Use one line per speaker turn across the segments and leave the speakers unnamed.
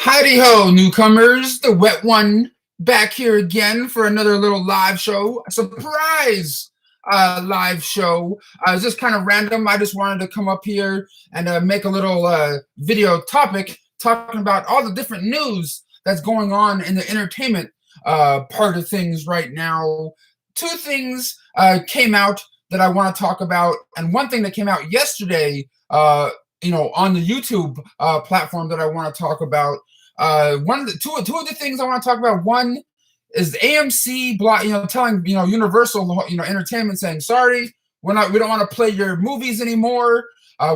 Howdy ho, newcomers. The wet one back here again for another little live show. A surprise live show. It's just kind of random. I just wanted to come up here and make a little video topic talking about all the different news that's going on in the entertainment part of things right now. Two things came out that I want to talk about, and one thing that came out yesterday on the YouTube platform that I want to talk about. Two of the things I want to talk about. One is the AMC telling Universal Entertainment, saying sorry, we don't want to play your movies anymore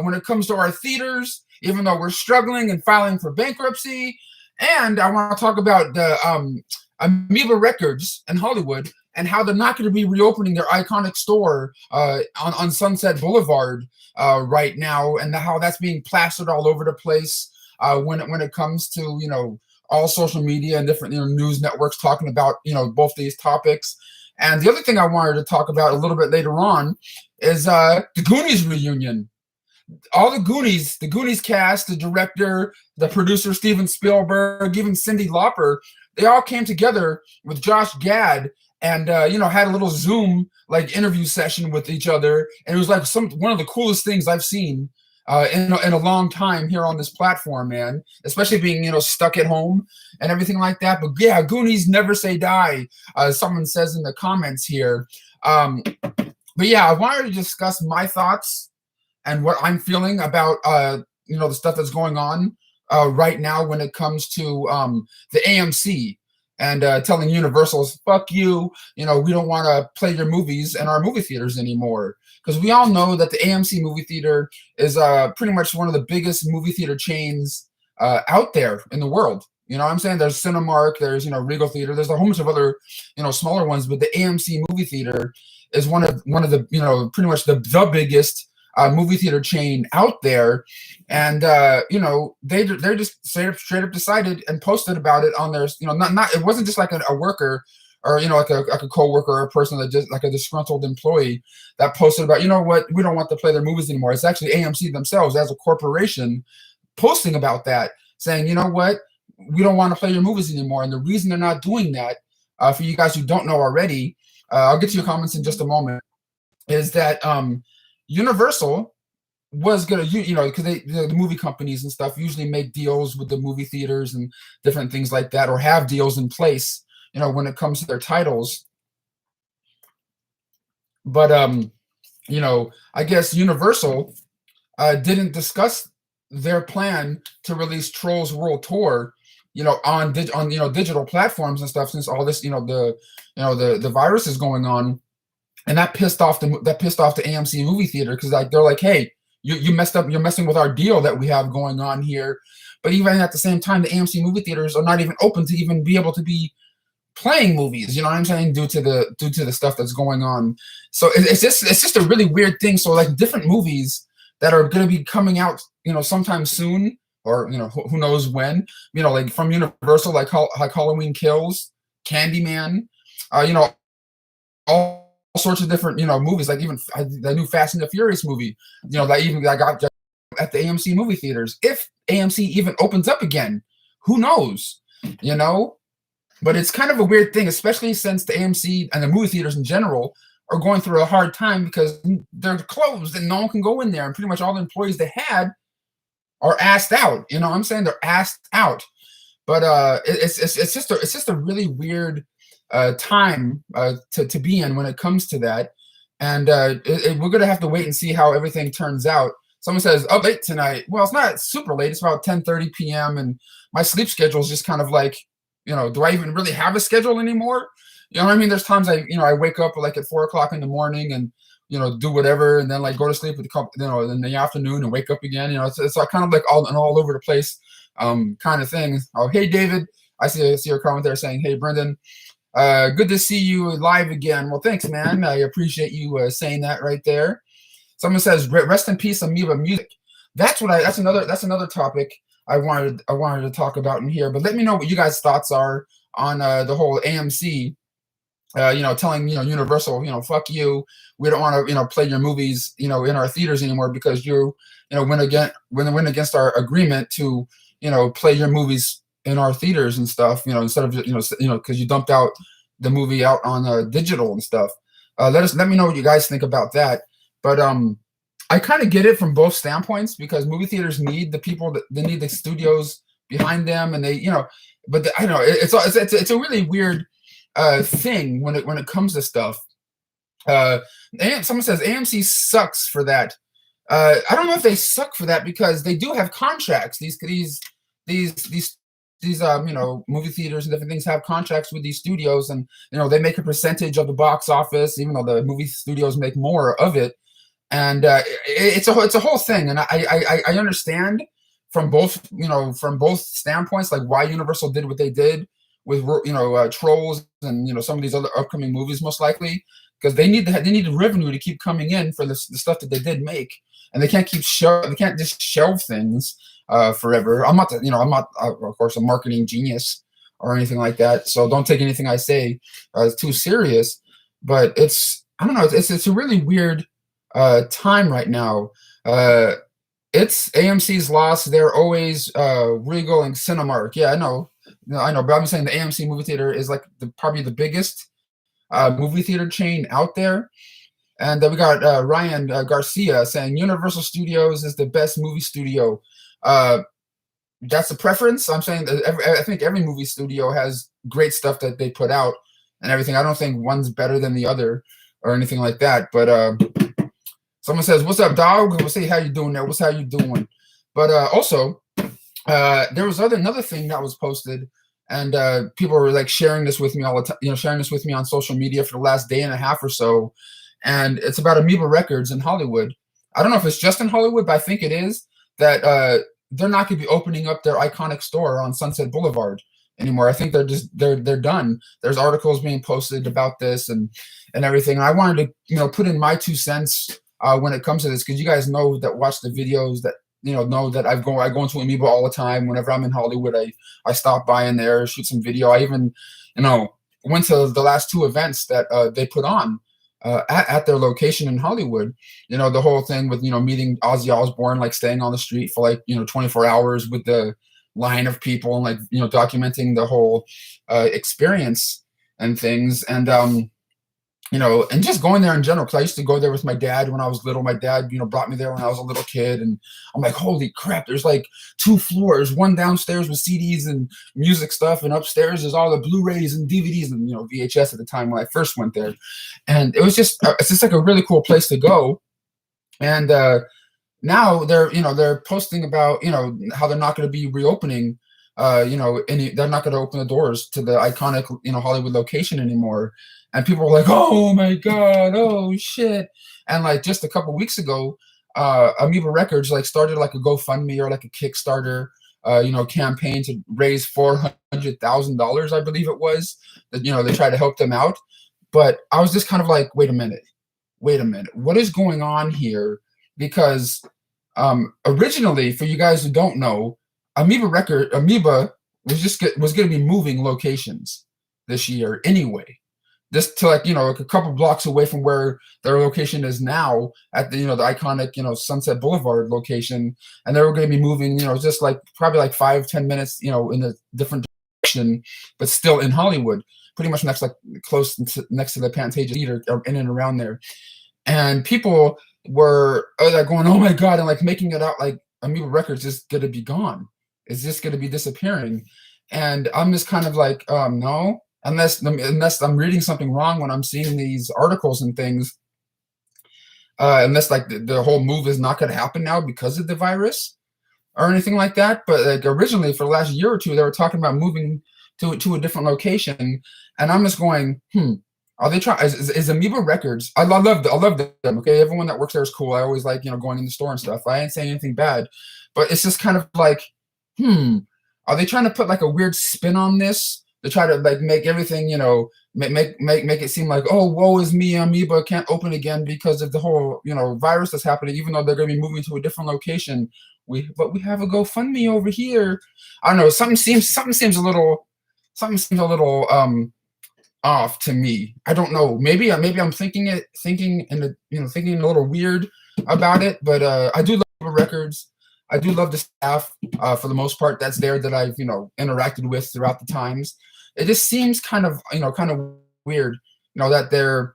when it comes to our theaters, even though we're struggling and filing for bankruptcy. And I want to talk about the Amoeba Records in Hollywood and how they're not going to be reopening their iconic store on Sunset Boulevard right now, and how that's being plastered all over the place when it comes to all social media and different news networks talking about both these topics. And the other thing I wanted to talk about a little bit later on is the Goonies reunion. All the Goonies cast, the director, the producer Steven Spielberg, even Cyndi Lauper, they all came together with Josh Gad and had a little Zoom interview session with each other, and it was like one of the coolest things I've seen in a long time here on this platform, man. Especially being stuck at home and everything like that. But yeah, Goonies never say die. Someone says in the comments here. But yeah, I wanted to discuss my thoughts and what I'm feeling about the stuff that's going on right now when it comes to the AMC. And telling Universal, fuck you, we don't want to play your movies in our movie theaters anymore. Because we all know that the AMC movie theater is pretty much one of the biggest movie theater chains out there in the world. You know what I'm saying? There's Cinemark, there's, Regal Theater, there's a whole bunch of other, smaller ones, but the AMC movie theater is one of the, pretty much the biggest movie theater chain out there. And they just straight up decided and posted about it on their not it wasn't just like a worker or like a co-worker or a person that just like a disgruntled employee that posted about we don't want to play their movies anymore. It's actually AMC themselves as a corporation posting about that, saying we don't want to play your movies anymore. And the reason they're not doing that, for you guys who don't know already, I'll get to your comments in just a moment, is that Universal was gonna, because the movie companies and stuff usually make deals with the movie theaters and different things like that, or have deals in place, when it comes to their titles. But I guess Universal didn't discuss their plan to release Trolls World Tour, on digital platforms and stuff, since all this, the virus is going on. And that pissed off the AMC movie theater, because they're like, hey, you messed up. You're messing with our deal that we have going on here. But even at the same time, the AMC movie theaters are not even open to even be able to be playing movies. You know what I'm saying? Due to the stuff that's going on. So it's just a really weird thing. So different movies that are going to be coming out, sometime soon, or who knows when. From Universal, like Halloween Kills, Candyman, all sorts of different movies, like even the new Fast and the Furious movie, that got at the AMC movie theaters. If AMC even opens up again, who knows? But it's kind of a weird thing, especially since the AMC and the movie theaters in general are going through a hard time because they're closed and no one can go in there, and pretty much all the employees they had are asked out. You know what I'm saying? They're asked out. But it's just a really weird time to be in when it comes to that. And we're going to have to wait and see how everything turns out. Someone says, up late tonight. Well, it's not super late. It's about 10:30 p.m. And my sleep schedule is just kind of like, do I even really have a schedule anymore? You know what I mean? There's times I wake up at 4 o'clock in the morning and, do whatever, and then go to sleep in the afternoon and wake up again. It's kind of like all over the place kind of thing. Oh, hey, David. I see your comment there saying, hey, Brendan. Good to see you live again. Well, thanks, man. I appreciate you saying that right there. Someone says, "Rest in peace, Amoeba music." That's another topic I wanted to talk about in here. But let me know what you guys' thoughts are on the whole AMC. Telling Universal, fuck you. We don't want to play your movies in our theaters anymore because you went against our agreement to play your movies in our theaters and stuff. Instead of because you dumped out the movie out on digital and stuff. Let me know what you guys think about that. But I kind of get it from both standpoints because movie theaters need the people that they need the studios behind them, and but I don't know it's a really weird thing when it comes to stuff. Someone says AMC sucks for that. I don't know if they suck for that because they do have contracts. These movie theaters and different things have contracts with these studios, and they make a percentage of the box office, even though the movie studios make more of it. And it's a whole thing, and I understand from both standpoints, like why Universal did what they did with Trolls and some of these other upcoming movies, most likely because they need revenue to keep coming in for the stuff that they did make, and they can't just shelve things forever. I'm not of course a marketing genius or anything like that, so don't take anything I say too serious. But I don't know, it's a really weird time right now. It's AMC's loss. They're always Regal and Cinemark. Yeah, I know, but I'm saying the AMC movie theater is like probably the biggest movie theater chain out there. And then we got Ryan Garcia saying Universal Studios is the best movie studio. That's a preference. I'm saying that I think every movie studio has great stuff that they put out and everything. I don't think one's better than the other or anything like that. But someone says, "What's up, dog?" We'll say, "How you doing there? How you doing?" But also, there was another thing that was posted, and people were like sharing this with me all the time. Sharing this with me on social media for the last day and a half or so. And it's about Amoeba Records in Hollywood. I don't know if it's just in Hollywood, but I think it is that they're not going to be opening up their iconic store on Sunset Boulevard anymore. I think they're done. There's articles being posted about this and everything. And I wanted to put in my 2 cents when it comes to this, because you guys know that watch the videos that know that I go into Amoeba all the time. Whenever I'm in Hollywood, I stop by in there, shoot some video. I even went to the last 2 events that they put on at their location in Hollywood. The whole thing with meeting Ozzy Osbourne, like staying on the street for like 24 hours with the line of people and like documenting the whole experience and things. And and just going there in general, because I used to go there with my dad when I was little. My dad, brought me there when I was a little kid, and I'm like, holy crap! There's like 2 floors, one downstairs with CDs and music stuff, and upstairs is all the Blu-rays and DVDs and VHS at the time when I first went there, and it's just like a really cool place to go. And now they're posting about how they're not going to be reopening. They're not going to open the doors to the iconic Hollywood location anymore. And people were like, oh my God, oh shit. And like just a couple weeks ago, Amoeba Records like started like a GoFundMe or like a Kickstarter campaign to raise $400,000, I believe it was. That they tried to help them out. But I was just kind of like, wait a minute, what is going on here? Because originally, for you guys who don't know, Amoeba was going to be moving locations this year anyway. Just to like a couple blocks away from where their location is now at the the iconic Sunset Boulevard location, and they were going to be moving just like probably like 5-10 minutes in a different direction, but still in Hollywood, pretty much next to the Pantages Theater or in and around there. And people were like going, oh my God, and like making it out like Amoeba Records is going to be gone. It's just going to be disappearing. And I'm just kind of like, no. Unless I'm reading something wrong when I'm seeing these articles and things, unless like the whole move is not going to happen now because of the virus or anything like that. But like originally for the last year or 2, they were talking about moving to a different location, and I'm just going, are they trying? Is Amoeba Records? I love them. Okay, everyone that works there is cool. I always like going in the store and stuff. I ain't saying anything bad, but it's just kind of like, are they trying to put like a weird spin on this? To try to like make everything, make it seem like, oh, woe is me, Amoeba can't open again because of the whole, virus that's happening, even though they're going to be moving to a different location. But we have a GoFundMe over here. I don't know. Something seems a little off to me. I don't know. Maybe I'm thinking a little weird about it. But I do love records. I do love the staff for the most part that's there that I've interacted with throughout the times. It just seems kind of weird, that they're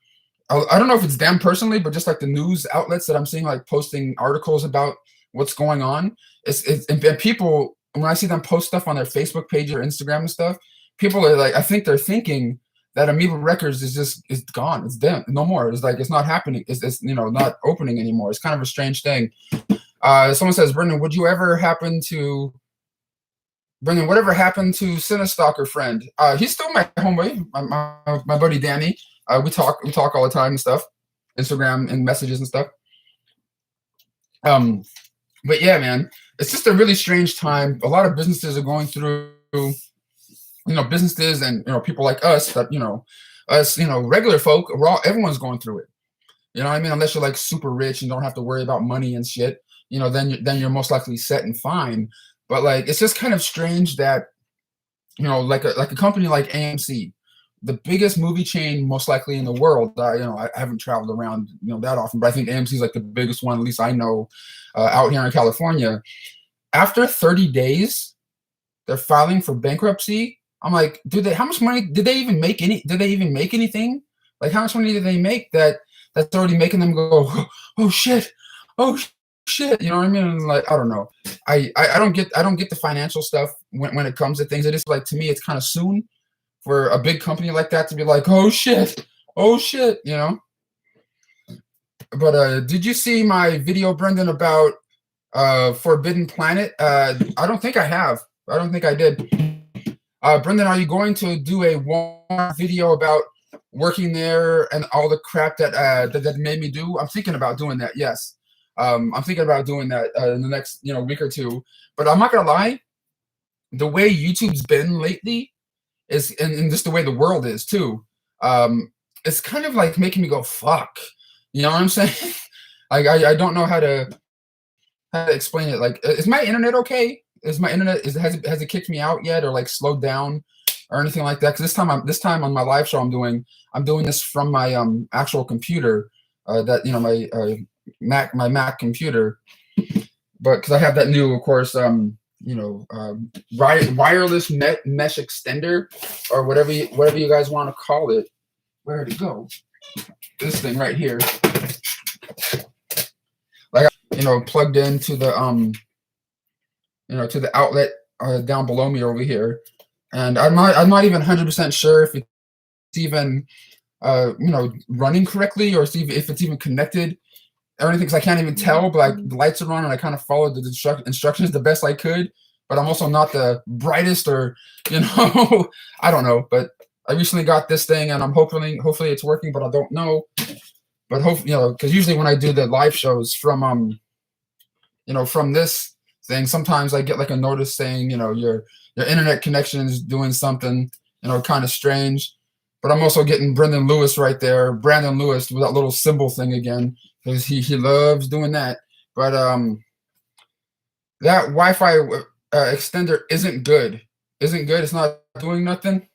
I don't know if it's them personally, but just like the news outlets that I'm seeing like posting articles about what's going on. And people when I see them post stuff on their Facebook page or Instagram and stuff, people are like, I think they're thinking that Amoeba Records is gone. It's them. No more. It's like it's not happening. It's not opening anymore. It's kind of a strange thing. Someone says, Brendan, whatever happened to Cinestalker friend? He's still my homeboy, my buddy Danny. We talk all the time and stuff, Instagram and messages and stuff. But yeah, man, it's just a really strange time. A lot of businesses are going through, businesses and people like us that regular folk. Everyone's going through it. You know what I mean? Unless you're like super rich and don't have to worry about money and shit, then you're most likely set and fine. But like, it's just kind of strange that, like a company like AMC, the biggest movie chain most likely in the world. I haven't traveled around, that often, but I think AMC is like the biggest one, at least I know, out here in California. After 30 days, they're filing for bankruptcy. I'm like, how much money did they even make? Did they even make anything? Like, how much money did they make that's already making them go, oh shit, oh shit, you know what I mean? And like, I don't know. I don't get the financial stuff when it comes to things. It is like, to me, it's kind of soon for a big company like that to be like, oh shit, But did you see my video, Brendan, about Forbidden Planet? I don't think I have. I don't think I did. Brendan, are you going to do a one video about working there and all the crap that made me do? I'm thinking about doing that. Yes, I'm thinking about doing that in the next week or two. But I'm not gonna lie, the way YouTube's been lately is, and just the way the world is too. It's kind of like making me go fuck. You know what I'm saying? Like I don't know how to explain it. Like, is my internet okay? Is my internet has it kicked me out yet, or like slowed down or anything like that? Because this time on my live show I'm doing this from my actual computer, that my Mac computer, but because I have that new, of course, wireless mesh extender, or whatever you guys want to call it. Where'd it go? This thing right here, like, plugged into the to the outlet down below me over here, and I'm not even 100% sure if it's even running correctly, or if it's even connected or anything, because I can't even tell. But like, the lights are on and I kind of followed the instructions the best I could, but I'm also not the brightest, or I don't know. But I recently got this thing, and I'm hopefully it's working, but I don't know. But hopefully, because usually when I do the live shows from from this thing, sometimes I get like a notice saying, your internet connection is doing something, kind of strange. But I'm also getting Brandon Lewis with that little symbol thing again, because he loves doing that. But that Wi-Fi extender isn't good. It's not doing nothing.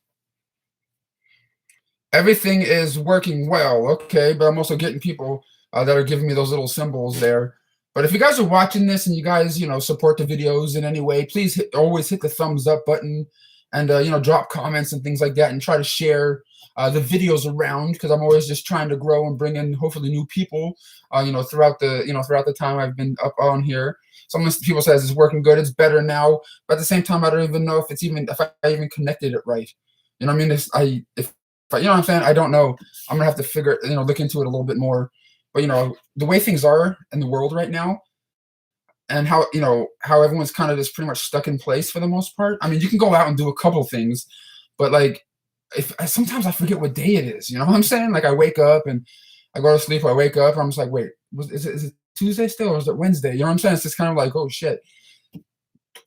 Everything is working well, okay, but I'm also getting people that are giving me those little symbols there. But if you guys are watching this and you guys, support the videos in any way, please always hit the thumbs up button, and drop comments and things like that, and try to share the videos around, because I'm always just trying to grow and bring in hopefully new people, throughout the time I've been up on here. Some people says it's working good, it's better now, but at the same time, I don't even know if I even connected it right. You know what I mean? But you know what I'm saying? I don't know. I'm gonna have to look into it a little bit more. But the way things are in the world right now, and how everyone's kind of just pretty much stuck in place for the most part. I mean, you can go out and do a couple things, but like, sometimes I forget what day it is. You know what I'm saying? Like, I wake up and I go to sleep. I wake up and I'm just like, wait, is it Tuesday still, or is it Wednesday? You know what I'm saying? It's just kind of like, oh shit.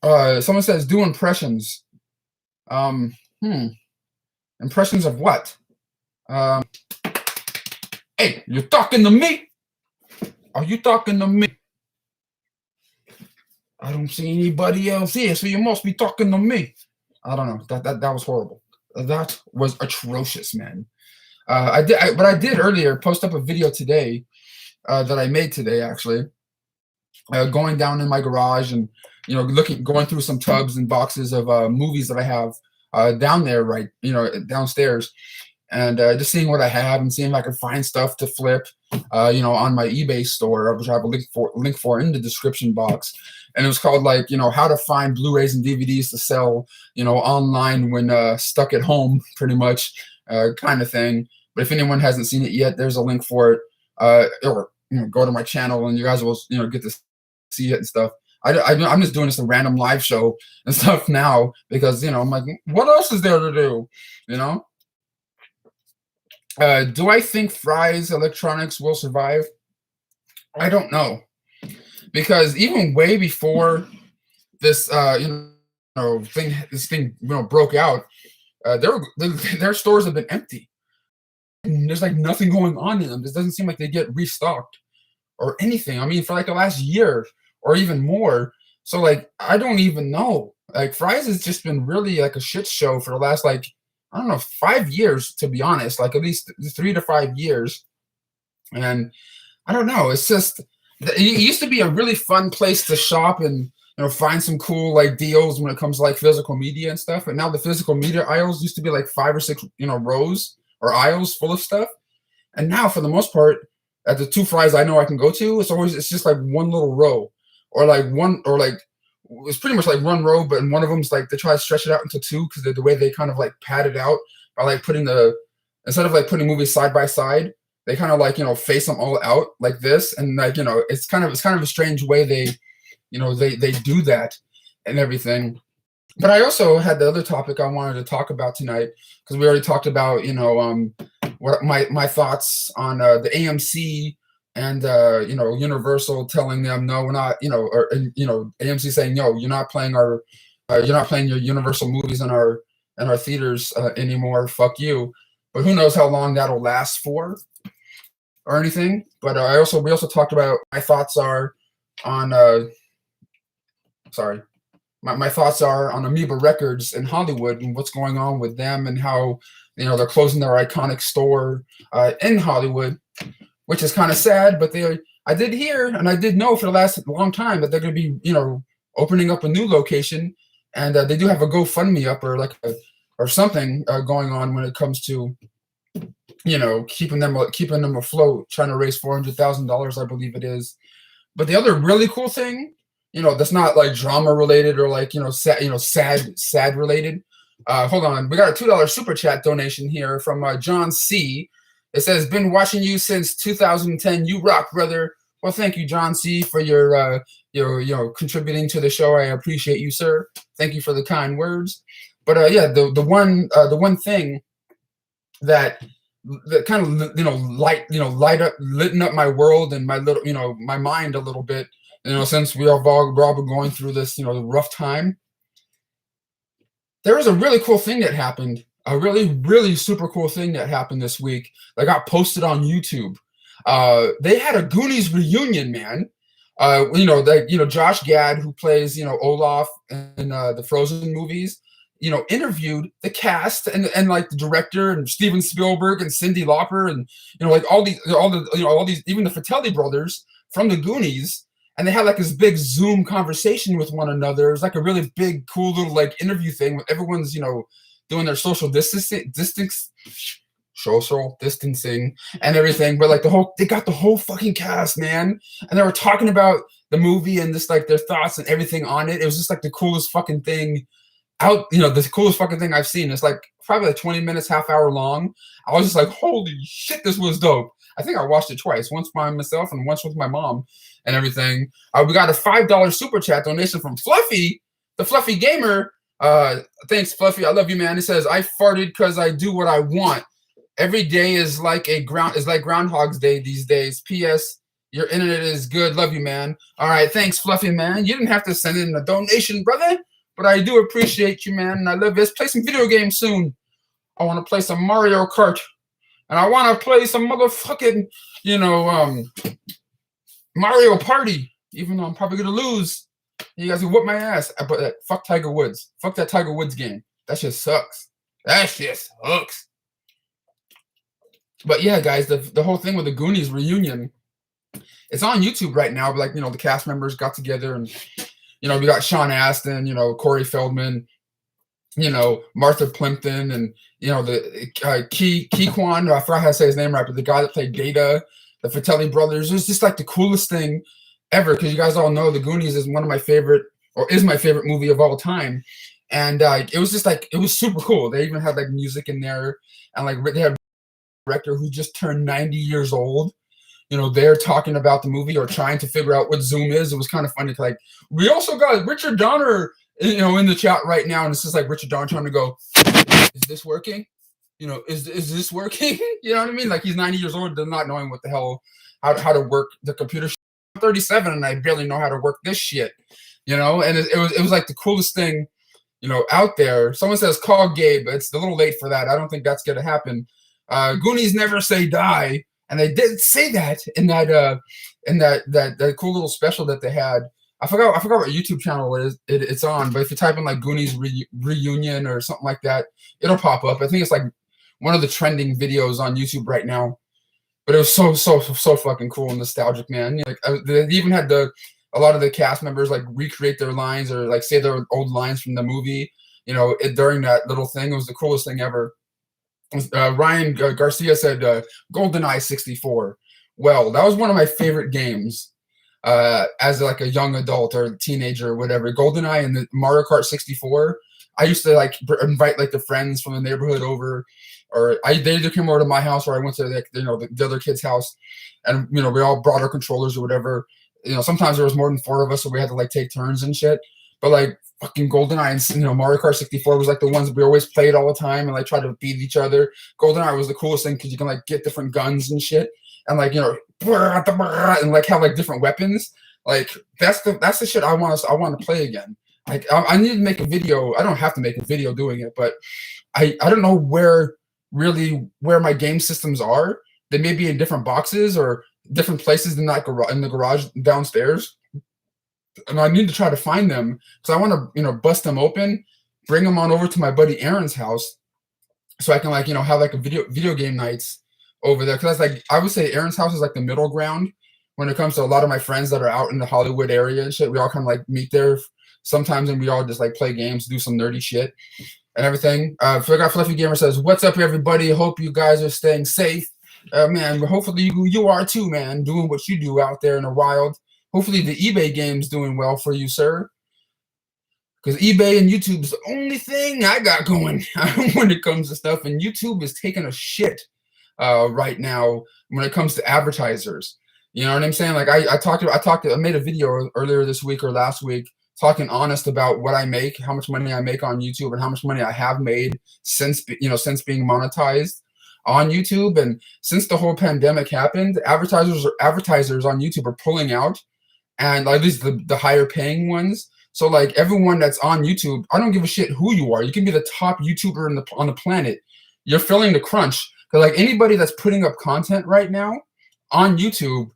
Someone says, do impressions. Impressions of what? Hey, you talking to me? Are you talking to me? I don't see anybody else here, so you must be talking to me. I don't know. That was horrible. That was atrocious, man. I did earlier post up a video today that I made today, actually. going down in my garage and going through some tubs and boxes of movies that I have down there, right, downstairs, and just seeing what I have and seeing if I can find stuff to flip, on my eBay store, which I have a link for in the description box. And it was called like, how to find Blu-rays and DVDs to sell, online when stuck at home, pretty much, kind of thing. But if anyone hasn't seen it yet, there's a link for it, or go to my channel and you guys will, get to see it and stuff. I'm just doing this a random live show and stuff now because I'm like, what else is there to do? Do I think Fry's Electronics will survive? I don't know, because even way before this, this thing, broke out, their stores have been empty. And there's like nothing going on in them. This doesn't seem like they get restocked or anything. I mean, for like the last year or even more. So like, I don't even know. Like Fry's has just been really like a shit show for the last, like, I don't know, 5 years, to be honest, like at least 3 to 5 years. And I don't know. It's just, it used to be a really fun place to shop and, find some cool like deals when it comes to like physical media and stuff. But now the physical media aisles used to be like 5 or 6, rows or aisles full of stuff. And now for the most part, at the 2 Fry's I know I can go to, it's just like one little row or like it's pretty much like one row, but in one of them's like they try to stretch it out into 2 because the way they kind of like pad it out by like instead of like putting movies side by side, they kind of like face them all out like this, and like it's kind of a strange way they they do that and everything. But I also had the other topic I wanted to talk about tonight because we already talked about what my thoughts on the AMC. And Universal telling them no, we're not, or AMC saying no, you're not playing your Universal movies in our theaters anymore. Fuck you. But who knows how long that'll last for, or anything. But we also talked about my thoughts are on my thoughts are on Amoeba Records in Hollywood and what's going on with them and how they're closing their iconic store in Hollywood. Which is kind of sad, but I did hear and I did know for the last long time that they're going to be, opening up a new location, and they do have a GoFundMe up or something going on when it comes to, keeping them afloat, trying to raise $400,000, I believe it is. But the other really cool thing, that's not like drama related or like sad related. Hold on, we got a $2 super chat donation here from John C. It says, been watching you since 2010. You rock, brother. Well, thank you, John C., for your contributing to the show. I appreciate you, sir. Thank you for the kind words. But yeah, the one thing that kind of lighten up my world and my little my mind a little bit. Since we're all been going through this rough time. There was a really cool thing that happened. A really, really super cool thing that happened this week that got posted on YouTube. They had a Goonies reunion, man. Josh Gad, who plays, Olaf in the Frozen movies, interviewed the cast and like the director and Steven Spielberg and Cyndi Lauper and, like all these, even the Fratelli brothers from the Goonies. And they had like this big Zoom conversation with one another. It was like a really big, cool little like interview thing where everyone's, doing their social distancing and everything, but like they got the whole fucking cast, man, and they were talking about the movie and just like their thoughts and everything on it. It was just like the coolest fucking thing the coolest fucking thing I've seen. It's like probably like 20 minutes, half hour long. I was just like, holy shit, this was dope. I think I watched it twice, once by myself and once with my mom and everything. We got a $5 super chat donation from Fluffy, the Fluffy Gamer. Thanks, Fluffy. I love you, man. It says, I farted because I do what I want. Every day is like Groundhog's Day these days. P.S. Your internet is good. Love you, man. All right, thanks, Fluffy, man. You didn't have to send in a donation, brother, but I do appreciate you, man. And I love this. Play some video games soon. I want to play some Mario Kart, and I want to play some motherfucking, Mario Party. Even though I'm probably gonna lose. You guys can whoop my ass. But fuck Tiger Woods. Fuck that Tiger Woods game. That shit sucks. That shit sucks. But yeah, guys, the whole thing with the Goonies reunion, It's on YouTube right now, but like, the cast members got together and, we got Sean Astin, Corey Feldman, Martha Plimpton, and, the Kwan, I forgot how to say his name right, but the guy that played Data, the Fratelli brothers. It was just like the coolest thing ever, because you guys all know the Goonies is one of my favorite, or is my favorite movie of all time. And it was just like, it was super cool. They even had like music in there, and like they had a director who just turned 90 years old. They're talking about the movie or trying to figure out what Zoom is. It was kind of funny. Like, we also got Richard Donner, in the chat right now, and it's just like Richard Donner trying to go, is this working? Is this working? You know what I mean? Like, he's 90 years old, not knowing what the hell, how to work the computer. I'm 37 and I barely know how to work this shit. And it was like the coolest thing, out there. Someone says call Gabe. It's a little late for that. I don't think that's gonna happen. Goonies never say die. And they did say that in that cool little special that they had. I forgot what YouTube channel it's on, but if you type in like Goonies reunion or something like that, it'll pop up. I think it's like one of the trending videos on YouTube right now. But it was so fucking cool and nostalgic, man. Like, they even had a lot of the cast members like recreate their lines or like say their old lines from the movie. During that little thing, it was the coolest thing ever. Ryan Garcia said GoldenEye 64. Well, that was one of my favorite games as like a young adult or teenager or whatever. GoldenEye and the Mario Kart 64. I used to like invite like the friends from the neighborhood over, or they either came over to my house or I went to like the other kid's house, and we all brought our controllers or whatever. Sometimes there was more than 4 of us, so we had to like take turns and shit. But like fucking GoldenEye and Mario Kart 64 was like the ones that we always played all the time and like tried to beat each other. GoldenEye was the coolest thing because you can like get different guns and shit, and like and like have like different weapons. Like that's the shit I want to play again. Like I need to make a video. I don't have to make a video doing it, but I don't know where my game systems are. They may be in different boxes or different places in the garage downstairs. And I need to try to find them because I want to, bust them open, bring them on over to my buddy Aaron's house, so I can like, have like a video game nights over there. Because that's like, I would say Aaron's house is like the middle ground when it comes to a lot of my friends that are out in the Hollywood area and shit. We all kind of like meet there sometimes, and we all just like play games, do some nerdy shit and everything. Forgot Fluffy Gamer says, "What's up, everybody? Hope you guys are staying safe, man. Hopefully you are too, man. Doing what you do out there in the wild." Hopefully the eBay game's doing well for you, sir. Because eBay and YouTube is the only thing I got going when it comes to stuff. And YouTube is taking a shit right now when it comes to advertisers. You know what I'm saying? Like I made a video earlier this week or last week talking honest about what I make, how much money I make on YouTube, and how much money I have made since being monetized on YouTube. And since the whole pandemic happened, advertisers on YouTube are pulling out. And like these the higher paying ones. So like everyone that's on YouTube, I don't give a shit who you are. You can be the top YouTuber on the planet. You're feeling the crunch. Because like anybody that's putting up content right now on YouTube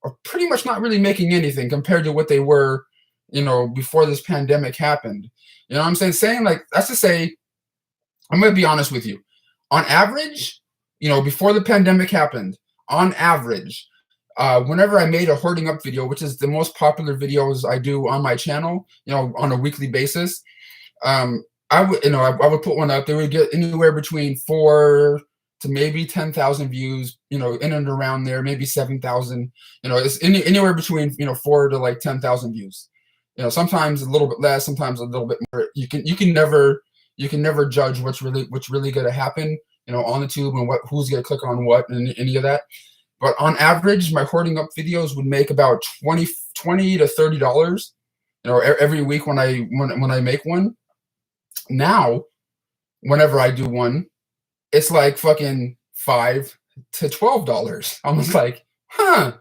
are pretty much not really making anything compared to what they were, before this pandemic happened. You know what I'm saying? Saying like, that's to say, I'm gonna be honest with you. On average, before the pandemic happened, on average, whenever I made a hoarding up video, which is the most popular videos I do on my channel, on a weekly basis, I would put one up. They would get anywhere between 4 to maybe 10,000 views, in and around there, maybe 7,000. It's anywhere between 4 to like 10,000 views. Sometimes a little bit less, sometimes a little bit more. You can never judge what's really going to happen, on the tube and who's going to click on what and any of that. But on average, my hoarding up videos would make about $20 to $30, every week when I make one. Now, whenever I do one, it's like fucking $5 to $12. I'm just like, huh.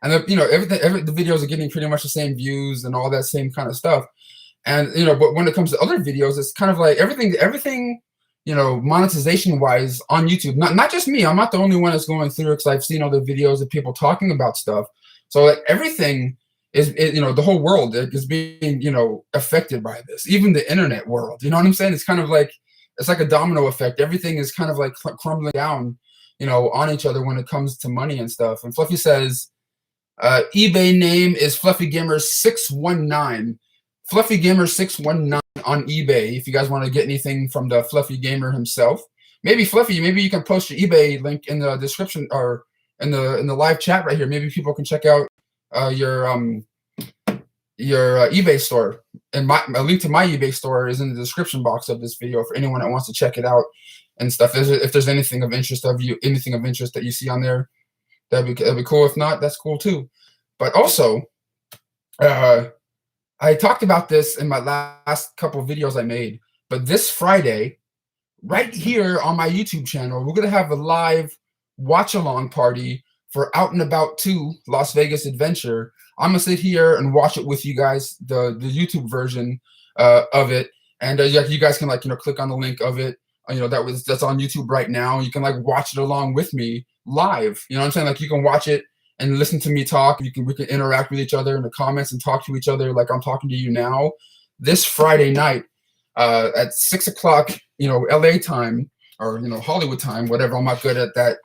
And the videos are getting pretty much the same views and all that same kind of stuff. And but when it comes to other videos, it's kind of like everything. Monetization wise on YouTube, not just me. I'm not the only one that's going through it, because I've seen other videos of people talking about stuff. So like everything is, the whole world is being, affected by this. Even the internet world. You know what I'm saying? It's kind of like, it's like a domino effect. Everything is kind of like crumbling down, on each other when it comes to money and stuff. And Fluffy says, eBay name is FluffyGamer619. FluffyGamer619 on eBay. If you guys want to get anything from the Fluffy Gamer himself, maybe Fluffy, maybe you can post your eBay link in the description or in the live chat right here. Maybe people can check out your eBay store. And a link to my eBay store is in the description box of this video for anyone that wants to check it out and stuff. If there's anything of interest that you see on there, that'd be cool. If not, that's cool too. But also, I talked about this in my last couple of videos I made. But this Friday, right here on my YouTube channel, we're gonna have a live watch-along party for Out and About 2 Las Vegas Adventure. I'm gonna sit here and watch it with you guys, the YouTube version of it, and you guys can click on the link of it. That's on YouTube right now. You can watch it along with me live. You know what I'm saying? Like you can watch it and listen to me talk. We can interact with each other in the comments and talk to each other like I'm talking to you now. This Friday night at 6 o'clock, LA time or Hollywood time, whatever. I'm not good at that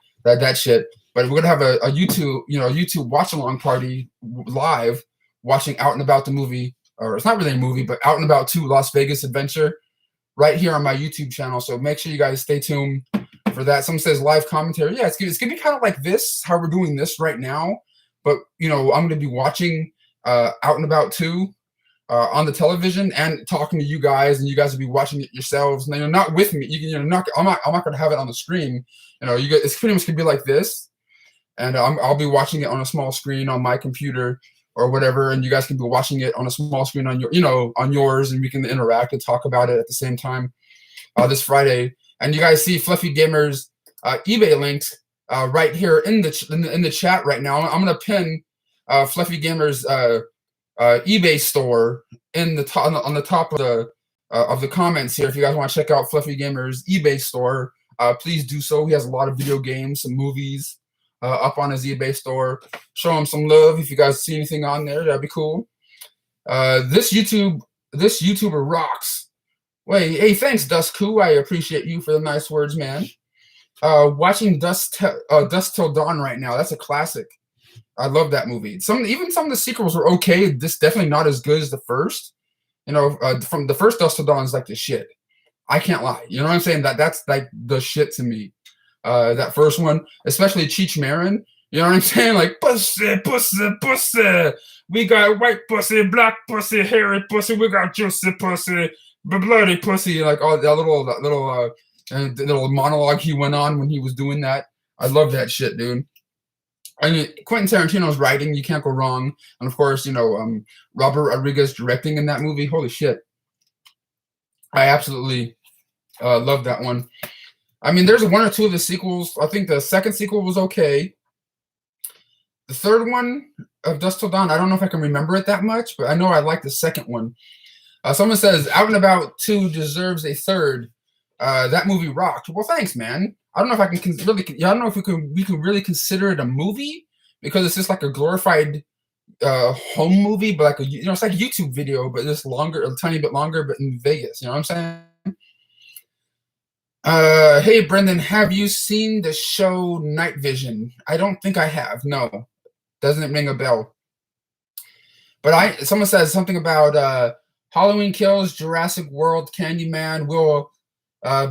shit. But we're gonna have a YouTube watch along party live, watching Out and About the movie, or it's not really a movie, but Out and About 2 Las Vegas Adventure, right here on my YouTube channel. So make sure you guys stay tuned for that. Someone says live commentary. Yeah, it's gonna be kind of like this, how we're doing this right now. But I'm gonna be watching Out and About 2 on the television and talking to you guys, and you guys will be watching it yourselves. And not with me. I'm not gonna have it on the screen. You guys, it's pretty much gonna be like this. And I'll be watching it on a small screen on my computer or whatever, and you guys can be watching it on a small screen on on yours, and we can interact and talk about it at the same time this Friday. And you guys see Fluffy Gamer's eBay links right here in the chat right now. I'm gonna pin Fluffy Gamer's eBay store in the on the top of the comments here. If you guys want to check out Fluffy Gamer's eBay store, please do so. He has a lot of video games, some movies. Up on his eBay store. Show him some love. If you guys see anything on there, that'd be cool. This YouTuber rocks. Wait, hey, thanks, Dustku. I appreciate you for the nice words, man. Watching Dust Till Dawn right now. That's a classic. I love that movie. Even some of the sequels were okay. This definitely not as good as the first. From the first Dust Till Dawn is like the shit. I can't lie. You know what I'm saying? That's like the shit to me. That first one, especially Cheech Marin, you know what I'm saying? Like, pussy, pussy, pussy. We got white pussy, black pussy, hairy pussy. We got juicy pussy, bloody pussy. Like all that little monologue he went on when he was doing that. I love that shit, dude. I mean, Quentin Tarantino's writing, you can't go wrong. And of course, Robert Rodriguez directing in that movie. Holy shit. I absolutely love that one. I mean, there's one or two of the sequels. I think the second sequel was okay. The third one of Dusk Till Dawn, I don't know if I can remember it that much, but I know I like the second one. Someone says Out and About 2 deserves a third. That movie rocked. Well, thanks, man. I don't know if I can really. I don't know if we can really consider it a movie, because it's just like a glorified home movie, but like it's like a YouTube video, but just longer, a tiny bit longer, but in Vegas. You know what I'm saying? Hey, Brendan, have you seen the show Night Vision? I don't think I have. No, doesn't ring a bell. But someone says something about Halloween Kills, Jurassic World, Candyman will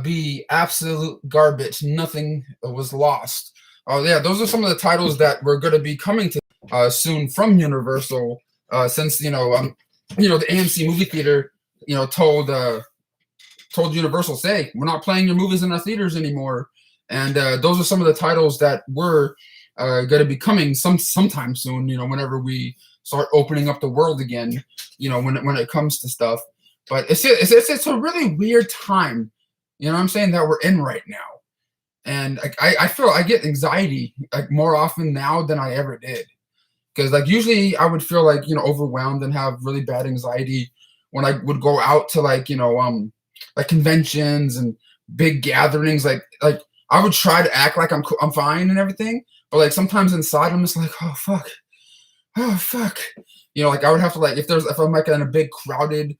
be absolute garbage. Nothing was lost. Oh yeah, those are some of the titles that were going to be coming to soon from Universal. Since the AMC movie theater told Universal, say, we're not playing your movies in our theaters anymore. And those are some of the titles that were going to be coming sometime soon, whenever we start opening up the world again, when it comes to stuff. But it's a really weird time, you know what I'm saying, that we're in right now. And I feel I get anxiety like more often now than I ever did. Because like usually I would feel like, overwhelmed and have really bad anxiety when I would go out to like conventions and big gatherings. Like I would try to act like I'm fine and everything, but like sometimes inside I'm just like, oh fuck. Like I would have to, like, if I'm like in a big crowded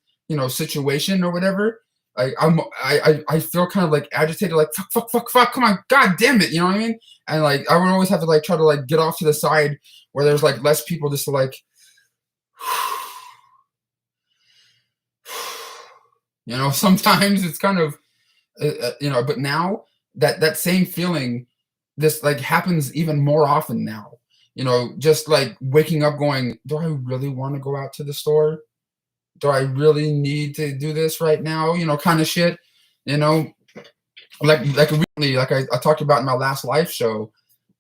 situation or whatever, I feel kind of like agitated, like fuck, come on, god damn it, you know what I mean? And like I would always have to like try to like get off to the side where there's like less people, just to like, sometimes it's kind of, but now that same feeling, this like happens even more often now. Just like waking up going, do I really want to go out to the store? Do I really need to do this right now? Kind of shit. You know, like recently, like I talked about in my last live show,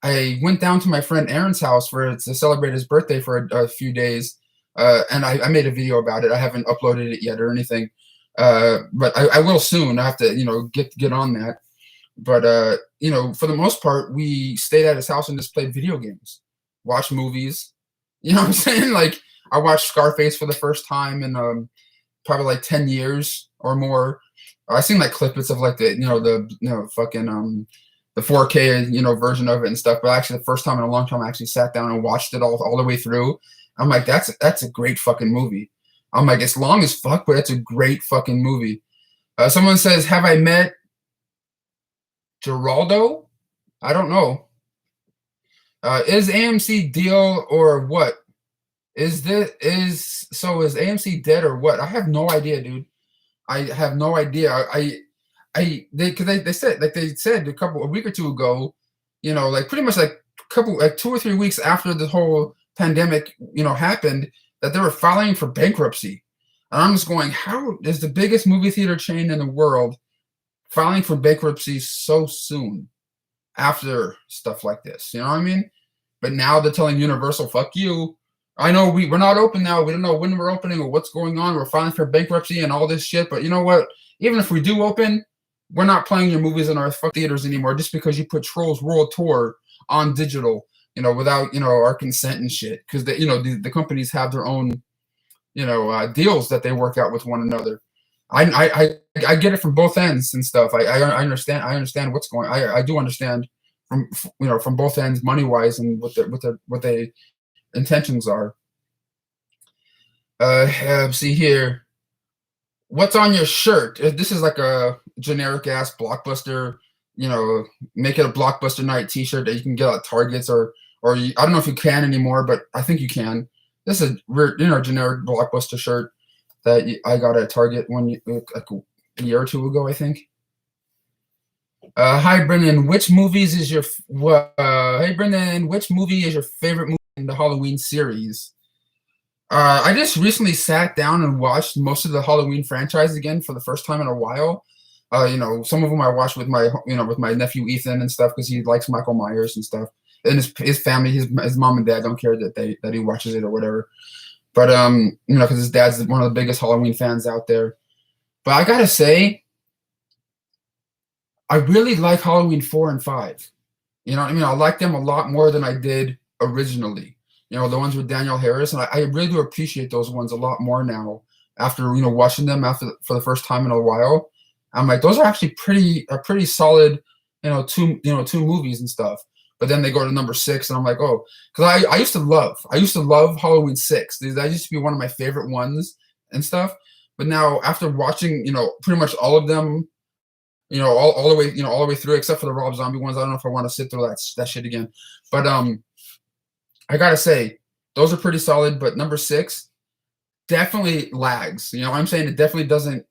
I went down to my friend Aaron's house to celebrate his birthday for a few days, and I made a video about it. I haven't uploaded it yet or anything, but I will soon. I have to, get on that. But for the most part, we stayed at his house and just played video games, watched movies. You know what I'm saying? Like I watched Scarface for the first time in probably like 10 years or more. I seen like clips of like fucking the 4K version of it and stuff. But actually, the first time in a long time, I actually sat down and watched it all the way through. I'm like, that's a great fucking movie. I'm like, it's long as fuck, but it's a great fucking movie. Someone says, have I met Geraldo? I don't know. Is AMC deal or what? Is AMC dead or what? I have no idea, dude. I have no idea. They said a week or two ago, like pretty much like 2 or 3 weeks after the whole pandemic, happened, that they were filing for bankruptcy. And I'm just going, how is the biggest movie theater chain in the world filing for bankruptcy so soon after stuff like this? You know what I mean? But now they're telling Universal, fuck you. I know we're not open now. We don't know when we're opening or what's going on. We're filing for bankruptcy and all this shit. But you know what? Even if we do open, we're not playing your movies in our theaters anymore just because you put Trolls World Tour on digital, without, our consent and shit. Because the companies have their own, deals that they work out with one another. I get it from both ends and stuff. I understand what's going. I do understand from both ends, money wise, and what they intentions are. See here. What's on your shirt? This is like a generic ass Blockbuster, make it a Blockbuster night t-shirt that you can get at Targets or I don't know if you can anymore, but I think you can. This is a generic Blockbuster shirt that I got at Target like a year or two ago, I think. Hi Brendan, which movies is your hey Brendan, which movie is your favorite movie in the Halloween series? I just recently sat down and watched most of the Halloween franchise again for the first time in a while. Some of them I watched with my with my nephew Ethan and stuff because he likes Michael Myers and stuff. And his family, his mom and dad don't care that he watches it or whatever. But because his dad's one of the biggest Halloween fans out there. But I gotta say, I really like Halloween 4 and 5. You know what I mean? I like them a lot more than I did originally. The ones with Daniel Harris, and I really do appreciate those ones a lot more now after watching them for the first time in a while. I'm like, those are actually pretty solid, two movies and stuff. But then they go to number 6, and I'm like, oh, because I used to love Halloween 6. That used to be one of my favorite ones and stuff. But now after watching pretty much all of them, all the way all the way through except for the Rob Zombie ones, I don't know if I want to sit through that shit again. But I gotta say those are pretty solid. But number 6 definitely lags. I'm saying it definitely doesn't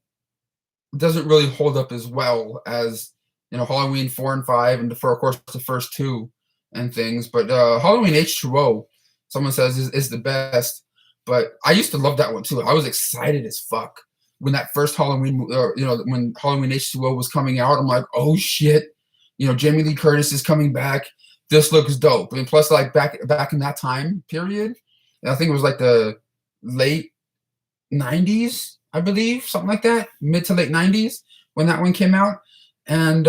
really hold up as well as Halloween 4 and 5 and of course the first 2 and things. But Halloween H2O, someone says is the best. But I used to love that one too. I was excited as fuck when that first Halloween, when Halloween H2O was coming out. I'm like, oh shit, Jamie Lee Curtis is coming back. This looks dope. And plus, like back in that time period, I think it was like the late 90s, I believe, something like that, mid to late 90s when that one came out. And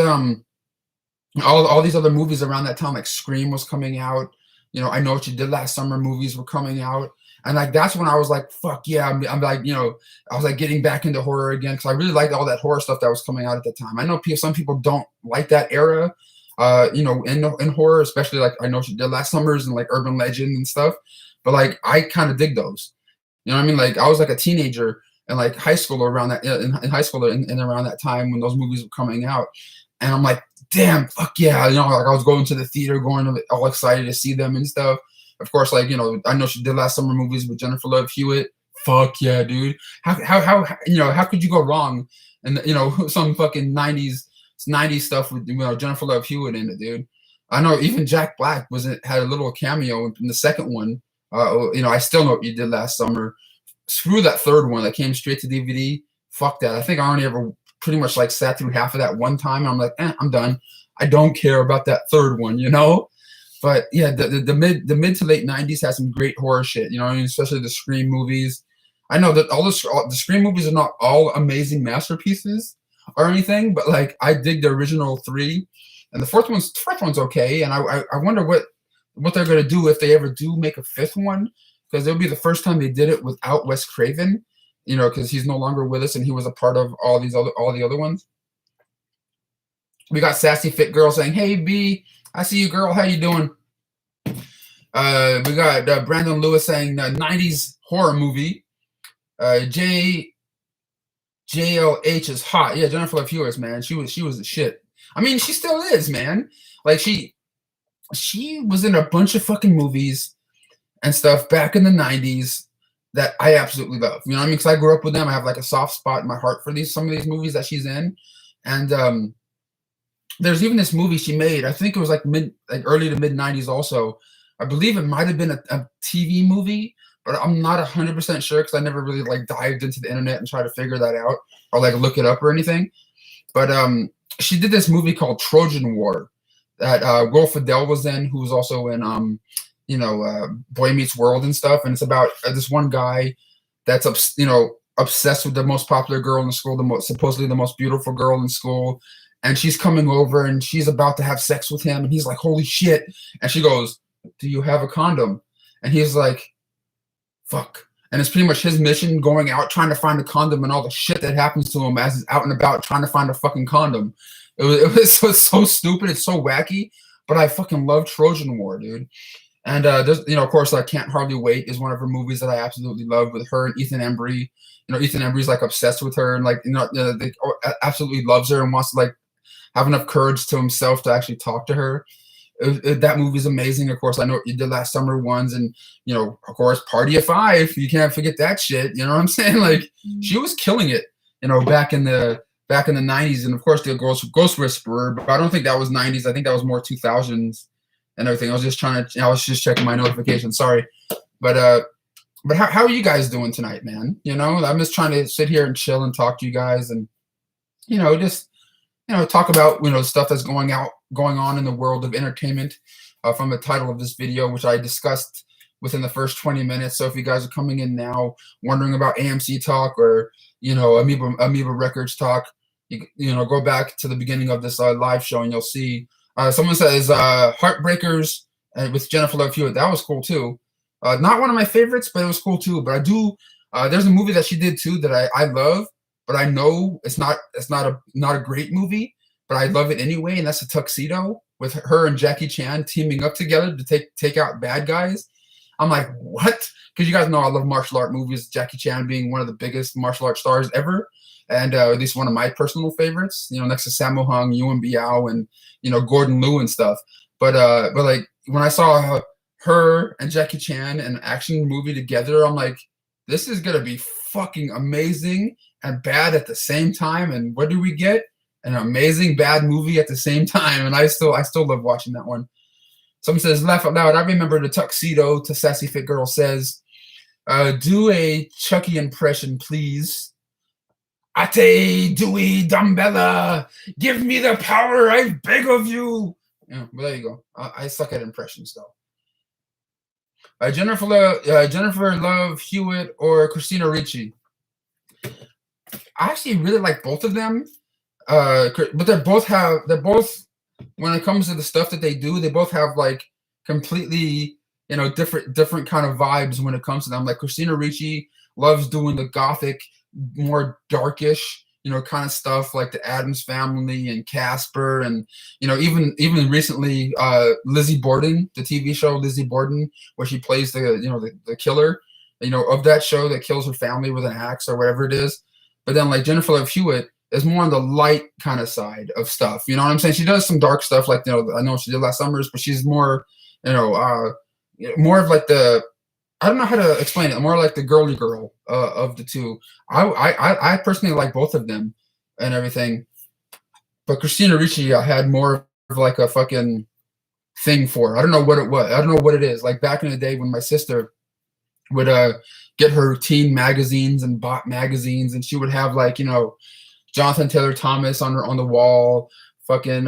all these other movies around that time, like Scream was coming out. I Know What You Did Last Summer movies were coming out. And like that's when I was like, fuck yeah, I'm like, I was like getting back into horror again because I really liked all that horror stuff that was coming out at the time. I know some people don't like that era, in horror, especially like I Know What You Did Last Summers and like Urban Legend and stuff. But like I kind of dig those. You know what I mean? Like I was like a teenager in like high school or around that in high school and around that time when those movies were coming out. And I'm like, damn, fuck yeah, like I was going to the theater, going all excited to see them and stuff. Of course, like I know she did last summer movies with Jennifer Love Hewitt. Fuck yeah, dude. How how could you go wrong? And some fucking '90s stuff with Jennifer Love Hewitt in it, dude. I know even Jack Black had a little cameo in the second one. I still know what you did last summer. Screw that third one that came straight to DVD. Fuck that. I think I only ever pretty much like sat through half of that one time. And I'm like, I'm done. I don't care about that third one, But yeah, the mid to late '90s had some great horror shit. Especially the Scream movies. I know that all the Scream movies are not all amazing masterpieces or anything, but like I dig the original three, and the fourth one's okay. And I wonder what they're gonna do if they ever do make a fifth one, because it'll be the first time they did it without Wes Craven, because he's no longer with us and he was a part of all the other ones. We got Sassy Fit Girl saying, "Hey B, I see you, girl. How you doing?" We got Brandon Lewis saying 90s horror movie. JLH is hot. Yeah, Jennifer Love Hewitt, man. She was the shit. I mean, she still is, man. Like she was in a bunch of fucking movies and stuff back in the '90s that I absolutely love. You know what I mean? Because I grew up with them. I have like a soft spot in my heart for some of these movies that she's in. And there's even this movie she made. I think it was like early to mid '90s. Also, I believe it might have been a TV movie, but I'm not 100% sure because I never really like dived into the internet and tried to figure that out or like look it up or anything. But she did this movie called Trojan War that Will Friedle was in, who was also in Boy Meets World and stuff. And it's about this one guy that's obsessed with the most popular girl in the school, supposedly the most beautiful girl in school. And she's coming over and she's about to have sex with him. And he's like, holy shit. And she goes, do you have a condom? And he's like, fuck. And it's pretty much his mission going out, trying to find a condom and all the shit that happens to him as he's out and about trying to find a fucking condom. It was so stupid. It's so wacky. But I fucking love Trojan War, dude. And there's, of course, I Can't Hardly Wait is one of her movies that I absolutely love with her and Ethan Embry. Ethan Embry's like obsessed with her and like, absolutely loves her and wants to like have enough courage to himself to actually talk to her. That movie's amazing. Of course, I know you did last summer ones, and of course, Party of Five. You can't forget that shit. You know what I'm saying? Like she was killing it. Back in the '90s, and of course the Ghost Whisperer. But I don't think that was '90s. I think that was more 2000s and everything. I was just checking my notifications. Sorry, but how are you guys doing tonight, man? I'm just trying to sit here and chill and talk to you guys, and just talk about stuff that's going on in the world of entertainment from the title of this video, which I discussed within the first 20 minutes. So if you guys are coming in now wondering about AMC talk or Amoeba Records talk, you go back to the beginning of this live show and you'll see someone says Heartbreakers with Jennifer Love Hewitt. That was cool too. Not one of my favorites, but it was cool too. But I do there's a movie that she did too that I love, but I know it's not a great movie, but I love it anyway, and that's A Tuxedo with her and Jackie Chan teaming up together to take out bad guys. I'm like, what? Because you guys know I love martial art movies, Jackie Chan being one of the biggest martial art stars ever, and at least one of my personal favorites, next to Sammo Hung, Yuan Biao, and Gordon Liu and stuff. But like when I saw her and Jackie Chan in an action movie together, I'm like, this is gonna be fucking amazing and bad at the same time. And what do we get? An amazing bad movie at the same time. And I still love watching that one. Someone says, laugh out loud. I remember The Tuxedo to Sassy Fit Girl says, do a Chucky impression, please. Ate, Dewey, Dumbella, give me the power, I beg of you. Yeah, well, there you go. I suck at impressions, though. Jennifer Love Hewitt or Christina Ricci. I actually really like both of them, but they're both when it comes to the stuff that they do, they both have like completely different kind of vibes when it comes to them. Like Christina Ricci loves doing the gothic, more darkish kind of stuff like the Addams Family and Casper, and even recently Lizzie Borden, the TV show Lizzie Borden, where she plays the killer. of that show that kills her family with an axe or whatever it is. But then like Jennifer Love Hewitt is more on the light kind of side of stuff. You know what I'm saying? She does some dark stuff, like I know she did Last Summers, but she's more, more of like the, I don't know how to explain it. More like the girly girl of the two. I personally like both of them and everything, but Christina Ricci I had more of like a fucking thing for. I don't know what it was. I don't know what it is. Like back in the day when my sister would get her teen magazines and bought magazines, and she would have like Jonathan Taylor Thomas on the wall, fucking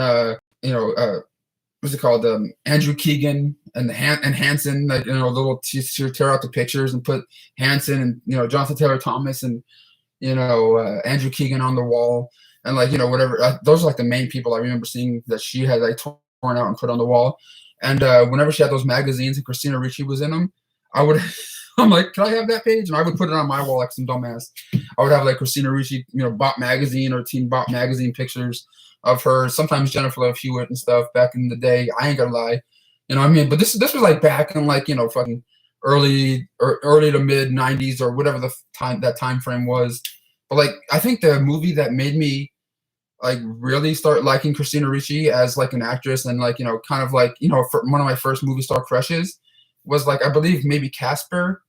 what's it called, Andrew Keegan and Hanson, like little, she would tear out the pictures and put Hanson and Jonathan Taylor Thomas and Andrew Keegan on the wall, and like whatever. Those are like the main people I remember seeing that she had like torn out and put on the wall. And whenever she had those magazines and Christina Ricci was in them, I'm like, can I have that page? And I would put it on my wall like some dumbass. I would have like Christina Ricci, Bop magazine or Teen Bop magazine pictures of her. Sometimes Jennifer Love Hewitt and stuff back in the day. I ain't gonna lie, what I mean. But this was like back in like fucking early to mid '90s or whatever that time frame was. But like I think the movie that made me like really start liking Christina Ricci as like an actress and like kind of like for one of my first movie star crushes was like I believe maybe Casper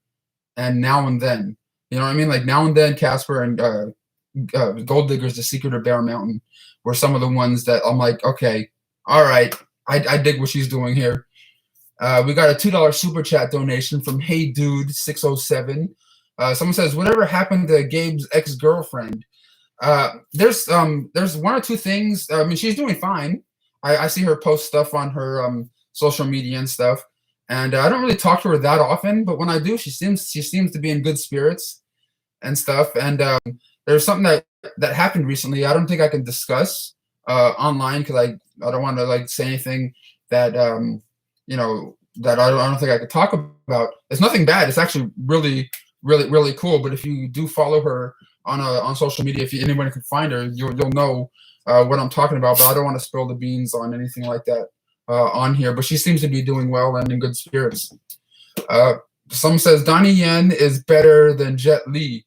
and Now and Then. You know what I mean? Like Now and Then, Casper, and Gold Diggers, The Secret of Bear Mountain were some of the ones that I'm like, okay, all right, I dig what she's doing here. We got a $2 super chat donation from Hey Dude 607. Someone says, whatever happened to Gabe's ex-girlfriend? There's one or two things. I mean, she's doing fine. I see her post stuff on her social media and stuff. And I don't really talk to her that often, but when I do, she seems to be in good spirits and stuff. And there's something that happened recently. I don't think I can discuss online because I don't want to like say anything that that I don't think I could talk about. It's nothing bad. It's actually really, really, really cool. But if you do follow her on social media, if anyone can find her, you'll know what I'm talking about. But I don't want to spill the beans on anything like that on here. But she seems to be doing well and in good spirits. Someone says Donnie Yen is better than Jet Li.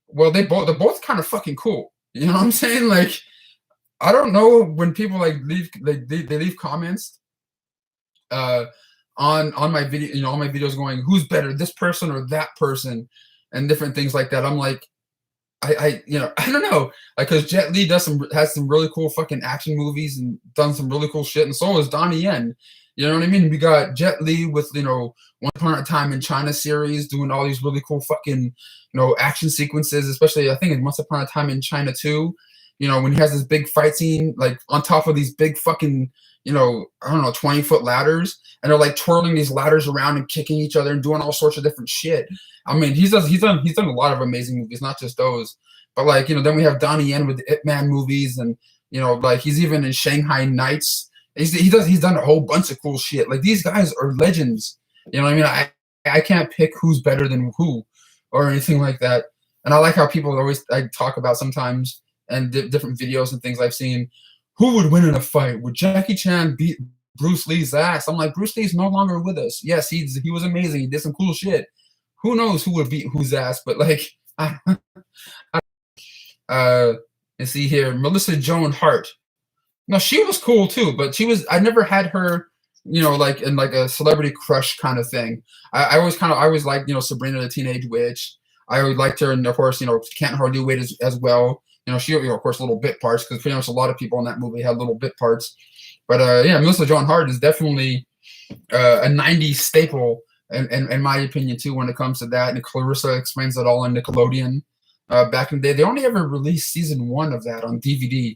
Well, they're both kind of fucking cool. You know what I'm saying? Like, I don't know when people like leave they leave comments on my video, all my videos going, who's better, this person or that person, and different things like that. I'm like, I don't know, like, because Jet Li has some really cool fucking action movies and done some really cool shit, and so is Donnie Yen. You know what I mean? We got Jet Li with Once Upon a Time in China series doing all these really cool fucking action sequences, especially I think in Once Upon a Time in China 2. When he has this big fight scene like on top of these big fucking I don't know 20-foot ladders, and they're like twirling these ladders around and kicking each other and doing all sorts of different shit. I mean, he's done a lot of amazing movies, not just those. But like then we have Donnie Yen with the Ip Man movies, and like he's even in Shanghai Nights. He's done a whole bunch of cool shit. Like, these guys are legends. You know what I mean? I can't pick who's better than who or anything like that. And I like how people always talk about sometimes and different videos and things I've seen. Who would win in a fight? Would Jackie Chan beat Bruce Lee's ass? I'm like, Bruce Lee's no longer with us. Yes, he was amazing. He did some cool shit. Who knows who would beat whose ass? But like, and see here, Melissa Joan Hart. No, she was cool too, but I never had her, like in like a celebrity crush kind of thing. I always liked, Sabrina the Teenage Witch. I always liked her, and of course, Can't Hardly Wait as well. She, of course, little bit parts, because pretty much a lot of people in that movie had little bit parts. But yeah, Melissa Joan Hart is definitely a '90s staple, in my opinion too, when it comes to that. And Clarissa Explains It All on Nickelodeon. Back in the day, they only ever released season 1 of that on DVD.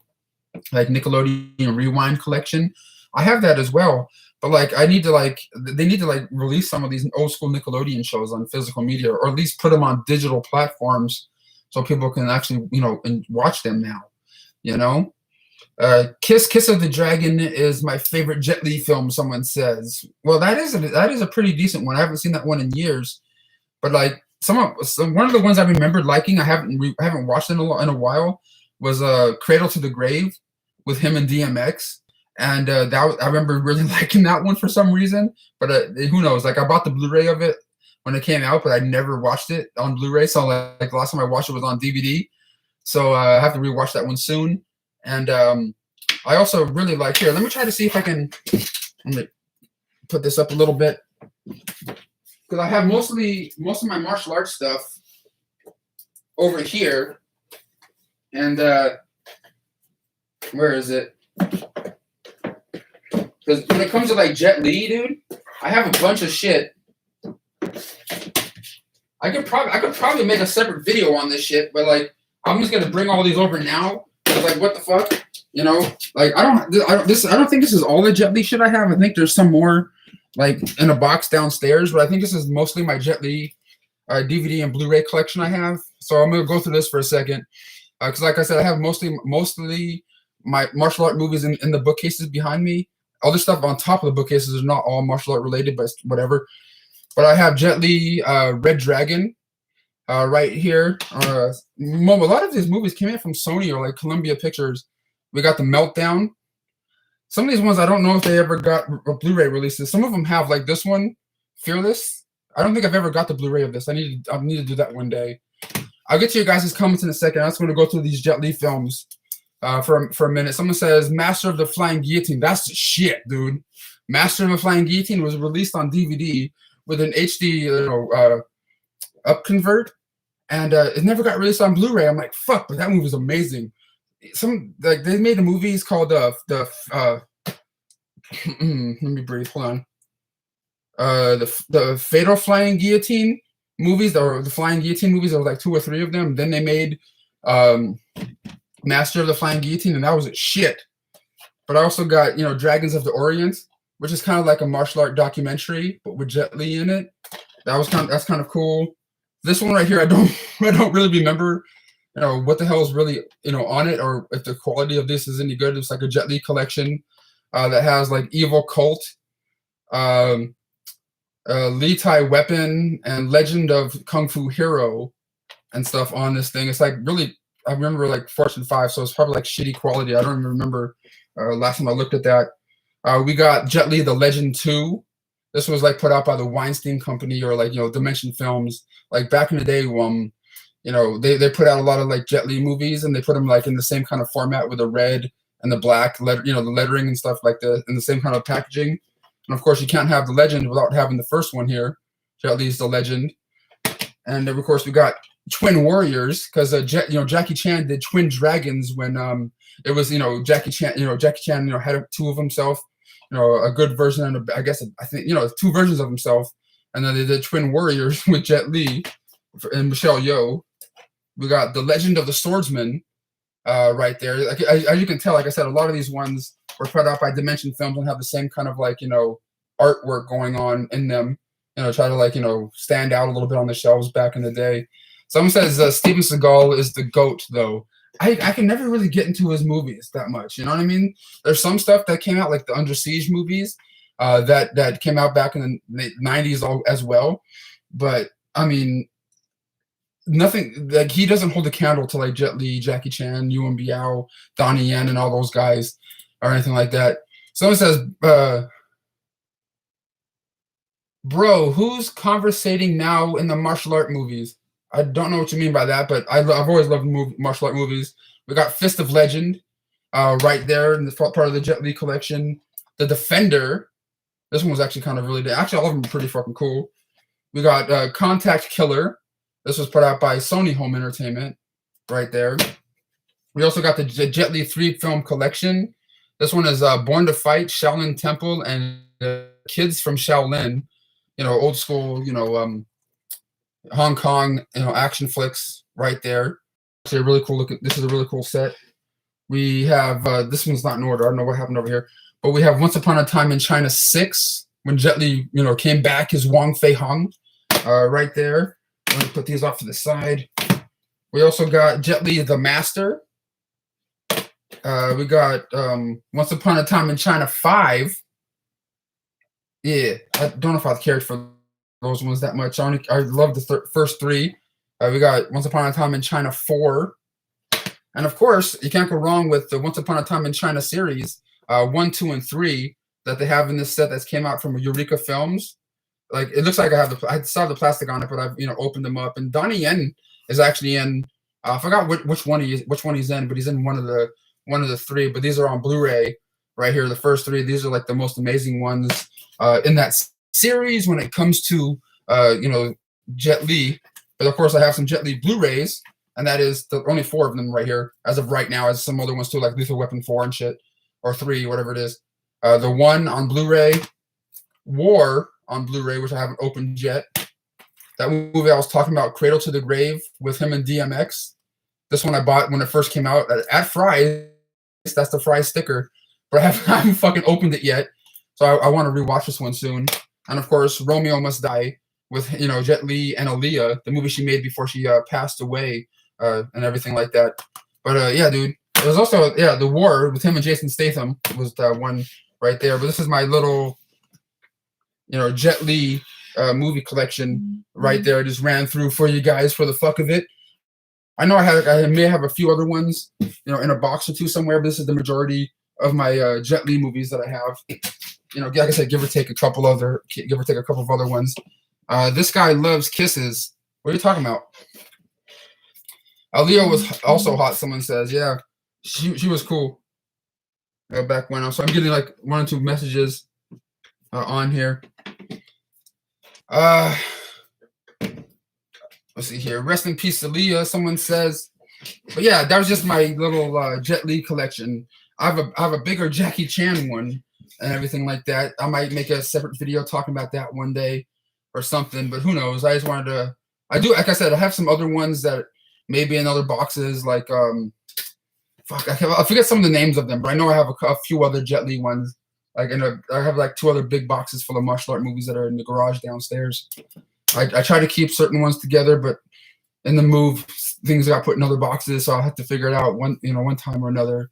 Like Nickelodeon Rewind collection. I have that as well, but like they need to release some of these old school Nickelodeon shows on physical media, or at least put them on digital platforms so people can actually and watch them now. Kiss of the Dragon is my favorite Jet Li film, someone says. Well, that is a pretty decent one. I haven't seen that one in years, but like one of the ones I remembered liking, I haven't watched in a while, was Cradle to the Grave with him and DMX, and I remember really liking that one for some reason. But who knows? Like, I bought the Blu-ray of it when it came out, but I never watched it on Blu-ray. So like the last time I watched it was on DVD. So I have to rewatch that one soon. And I also really like here. Let me try to see if I can. Let me put this up a little bit because I have most of my martial arts stuff over here. And where is it? Because when it comes to like Jet Li, dude, I have a bunch of shit. I could probably make a separate video on this shit, but like I'm just gonna bring all these over now. Cause like what the fuck, you know? Like I don't think this is all the Jet Li shit I have. I think there's some more like in a box downstairs, but I think this is mostly my Jet Li DVD and Blu-ray collection I have. So I'm gonna go through this for a second, because like I said, I have mostly my martial art movies in the bookcases behind me. Other stuff on top of the bookcases is not all martial art related, but whatever. But I have Jet Li, Red Dragon, right here. A lot of these movies came in from Sony or like Columbia Pictures. We got The Meltdown. Some of these ones I don't know if they ever got Blu-ray releases. Some of them have, like this one, Fearless. I don't think I've ever got the Blu-ray of this. I need to do that one day. I'll get to your guys' comments in a second. I'm just going to go through these Jet Li films for a minute. Someone says Master of the Flying Guillotine. That's the shit, dude. Master of the Flying Guillotine was released on DVD with an HD up convert, and it never got released on Blu-ray. I'm like, fuck, but that movie was amazing. Like they made a movie called let me breathe. Hold on. The Fatal Flying Guillotine movies, or the Flying Guillotine movies. There was like 2 or 3 of them. Then they made Master of the Flying Guillotine, and that was a shit. But I also got Dragons of the Orient, which is kind of like a martial art documentary, but with Jet Li in it. That's kind of cool. This one right here, I don't really remember, what the hell is really on it, or if the quality of this is any good. It's like a Jet Li collection that has like Evil Cult, Li Tai Weapon, and Legend of Kung Fu Hero, and stuff on this thing. It's like really, I remember like Fortune 5, so it's probably like shitty quality. I don't even remember last time I looked at that. We got Jet Li: The Legend 2. This was like put out by the Weinstein Company, or like Dimension Films. Like back in the day, they put out a lot of like Jet Li movies, and they put them like in the same kind of format with the red and the black letter, the lettering and stuff like that, in the same kind of packaging. And of course, you can't have the Legend without having the first one here, Jet Li's The Legend. And then of course we got Twin Warriors, because Jackie Chan did Twin Dragons when it was Jackie Chan had 2 of himself. A good version, and I think 2 versions of himself, and then they did Twin Warriors with Jet Li and Michelle Yeoh. We got The Legend of the Swordsman right there. Like, as you can tell, like I said, a lot of these ones were put out by Dimension Films and have the same kind of like artwork going on in them. Try to like stand out a little bit on the shelves back in the day. Someone says Steven Seagal is the GOAT, though. I can never really get into his movies that much. You know what I mean? There's some stuff that came out, like the Under Siege movies, that came out back in the 90s as well. But I mean, nothing like he doesn't hold a candle to like Jet Li, Jackie Chan, Yuan Biao, Donnie Yen, and all those guys, or anything like that. Someone says, bro, who's conversating now in the martial art movies? I don't know what you mean by that, but I've always loved martial art movies. We got Fist of Legend right there in the part of the Jet Li collection. The Defender. This one was actually kind of really good. Actually, all of them are pretty fucking cool. We got Contact Killer. This was put out by Sony Home Entertainment right there. We also got the Jet Li 3-film collection. This one is Born to Fight, Shaolin Temple, and Kids from Shaolin. Old school, Hong Kong, action flicks right there. Actually, a really cool look. This is a really cool set. We have this one's not in order. I don't know what happened over here, but we have Once Upon a Time in China 6, when Jet Li, came back as Wong Fei Hung, right there. I'm gonna put these off to the side. We also got Jet Li: The Master. We got Once Upon a Time in China 5. Yeah, I don't know if I cared for those ones that much. I love the first 3. We got Once Upon a Time in China 4. And of course, you can't go wrong with the Once Upon a Time in China series, 1, 2, and 3, that they have in this set that came out from Eureka Films. like it looks like I still have the plastic on it, but I've opened them up. And Donnie Yen is actually in. I forgot which one he's in, but he's in one of the three. But these are on Blu-ray right here. The first three. These are like the most amazing ones in that series when it comes to Jet Li. But of course, I have some Jet Li Blu-rays, and that is the only 4 of them right here as of right now. As some other ones too, like Lethal Weapon 4 and shit, or 3, whatever it is. The one on Blu-ray, War on Blu-ray, which I haven't opened yet. That movie I was talking about, Cradle to the Grave, with him and DMX. This one I bought when it first came out at Fry's. That's the Fry's sticker, but I haven't fucking opened it yet. So I want to rewatch this one soon. And of course, Romeo Must Die with Jet Li and Aaliyah, the movie she made before she passed away, and everything like that. But yeah, dude. It was also The War with him and Jason Statham was the one right there. But this is my little Jet Li movie collection right there. I just ran through for you guys for the fuck of it. I know I may have a few other ones, in a box or two somewhere, but this is the majority of my Jet Li movies that I have. Like I said, give or take a couple of other ones. This guy loves kisses. What are you talking about? Aaliyah was also hot. Someone says, yeah, she was cool. Back when so I'm getting like 1 or 2 messages on here. Let's see here. Rest in peace, Aaliyah. Someone says, but yeah, that was just my little Jet Li collection. I have a bigger Jackie Chan one and everything like that. I might make a separate video talking about that one day or something, but who knows? I just wanted to. Like I said, I have some other ones that maybe in other boxes, like I forget some of the names of them, but I know I have a few other Jet Li ones. Like I have like 2 other big boxes full of martial art movies that are in the garage downstairs. I try to keep certain ones together, but in the move, things got put in other boxes, so I'll have to figure it out one time or another.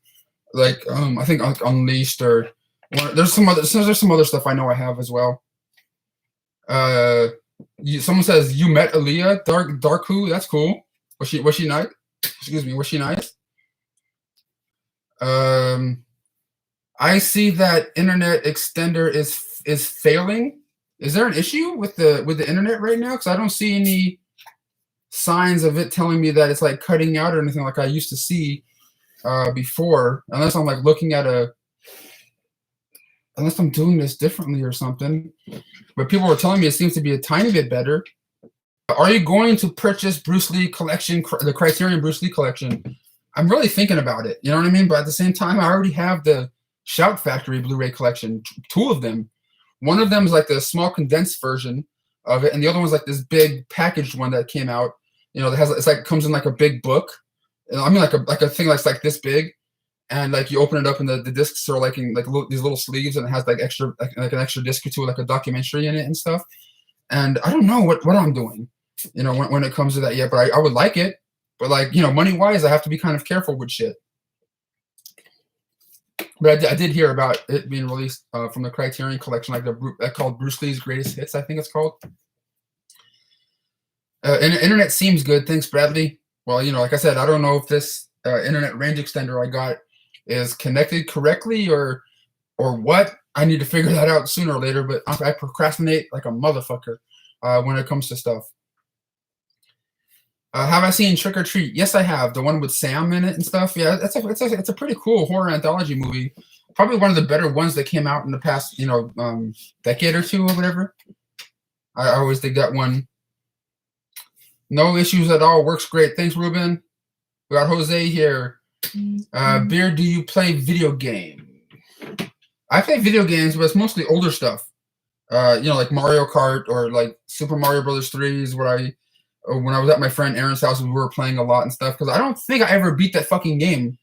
Like I think like Unleashed or there's some other stuff I know I have as well. Someone says you met Aaliyah, Dark Who? That's cool. Was she nice? Excuse me, was she nice? I see that internet extender is failing. Is there an issue with the internet right now? Because I don't see any signs of it telling me that it's like cutting out or anything like I used to see before. Unless I'm like looking at unless I'm doing this differently or something. But people were telling me it seems to be a tiny bit better. Are you going to purchase Bruce Lee collection, the Criterion Bruce Lee collection? I'm really thinking about it. You know what I mean? But at the same time, I already have the Shout Factory Blu-ray collection, 2 of them. One of them is like the small condensed version of it, and the other one's like this big packaged one that came out. That comes in like a big book. I mean, like a thing that's like this big, and like you open it up and the discs are like in like these little sleeves, and it has like an extra disc or 2, like a documentary in it and stuff. And I don't know what I'm doing, when it comes to that yet. But I would like it, but like money wise, I have to be kind of careful with shit. But I did hear about it being released from the Criterion collection, like called Bruce Lee's Greatest Hits, I think it's called. And internet seems good. Thanks, Bradley. Well, like I said, I don't know if this internet range extender I got is connected correctly or what. I need to figure that out sooner or later. But I procrastinate like a motherfucker when it comes to stuff. Have I seen Trick or Treat? Yes, I have. The one with Sam in it and stuff. Yeah, it's a pretty cool horror anthology movie. Probably one of the better ones that came out in the past, decade or 2 or whatever. I always dig that one. No issues at all. Works great. Thanks, Ruben. We got Jose here. Beer, do you play video game? I play video games, but it's mostly older stuff. Like Mario Kart or like Super Mario Brothers 3 is when I was at my friend Aaron's house, we were playing a lot and stuff, because I don't think I ever beat that fucking game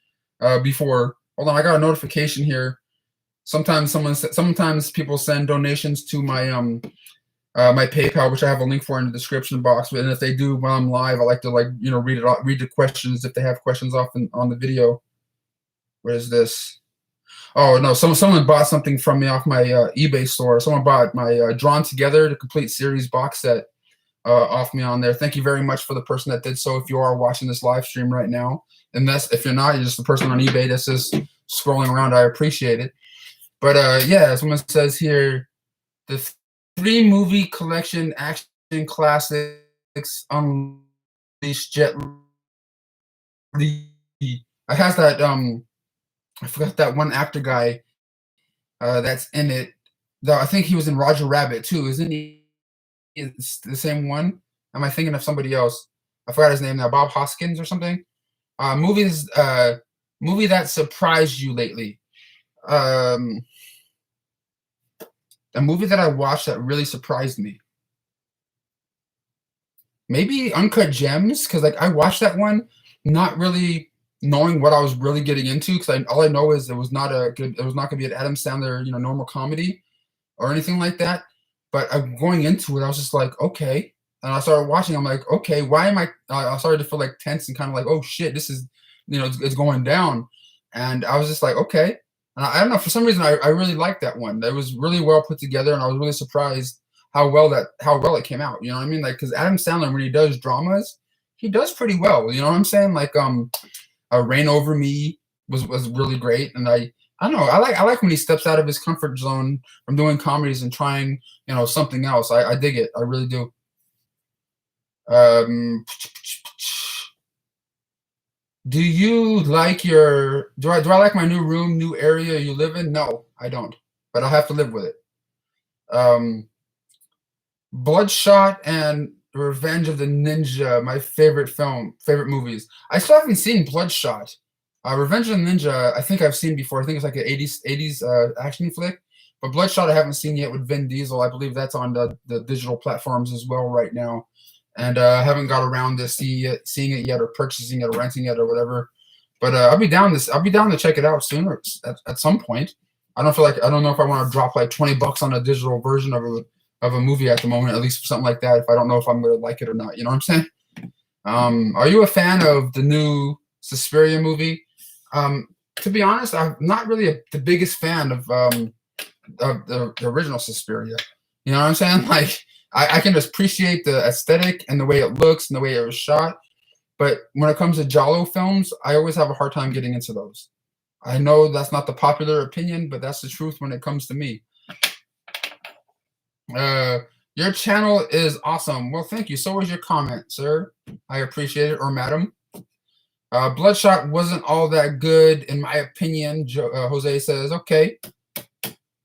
before. Hold on, I got a notification here. Sometimes people send donations to my my PayPal, which I have a link for in the description box. And if they do while I'm live, I like to read the questions if they have questions on the video. What is this? Oh no, someone bought something from me off my eBay store. Someone bought my Drawn Together, the complete series box set. Off me on there. Thank you very much for the person that did so. If you are watching this live stream right now, and if you're not, you're just the person on eBay that's just scrolling around. I appreciate it. But yeah, someone says here, the three movie collection action classics unleashed Jet Li. It has that I forgot that one actor guy that's in it. Though I think he was in Roger Rabbit too, isn't he? It's the same one. Am I thinking of somebody else? I forgot his name now. Bob Hoskins or something. Movies. Movie that surprised you lately. Um, a movie that I watched that really surprised me. Maybe Uncut Gems, because like I watched that one, not really knowing what I was really getting into, because all I know is it was not gonna be an Adam Sandler, normal comedy or anything like that. But going into it, I was just like, okay. And I started watching. I'm like, okay, why am I started to feel like tense and kind of like, oh shit, this is, it's going down. And I was just like, okay. And I don't know, for some reason, I really liked that one. It was really well put together, and I was really surprised how well it came out. You know what I mean? Like, because Adam Sandler, when he does dramas, he does pretty well. You know what I'm saying? Like, Rain Over Me was really great, and I don't know. I like when he steps out of his comfort zone from doing comedies and trying, something else. I dig it. I really do. Um, do you like do I like my new room, new area you live in? No, I don't. But I'll have to live with it. Um, Bloodshot and Revenge of the Ninja, my favorite movies. I still haven't seen Bloodshot. Revenge of the Ninja, I think I've seen before. I think it's like an 80s action flick. But Bloodshot I haven't seen yet with Vin Diesel. I believe that's on the digital platforms as well right now. And I haven't got around to seeing it yet, or purchasing it, or renting it, or whatever. But I'll be down to check it out sooner at some point. I don't know if I want to drop like $20 on a digital version of a movie at the moment, at least for something like that, if I don't know if I'm going to like it or not. You know what I'm saying? Are you a fan of the new Suspiria movie? To be honest, I'm not really the biggest fan of the original Suspiria. You know what I'm saying? Like, I can just appreciate the aesthetic and the way it looks and the way it was shot. But when it comes to Giallo films, I always have a hard time getting into those. I know that's not the popular opinion, but that's the truth when it comes to me. Your channel is awesome. Well, thank you. So was your comment, sir. I appreciate it, or madam. Bloodshot wasn't all that good, in my opinion. Jose says, okay.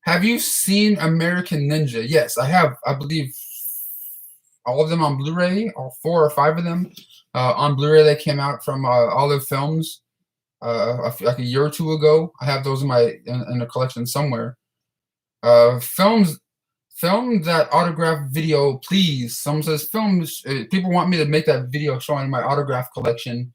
Have you seen American Ninja? Yes, I have. I believe all of them on Blu-ray, all 4 or 5 of them on Blu-ray. They came out from Olive Films like a year or 2 ago. I have those in a collection somewhere. Film that autograph video, please. Someone says films. People want me to make that video showing my autograph collection,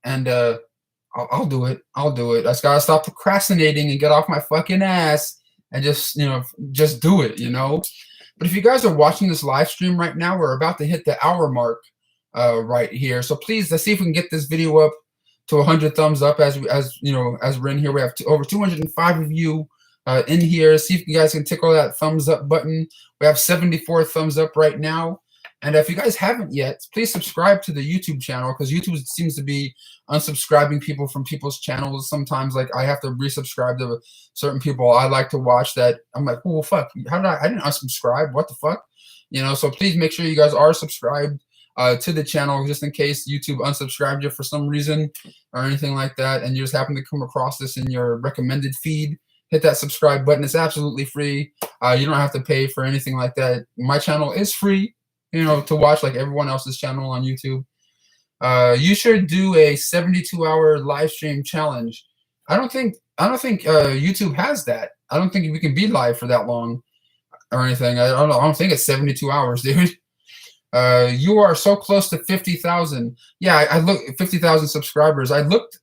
and I'll do it. I'll do it. I just gotta stop procrastinating and get off my fucking ass and just do it. But if you guys are watching this live stream right now, we're about to hit the hour mark right here. So please, let's see if we can get this video up to 100 thumbs up as we're in here. We have over 205 of you in here. See if you guys can tickle that thumbs up button. We have 74 thumbs up right now. And if you guys haven't yet, please subscribe to the YouTube channel, because YouTube seems to be unsubscribing people from people's channels. Sometimes, like, I have to resubscribe to certain people I like to watch that I'm like, oh, fuck, I didn't unsubscribe. What the fuck? So please make sure you guys are subscribed to the channel, just in case YouTube unsubscribed you for some reason or anything like that, and you just happen to come across this in your recommended feed. Hit that subscribe button. It's absolutely free. You don't have to pay for anything like that. My channel is free, to watch, like everyone else's channel on YouTube. You should do a 72-hour live stream challenge. I don't think YouTube has that. I don't think we can be live for that long or anything. I don't know. I don't think it's 72 hours, dude. You are so close to 50,000. Yeah, I look 50,000 subscribers. I looked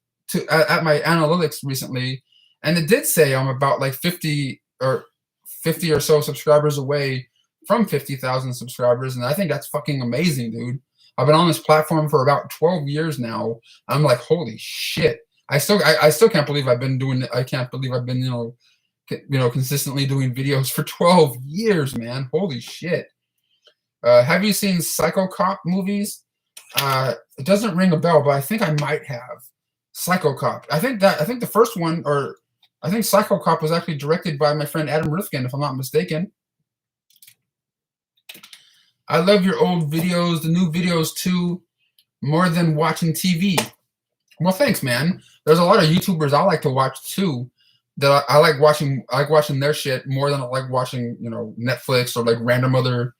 at my analytics recently, and it did say I'm about like 50 or so subscribers away from 50,000 subscribers, and I think that's fucking amazing, dude. I've been on this platform for about 12 years now. I'm like, holy shit. I still can't believe I've been doing it. I can't believe I've been, consistently doing videos for 12 years, man. Holy shit. Have you seen Psycho Cop movies? It doesn't ring a bell, but I think I might have. Psycho Cop. I think the first one, or I think Psycho Cop was actually directed by my friend Adam Rifkin, if I'm not mistaken. I love your old videos, the new videos too, more than watching TV. Well, thanks, man. There's a lot of YouTubers I like to watch too. That I like watching. I like watching their shit more than I like watching, Netflix or like random other,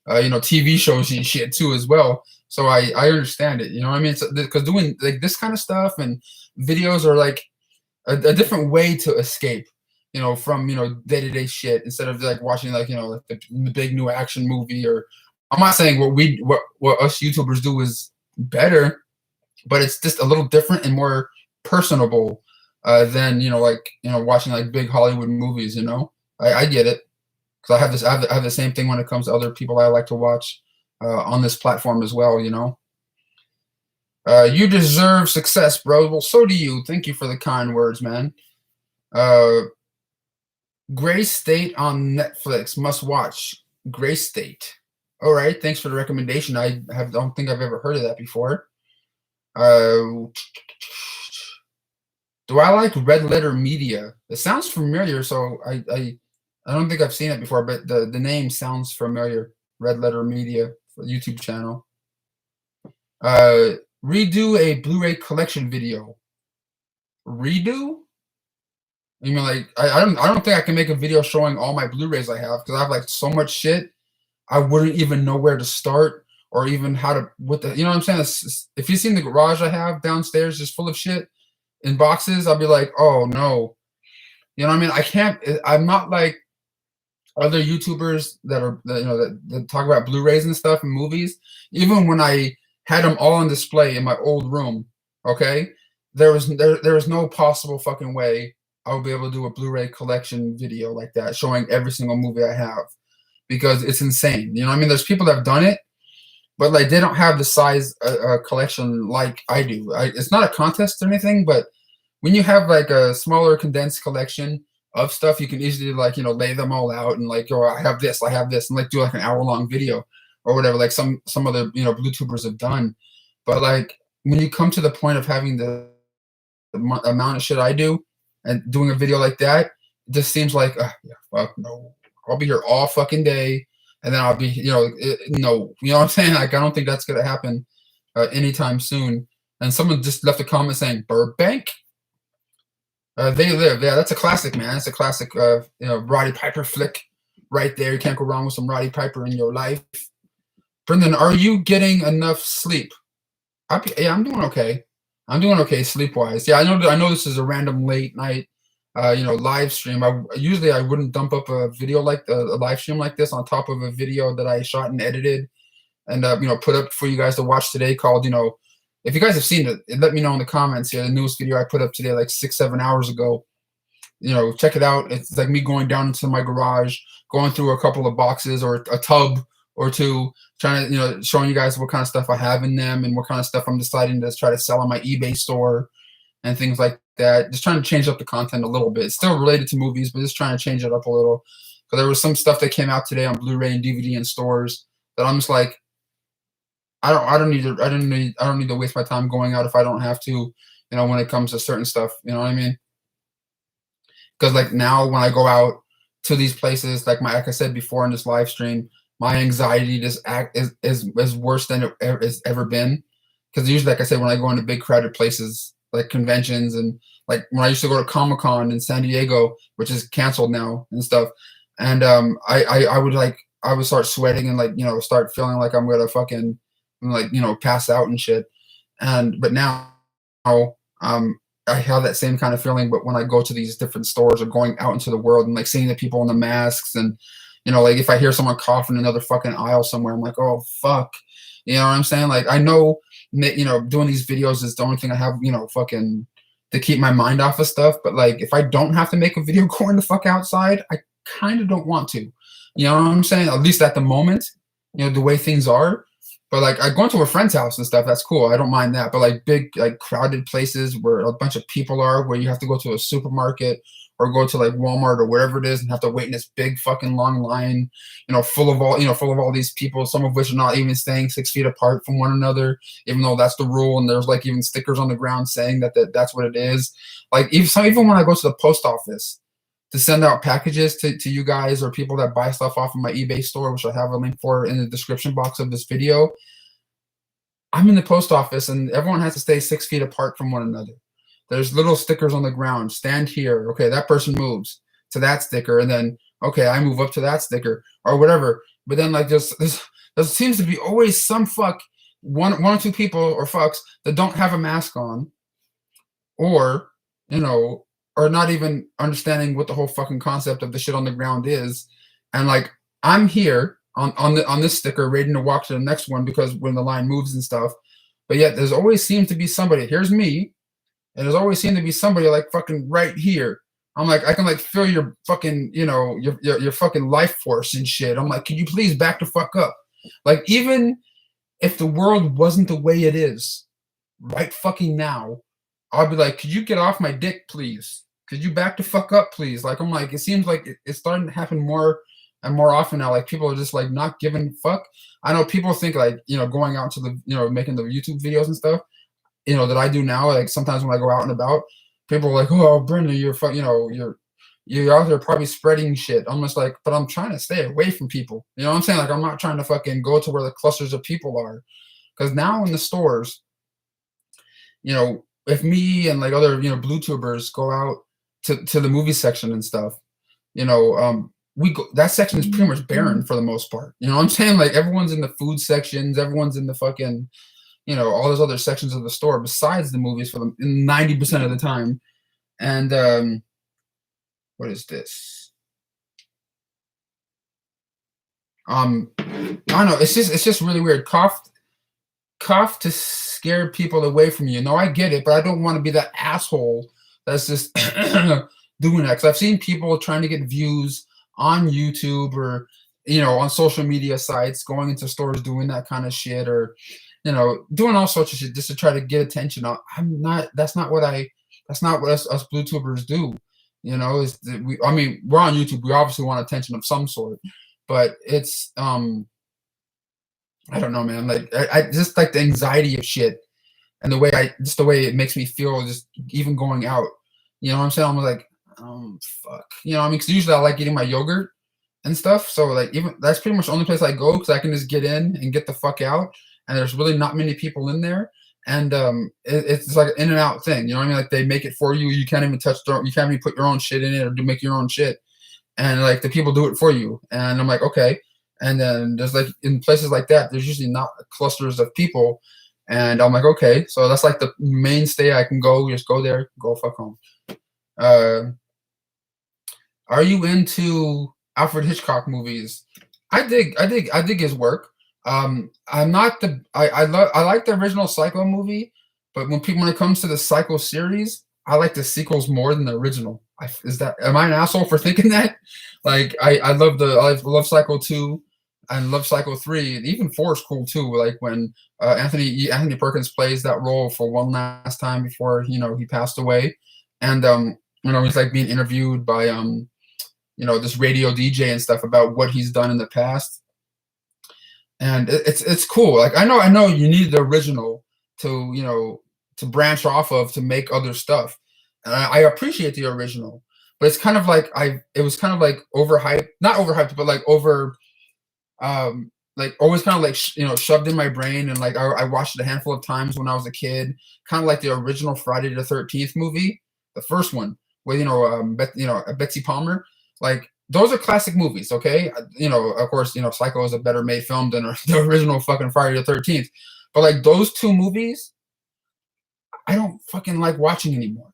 TV shows and shit too as well. So I understand it. You know what I mean? Because doing like this kind of stuff and videos are like a different way to escape, from day to day shit instead of like watching like like the big new action movie. Or I'm not saying what us YouTubers do is better, but it's just a little different and more personable than watching like big Hollywood movies. I get it because I have the same thing when it comes to other people I like to watch on this platform as well. You deserve success, bro. Well, so do you. Thank you for the kind words, man. Uh, Gray State on Netflix. Must watch. Gray State. All right. Thanks for the recommendation. Don't think I've ever heard of that before. Do I like Red Letter Media? It sounds familiar, so I don't think I've seen it before, but the name sounds familiar. Red Letter Media YouTube channel. Redo a Blu-ray collection video. Redo? You mean like I don't think I can make a video showing all my Blu-rays I have because I have like so much shit. I wouldn't even know where to start or even how to you know what I'm saying? If you've seen the garage I have downstairs just full of shit in boxes, I'll be like, oh no. You know what I mean? I can't. I'm not like other YouTubers that talk about Blu-rays and stuff and movies. Even when I had them all on display in my old room, okay, there was no possible fucking way I would be able to do a Blu-ray collection video like that, showing every single movie I have, because it's insane. You know what I mean? There's people that have done it, but like they don't have the size collection like I do. It's not a contest or anything, but when you have like a smaller condensed collection of stuff, you can easily like lay them all out and like, oh, I have this, and like do like an hour-long video or whatever, like some other YouTubers have done. But like when you come to the point of having the amount of shit I do and doing a video like that, it just seems like yeah, fuck no, I'll be here all fucking day, and then I'll be no, you know what I'm saying? Like I don't think that's gonna happen anytime soon. And someone just left a comment saying Burbank. They Live. Yeah, that's a classic, man. That's a classic, Roddy Piper flick right there. You can't go wrong with some Roddy Piper in your life. Brendan, are you getting enough sleep? Yeah, I'm doing okay. I'm doing okay sleep-wise. Yeah, I know this is a random late night, live stream. Usually I wouldn't dump up a video like a live stream like this on top of a video that I shot and edited and put up for you guys to watch today called, if you guys have seen it, let me know in the comments here. The newest video I put up today, like 6-7 hours ago. Check it out. It's like me going down into my garage, going through a couple of boxes or a tub or two, trying to, showing you guys what kind of stuff I have in them and what kind of stuff I'm deciding to try to sell on my eBay store and things like that. Just trying to change up the content a little bit. It's still related to movies, but just trying to change it up a little. Because there was some stuff that came out today on Blu-ray and DVD in stores that I'm just like, I don't need to waste my time going out if I don't have to, when it comes to certain stuff, you know what I mean? Because like now when I go out to these places, like I said before in this live stream, my anxiety is worse than it has ever been. Because usually, like I said, when I go into big crowded places like conventions and like when I used to go to Comic-Con in San Diego, which is canceled now and stuff, and I would start sweating and like start feeling like I'm gonna fucking like pass out and shit. But now I have that same kind of feeling, but when I go to these different stores or going out into the world and like seeing the people in the masks and like if I hear someone cough in another fucking aisle somewhere, I'm like, oh fuck, you know what I'm saying? Like I know doing these videos is the only thing I have fucking to keep my mind off of stuff, but like if I don't have to make a video going the fuck outside, I kind of don't want to, you know what I'm saying? At least at the moment, the way things are. But like I go into a friend's house and stuff, that's cool. I don't mind that. But like big, like crowded places where a bunch of people are, where you have to go to a supermarket or go to like Walmart or wherever it is and have to wait in this big fucking long line, full of all these people, some of which are not even staying 6 feet apart from one another, even though that's the rule. And there's like even stickers on the ground saying that's what it is. Like even when I go to the post office, to send out packages to you guys or people that buy stuff off of my eBay store, which I have a link for in the description box of this video. I'm in the post office and everyone has to stay 6 feet apart from one another. There's little stickers on the ground. Stand here. Okay, that person moves to that sticker, and then okay, I move up to that sticker or whatever. But then like there seems to be always some one or two people or fucks that don't have a mask on, or or not even understanding what the whole fucking concept of the shit on the ground is. And like I'm here on this sticker waiting to walk to the next one because when the line moves and stuff. But yet there's always seems to be somebody. Here's me. And there's always seemed to be somebody like fucking right here. I'm like, I can like feel your fucking, your fucking life force and shit. I'm like, can you please back the fuck up? Like, even if the world wasn't the way it is right fucking now, I'll be like, could you get off my dick, please? Could you back the fuck up, please? Like, I'm like, it seems like it's starting to happen more and more often now. Like, people are just like not giving a fuck. I know people think like, going out to the, making the YouTube videos and stuff, that I do now. Like sometimes when I go out and about, people are like, "Oh, Brendan, you're out there probably spreading shit." I'm just like, but I'm trying to stay away from people. You know what I'm saying? Like I'm not trying to fucking go to where the clusters of people are, because now in the stores, if me and like other blue tubers go out to the movie section and stuff, we go, that section is pretty much barren for the most part. You know what I'm saying? Like everyone's in the food sections, everyone's in the fucking all those other sections of the store besides the movies for them 90% of the time. And what is this? I don't know. It's just really weird. Cough to scare people away from you. No, I get it, but I don't want to be that asshole that's just doing that. Because I've seen people trying to get views on YouTube or on social media sites, going into stores doing that kind of shit, or doing all sorts of shit just to try to get attention. That's not what us blue tubers do. We're on YouTube. We obviously want attention of some sort, but it's I don't know, man. Like I just like the anxiety of shit and the way it makes me feel just even going out. You know what I'm saying? I'm like, fuck. Because usually I like eating my yogurt and stuff. So like even that's pretty much the only place I go because I can just get in and get the fuck out. And there's really not many people in there, and it's like an in and out thing. You know what I mean? Like they make it for you. You can't even you can't even put your own shit in it or make your own shit. And like the people do it for you. And I'm like, okay. And then there's like in places like that, there's usually not clusters of people. And I'm like, okay, so that's like the mainstay. I can go, just go there, go fuck home. Are you into Alfred Hitchcock movies? I dig his work. I'm not I like the original Psycho movie, but when it comes to the Psycho series, I like the sequels more than the original. Am I an asshole for thinking that? Like I love Psycho 2 and love Psycho 3, and even 4 is cool too. Like when Anthony Perkins plays that role for one last time before he passed away, and he's like being interviewed by this radio DJ and stuff about what he's done in the past. And it's cool. Like I know you need the original to branch off of to make other stuff. And I appreciate the original, but it's kind of like it was kind of like overhyped, not overhyped, but like like always kind of like shoved in my brain. And like I watched it a handful of times when I was a kid, kind of like the original Friday the 13th movie, the first one with Betsy Palmer. Like those are classic movies, okay? Of course, Psycho is a better made film than the original fucking Friday the 13th. But like those two movies, I don't fucking like watching anymore.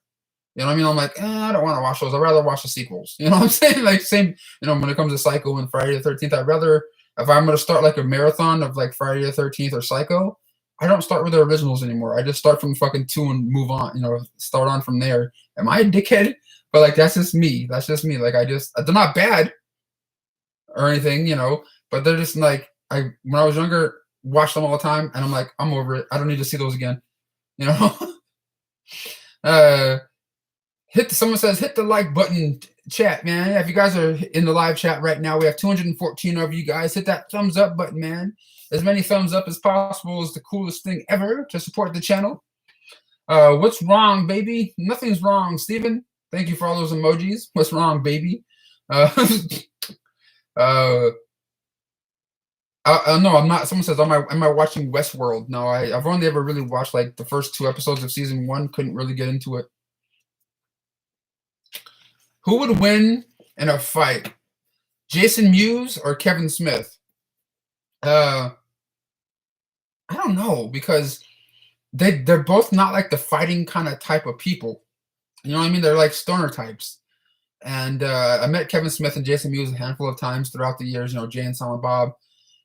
You know what I mean? I'm like, I don't want to watch those. I'd rather watch the sequels. You know what I'm saying? Like same, when it comes to Psycho and Friday the 13th, I'd rather, if I'm going to start like a marathon of like Friday the 13th or Psycho, I don't start with the originals anymore. I just start from fucking 2 and move on, start on from there. Am I a dickhead? But like that's just me. Like they're not bad or anything, but they're just like when I was younger, watched them all the time, and I'm like, I'm over it. I don't need to see those again. Someone says hit the like button, chat, man. If you guys are in the live chat right now, we have 214 of you guys. Hit that thumbs up button, man. As many thumbs up as possible is the coolest thing ever to support the channel. What's wrong, baby? Nothing's wrong, Steven. Thank you for all those emojis. What's wrong, baby? Uh, uh, no, I'm not. Someone says, am I watching Westworld? No, I've only ever really watched like the first 2 episodes of season 1. Couldn't really get into it. Who would win in a fight, Jason Mewes or Kevin Smith? I don't know, because they're both not like the fighting kind of type of people. You know what I mean? They're like stoner types. And I met Kevin Smith and Jason Mewes a handful of times throughout the years. You know, Jay and Silent Bob,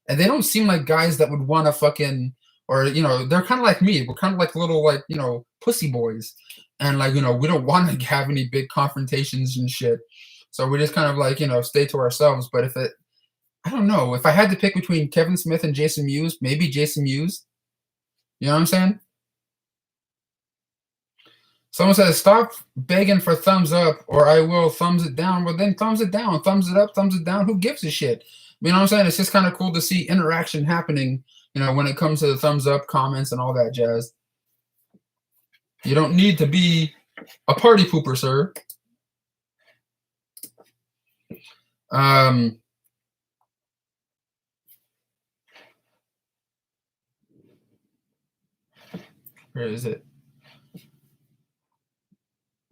and they don't seem like guys that would want to fucking, or they're kind of like me. We're kind of like little like pussy boys, and like we don't want to have any big confrontations and shit. So we just kind of like stay to ourselves. But I don't know, if I had to pick between Kevin Smith and Jason Mewes, maybe Jason Mewes. You know what I'm saying? Someone says, stop begging for thumbs up or I will thumbs it down. Well, then thumbs it down, thumbs it up, thumbs it down. Who gives a shit? You know what I'm saying? It's just kind of cool to see interaction happening, when it comes to the thumbs up, comments, and all that jazz. You don't need to be a party pooper, sir. Where is it?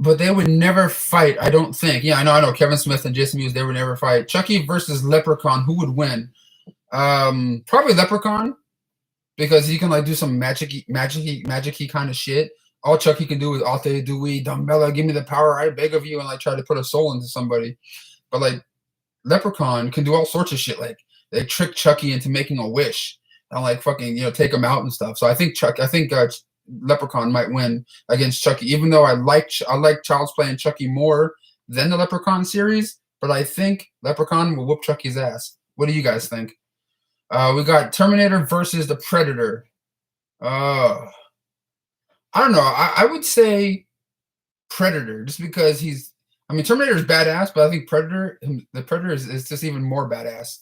But they would never fight, I don't think. Yeah, I know. Kevin Smith and Jason Mewes, they would never fight. Chucky versus Leprechaun, who would win? Probably Leprechaun, because he can like do some magic-y kind of shit. All Chucky can do is Ate Dewey, Dumbella, give me the power, I beg of you, and like try to put a soul into somebody. But like Leprechaun can do all sorts of shit. Like they trick Chucky into making a wish and like fucking take him out and stuff. So I think Leprechaun might win against Chucky, even though I like Child's Play and Chucky more than the Leprechaun series. But I think Leprechaun will whoop Chucky's ass. What do you guys think? We got Terminator versus the Predator. I don't know. I would say Predator, just because Terminator is badass, but I think the Predator is just even more badass.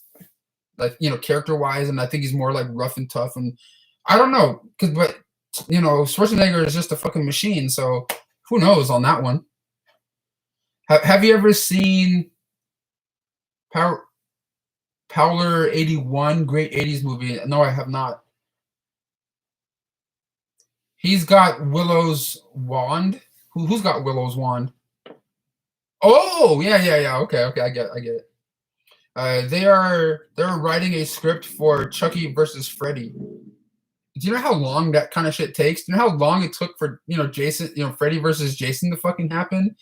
Like, character-wise, and I think he's more like rough and tough, and I don't know, but Schwarzenegger is just a fucking machine, so who knows on that one. Have you ever seen Powler 81, great 80s movie? No, I have not. He's got Willow's wand. Who's got Willow's wand? Oh, yeah. Okay, I get it. They're writing a script for Chucky versus Freddy. Do you know how long that kind of shit takes? Do you know how long it took for Jason, Freddy versus Jason to fucking happen?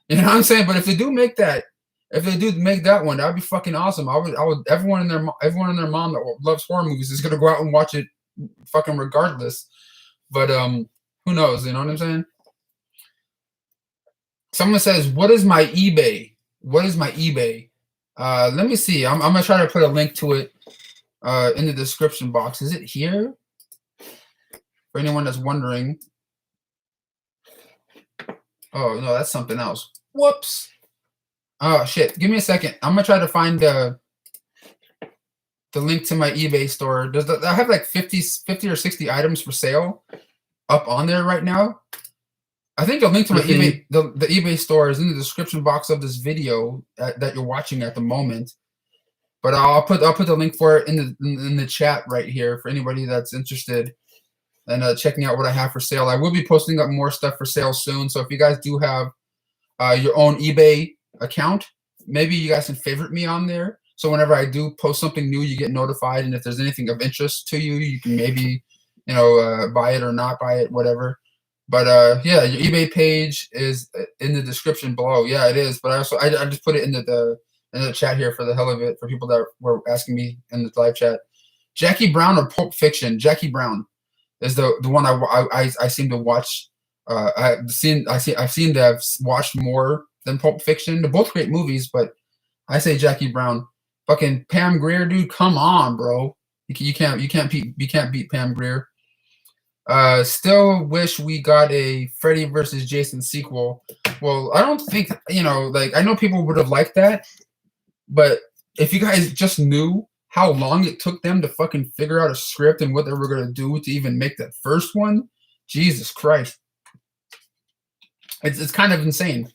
You know what I'm saying? But if they do make that one, that would be fucking awesome. I would. Everyone and their mom that loves horror movies is gonna go out and watch it, fucking regardless. But who knows? You know what I'm saying? Someone says, "What is my eBay? What is my eBay?" Let me see. I'm gonna try to put a link to it in the description box. Is it here? For anyone that's wondering. Oh no, that's something else. Whoops. Oh shit. Give me a second. I'm gonna try to find the link to my eBay store. I have like 50 or 60 items for sale up on there right now. I think the link to my eBay, the eBay store, is in the description box of this video that you're watching at the moment. But I'll put the link for it in the chat right here for anybody that's interested and checking out what I have for sale. I will be posting up more stuff for sale soon. So if you guys do have your own eBay account, maybe you guys can favorite me on there. So whenever I do post something new, you get notified. And if there's anything of interest to you, you can maybe, buy it or not buy it, whatever. But yeah, your eBay page is in the description below. Yeah, it is. But I just put it in the chat here for the hell of it, for people that were asking me in the live chat. Jackie Brown or Pulp Fiction? Jackie Brown is the one I seem to watch. I've seen to have watched more than Pulp Fiction. They're both great movies, but I say Jackie Brown. Fucking Pam Grier, dude, come on, bro. You can't beat Pam Grier. Still wish we got a Freddy versus Jason sequel. Well, I don't think, I know people would have liked that, but if you guys just knew how long it took them to fucking figure out a script and what they were going to do to even make that first one, Jesus Christ. It's kind of insane.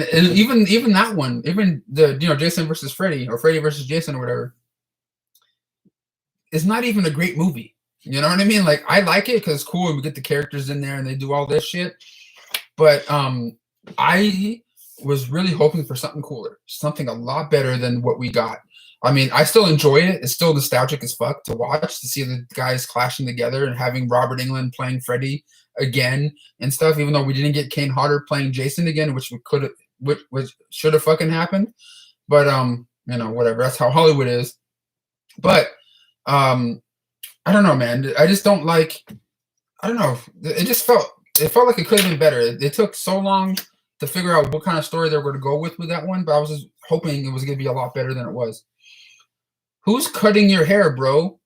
and even that one, even the Jason versus Freddy or Freddy versus Jason or whatever, is not even a great movie. You know what I mean? Like I like it because it's cool and we get the characters in there and they do all this shit. But I was really hoping for something cooler, something a lot better than what we got. I mean, I still enjoy it. It's still nostalgic as fuck to watch, to see the guys clashing together and having Robert Englund playing Freddy again and stuff. Even though we didn't get Kane Hodder playing Jason again, which we could have, which should have fucking happened. But whatever. That's how Hollywood is. But I don't know, man. I just don't like. I don't know. It felt like it could have been better. It took so long to figure out what kind of story they were going to go with that one, but I was just hoping it was going to be a lot better than it was. Who's cutting your hair, bro?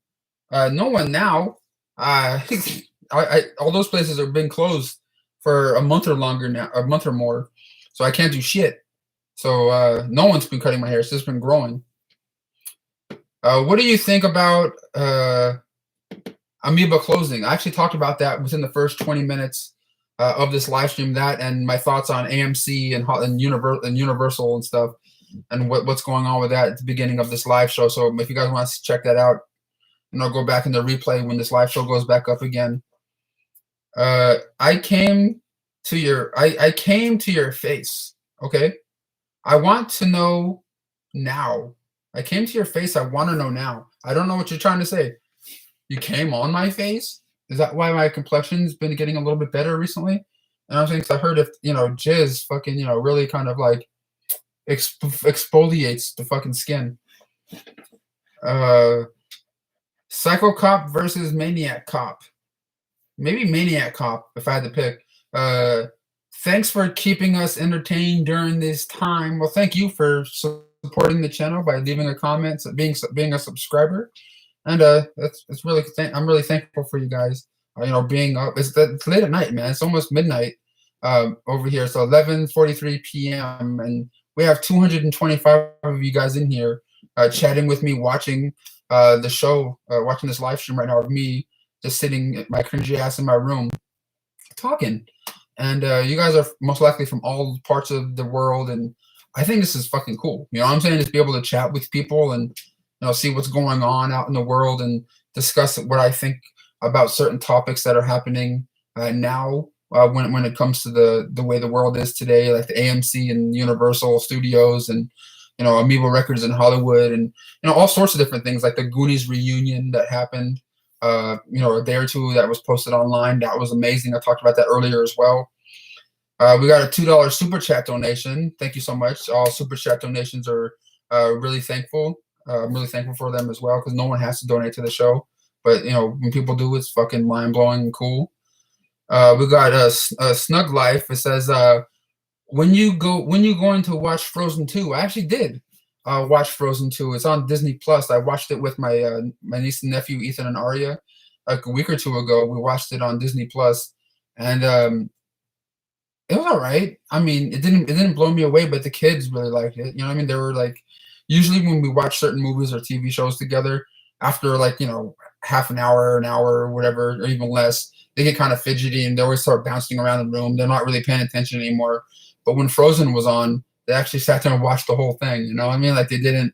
No one now. All those places have been closed for a month or longer now, a month or more, so I can't do shit. So no one's been cutting my hair. It's just been growing. What do you think about Amoeba closing? I actually talked about that within the first 20 minutes of this live stream. That and my thoughts on AMC and Universal and stuff, and what's going on with that at the beginning of this live show. So if you guys want to check that out, and I'll go back in the replay when this live show goes back up again. I came to your face. Okay, I want to know now. I came to your face. I want to know now. I don't know what you're trying to say. You came on my face? Is that why my complexion's been getting a little bit better recently? And I was saying, because I heard if jizz fucking really kind of like exfoliates the fucking skin. Psycho Cop versus Maniac Cop. Maybe Maniac Cop if I had to pick. Thanks for keeping us entertained during this time. Well, thank you for supporting the channel by leaving a comment, being a subscriber, and it's really I'm really thankful for you guys. Being up. It's late at night, man. It's almost midnight over here. So 11:43 p.m. and we have 225 of you guys in here chatting with me, watching the show, watching this live stream right now of me just sitting my cringy ass in my room talking. And you guys are most likely from all parts of the world, and I think this is fucking cool. You know what I'm saying? Just be able to chat with people and see what's going on out in the world and discuss what I think about certain topics that are happening now when it comes to the way the world is today, like the AMC and Universal Studios and Amoeba Records in Hollywood and all sorts of different things, like the Goonies reunion that happened a day or two that was posted online. That was amazing. I talked about that earlier as well. We got a $2 super chat donation. Thank you so much. All super chat donations are really thankful. I'm really thankful for them as well, because no one has to donate to the show. But when people do, it's fucking mind blowing and cool. We got a Snug Life. It says, when you going to watch Frozen 2? I actually did watch Frozen 2. It's on Disney Plus. I watched it with my my niece and nephew Ethan and Arya like a week or two ago. We watched it on Disney Plus, and it was all right. I mean, it didn't blow me away, but the kids really liked it. You know what I mean? They were like, usually when we watch certain movies or TV shows together, after like half an hour, or whatever, or even less, they get kind of fidgety and they always start bouncing around the room. They're not really paying attention anymore. But when Frozen was on, they actually sat there and watched the whole thing. You know what I mean? Like they didn't,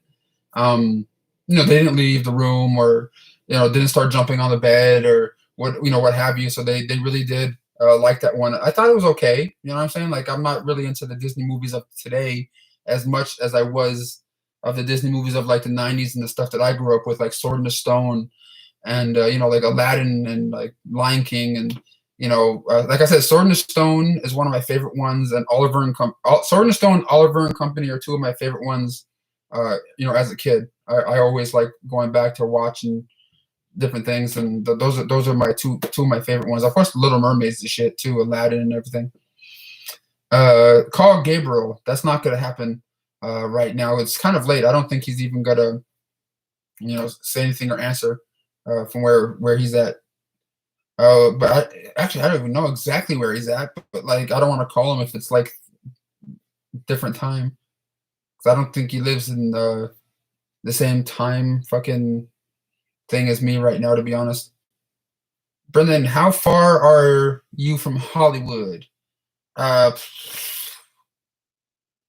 they didn't leave the room or, didn't start jumping on the bed or what have you. So they really did like that one. I thought it was okay. You know what I'm saying? Like I'm not really into the Disney movies of today as much as I was of the Disney movies of like the 90s and the stuff that I grew up with, like Sword in the Stone and, like Aladdin and like Lion King and, like I said, Sword in the Stone is one of my favorite ones, and Sword in the Stone, Oliver and Company are two of my favorite ones. As a kid, I always like going back to watching different things, and those are my two of my favorite ones. Of course, Little Mermaid's the shit too, Aladdin and everything. Call Gabriel. That's not gonna happen right now. It's kind of late. I don't think he's even gonna, say anything or answer from where he's at. But I don't even know exactly where he's at. But like, I don't want to call him if it's like different time, because I don't think he lives in the same time fucking thing as me right now, to be honest. Brendan, how far are you from Hollywood?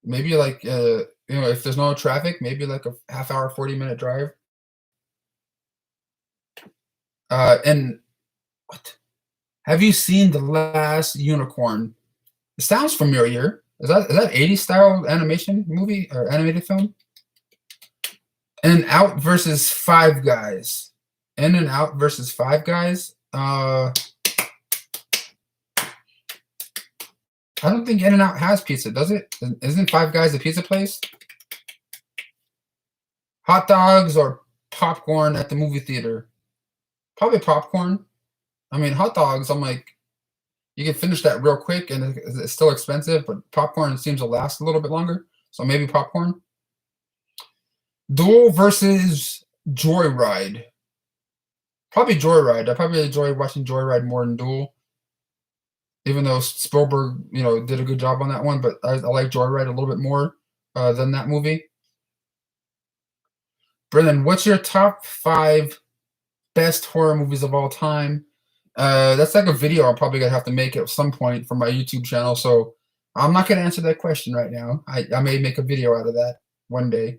maybe like if there's no traffic, maybe like a half hour, 40-minute drive. And what? Have you seen The Last Unicorn? It sounds familiar. Is that 80s style animation movie or animated film? In and Out versus Five Guys. In and Out versus Five Guys. I don't think In and Out has pizza, does it? Isn't Five Guys a pizza place? Hot dogs or popcorn at the movie theater? Probably popcorn. I mean, hot dogs, I'm like, you can finish that real quick and it's still expensive, but popcorn seems to last a little bit longer. So maybe popcorn. Duel versus Joyride. Probably Joyride. I probably enjoy watching Joyride more than Duel. Even though Spielberg, did a good job on that one, but I like Joyride a little bit more than that movie. Brennan, what's your top 5 best horror movies of all time? That's like a video I'm probably gonna have to make at some point for my YouTube channel. So I'm not gonna answer that question right now. I may make a video out of that one day.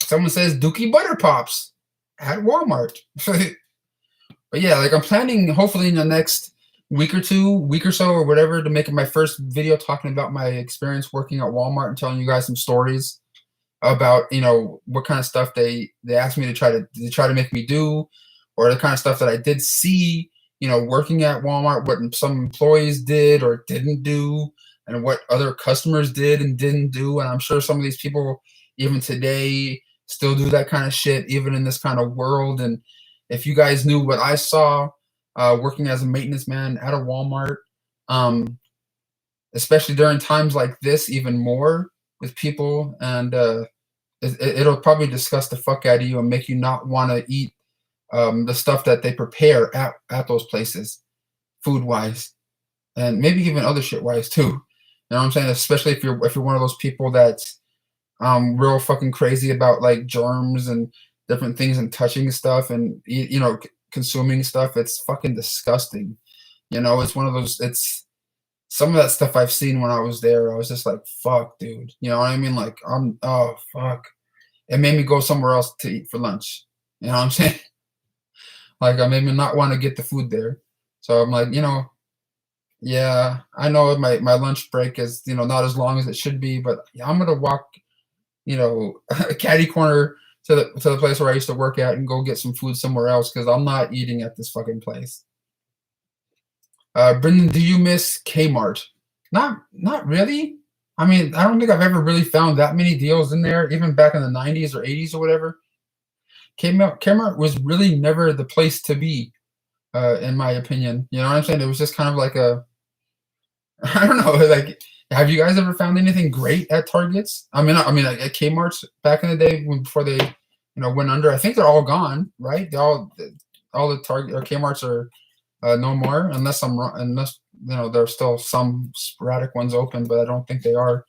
Someone says Dookie Butter Pops at Walmart. But yeah, like I'm planning hopefully in the next week or so or whatever to make my first video talking about my experience working at Walmart and telling you guys some stories about what kind of stuff they asked me to try to make me do, or the kind of stuff that I did see working at Walmart, what some employees did or didn't do, and what other customers did and didn't do. And I'm sure some of these people even today still do that kind of shit even in this kind of world. And if you guys knew what I saw working as a maintenance man at a Walmart, especially during times like this, even more with people, and it'll probably disgust the fuck out of you and make you not want to eat the stuff that they prepare at those places, food wise, and maybe even other shit wise too. You know what I'm saying? Especially if you're one of those people that's real fucking crazy about like germs and different things and touching stuff and consuming stuff. It's fucking disgusting. It's one of those. It's some of that stuff I've seen when I was there. I was just like, fuck, dude. You know what I mean? Like, oh fuck. It made me go somewhere else to eat for lunch. You know what I'm saying? Like, I made me not want to get the food there. So I'm like, yeah, I know my lunch break is, not as long as it should be, but I'm gonna walk, catty corner to the place where I used to work at and go get some food somewhere else because I'm not eating at this fucking place. Brendan, do you miss Kmart? Not really. I mean, I don't think I've ever really found that many deals in there, even back in the 90s or 80s or whatever. Kmart was really never the place to be, in my opinion. You know what I'm saying? It was just kind of like I don't know, like, have you guys ever found anything great at Targets? I mean, like at Kmart's back in the day before they, went under. I think they're all gone, right? All the Target or Kmart's are no more, unless I'm wrong, unless there's still some sporadic ones open, but I don't think they are.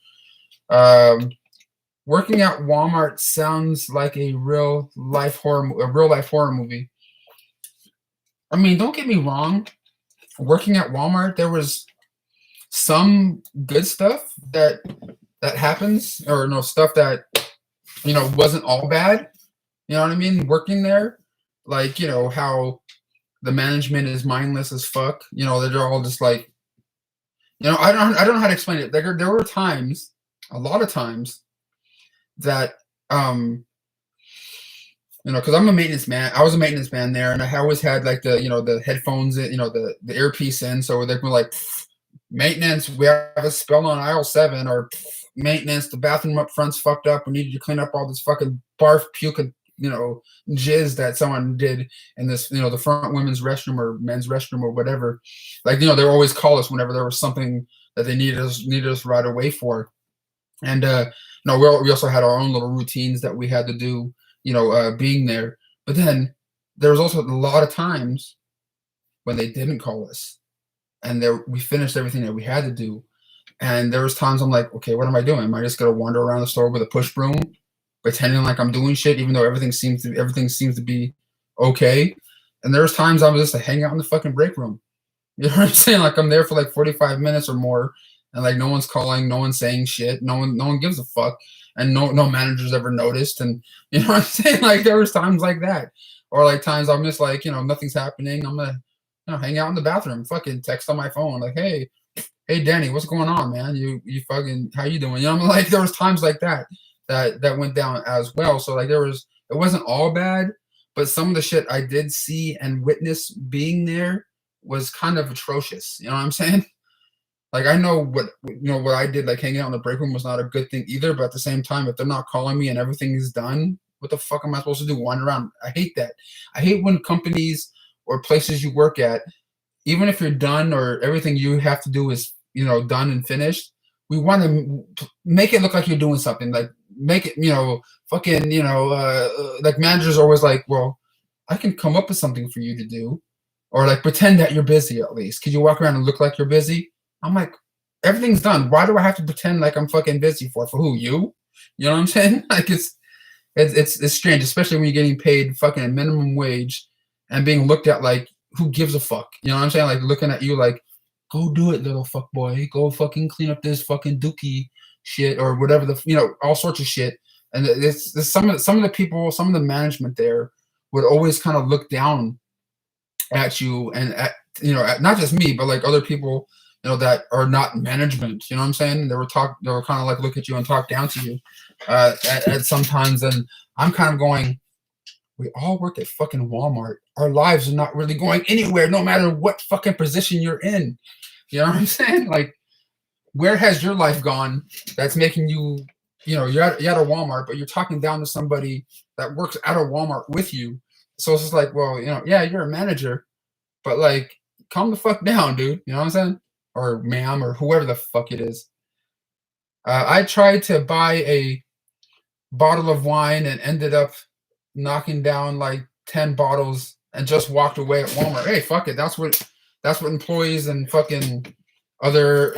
Working at Walmart sounds like a real life horror movie. I mean, don't get me wrong. Working at Walmart, there was some good stuff that happens, or stuff that wasn't all bad. You know what I mean? Working there, like how the management is mindless as fuck. They're all just like, I don't know how to explain it. There were times, a lot of times, that because I'm a maintenance man. I was a maintenance man there, and I always had like the the headphones, the earpiece in, so they were like, maintenance, we have a spill on aisle 7, or maintenance, the bathroom up front's fucked up. We need you to clean up all this fucking barf, puke, jizz that someone did in this, the front women's restroom or men's restroom or whatever. Like, they would always call us whenever there was something that they needed us right away for. And we also had our own little routines that we had to do, being there. But then there was also a lot of times when they didn't call us, and we finished everything that we had to do. And there was times I'm like, okay, what am I doing? Am I just gonna wander around the store with a push broom, pretending like I'm doing shit, even though everything seems to be okay? And there's times I'm just like hang out in the fucking break room. You know what I'm saying? Like I'm there for like 45 minutes or more, and like no one's calling, no one's saying shit, no one gives a fuck, and no managers ever noticed, and you know what I'm saying? Like there was times like that, or like times I'm just like, nothing's happening. I'm gonna hang out in the bathroom, fucking text on my phone, like, hey Danny, what's going on, man? You fucking, how you doing? I'm like, there was times like that went down as well. So like it wasn't all bad, but some of the shit I did see and witness being there was kind of atrocious. You know what I'm saying? Like I know what I did, like hanging out in the break room was not a good thing either. But at the same time, if they're not calling me and everything is done, what the fuck am I supposed to do? Wander around? I hate that. I hate when companies or places you work at, even if you're done or everything you have to do is done and finished, we want to make it look like you're doing something. Like make it fucking like managers are always like, well, I can come up with something for you to do, or like pretend that you're busy at least. Could you walk around and look like you're busy? I'm like, everything's done. Why do I have to pretend like I'm fucking busy for who? You know what I'm saying? Like it's strange, especially when you're getting paid fucking a minimum wage and being looked at like, who gives a fuck? You know what I'm saying? Like looking at you like, go do it, little fuck boy. Go fucking clean up this fucking dookie shit or whatever all sorts of shit. And it's some of the people, some of the management there would always kind of look down at you and at not just me, but like other people, that are not management. You know what I'm saying? They were kind of like look at you and talk down to you at sometimes. And I'm kind of going, we all work at fucking Walmart. Our lives are not really going anywhere, no matter what fucking position you're in. You know what I'm saying? Like, where has your life gone that's making you, you're at a Walmart, but you're talking down to somebody that works at a Walmart with you. So it's just like, well, yeah, you're a manager, but like, calm the fuck down, dude. You know what I'm saying? Or ma'am, or whoever the fuck it is. I tried to buy a bottle of wine and ended up knocking down like 10 bottles and just walked away at Walmart. Hey, fuck it. That's what employees and fucking other,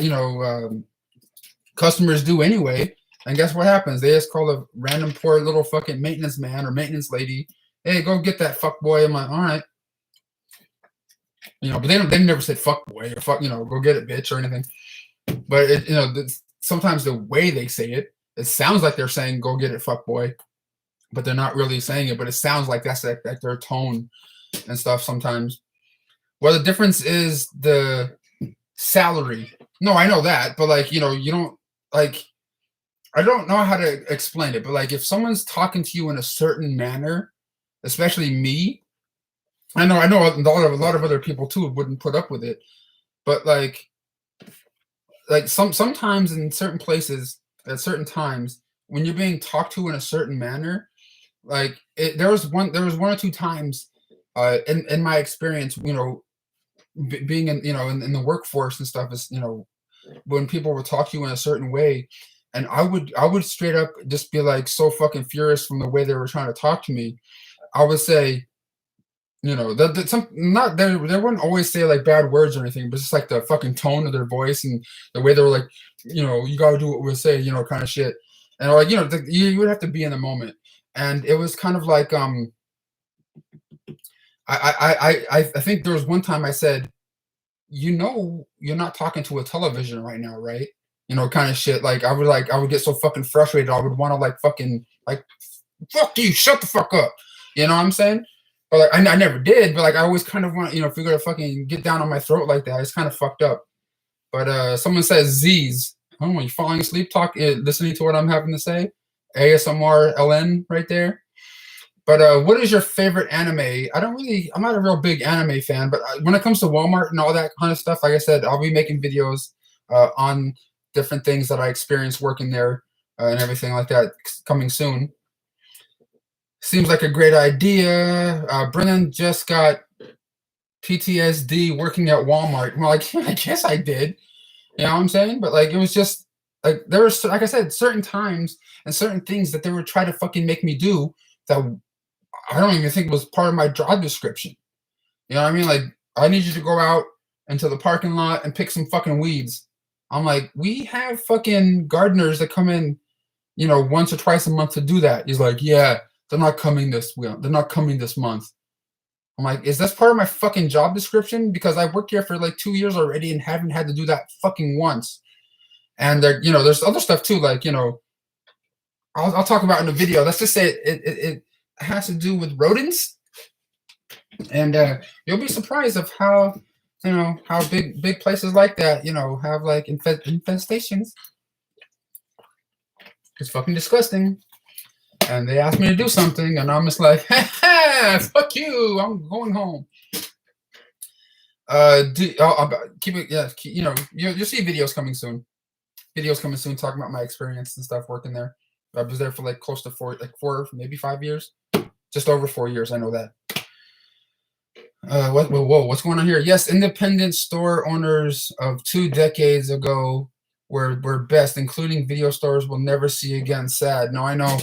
customers do anyway. And guess what happens? They just call a random poor little fucking maintenance man or maintenance lady. Hey, go get that fuck boy. I'm like, all right. But they never said fuck boy or fuck, go get it, bitch, or anything. But sometimes the way they say it sounds like they're saying go get it, fuck boy, but they're not really saying it. But it sounds like that's like their tone and stuff sometimes. Well, the difference is the salary. No, I know that, but like you don't like. I don't know how to explain it, but like if someone's talking to you in a certain manner, especially me. I know a lot of other people too wouldn't put up with it, but like sometimes in certain places at certain times when you're being talked to in a certain manner, like there was one or two times in my experience, being in in the workforce and stuff is when people would talk to you in a certain way, and I would straight up just be like so fucking furious from the way they were trying to talk to me. I would say. They wouldn't always say like bad words or anything, but just like the fucking tone of their voice and the way they were like, you gotta do what we say, kind of shit. And like, you would have to be in the moment. And it was kind of like, I think there was one time I said, you're not talking to a television right now, right? Kind of shit. Like I would get so fucking frustrated. I would want to like fucking like, fuck you, shut the fuck up. You know what I'm saying? But like I never did, but like I always kind of want, if you're gonna fucking get down on my throat like that, it's kind of fucked up. But someone says Z's. I don't know, you falling asleep, listening to what I'm having to say. ASMR LN right there. But what is your favorite anime? I'm not a real big anime fan, but when it comes to Walmart and all that kind of stuff, like I said, I'll be making videos on different things that I experienced working there and everything like that coming soon. Seems like a great idea. Brennan just got PTSD working at Walmart. Well, like, I guess I did. You know what I'm saying? But like, it was just like there was, like I said, certain times and certain things that they would try to fucking make me do that I don't even think was part of my job description. You know what I mean? Like, I need you to go out into the parking lot and pick some fucking weeds. I'm like, we have fucking gardeners that come in, once or twice a month to do that. He's like, yeah. They're not coming this month. I'm like, is this part of my fucking job description? Because I worked here for like 2 years already and haven't had to do that fucking once. And there, there's other stuff too, like, I'll talk about in the video. Let's just say it has to do with rodents, and you'll be surprised of how how big places like that have like infestations. It's fucking disgusting. And they asked me to do something, and I'm just like, fuck you, I'm going home. Keep it, yeah. You'll see videos coming soon. Talking about my experience and stuff working there. I was there for like close to 4, maybe 5 years, just over 4 years. I know that. Whoa, what's going on here? Yes, independent store owners of 2 decades ago were best, including video stores we'll never see again. Sad. No, I know.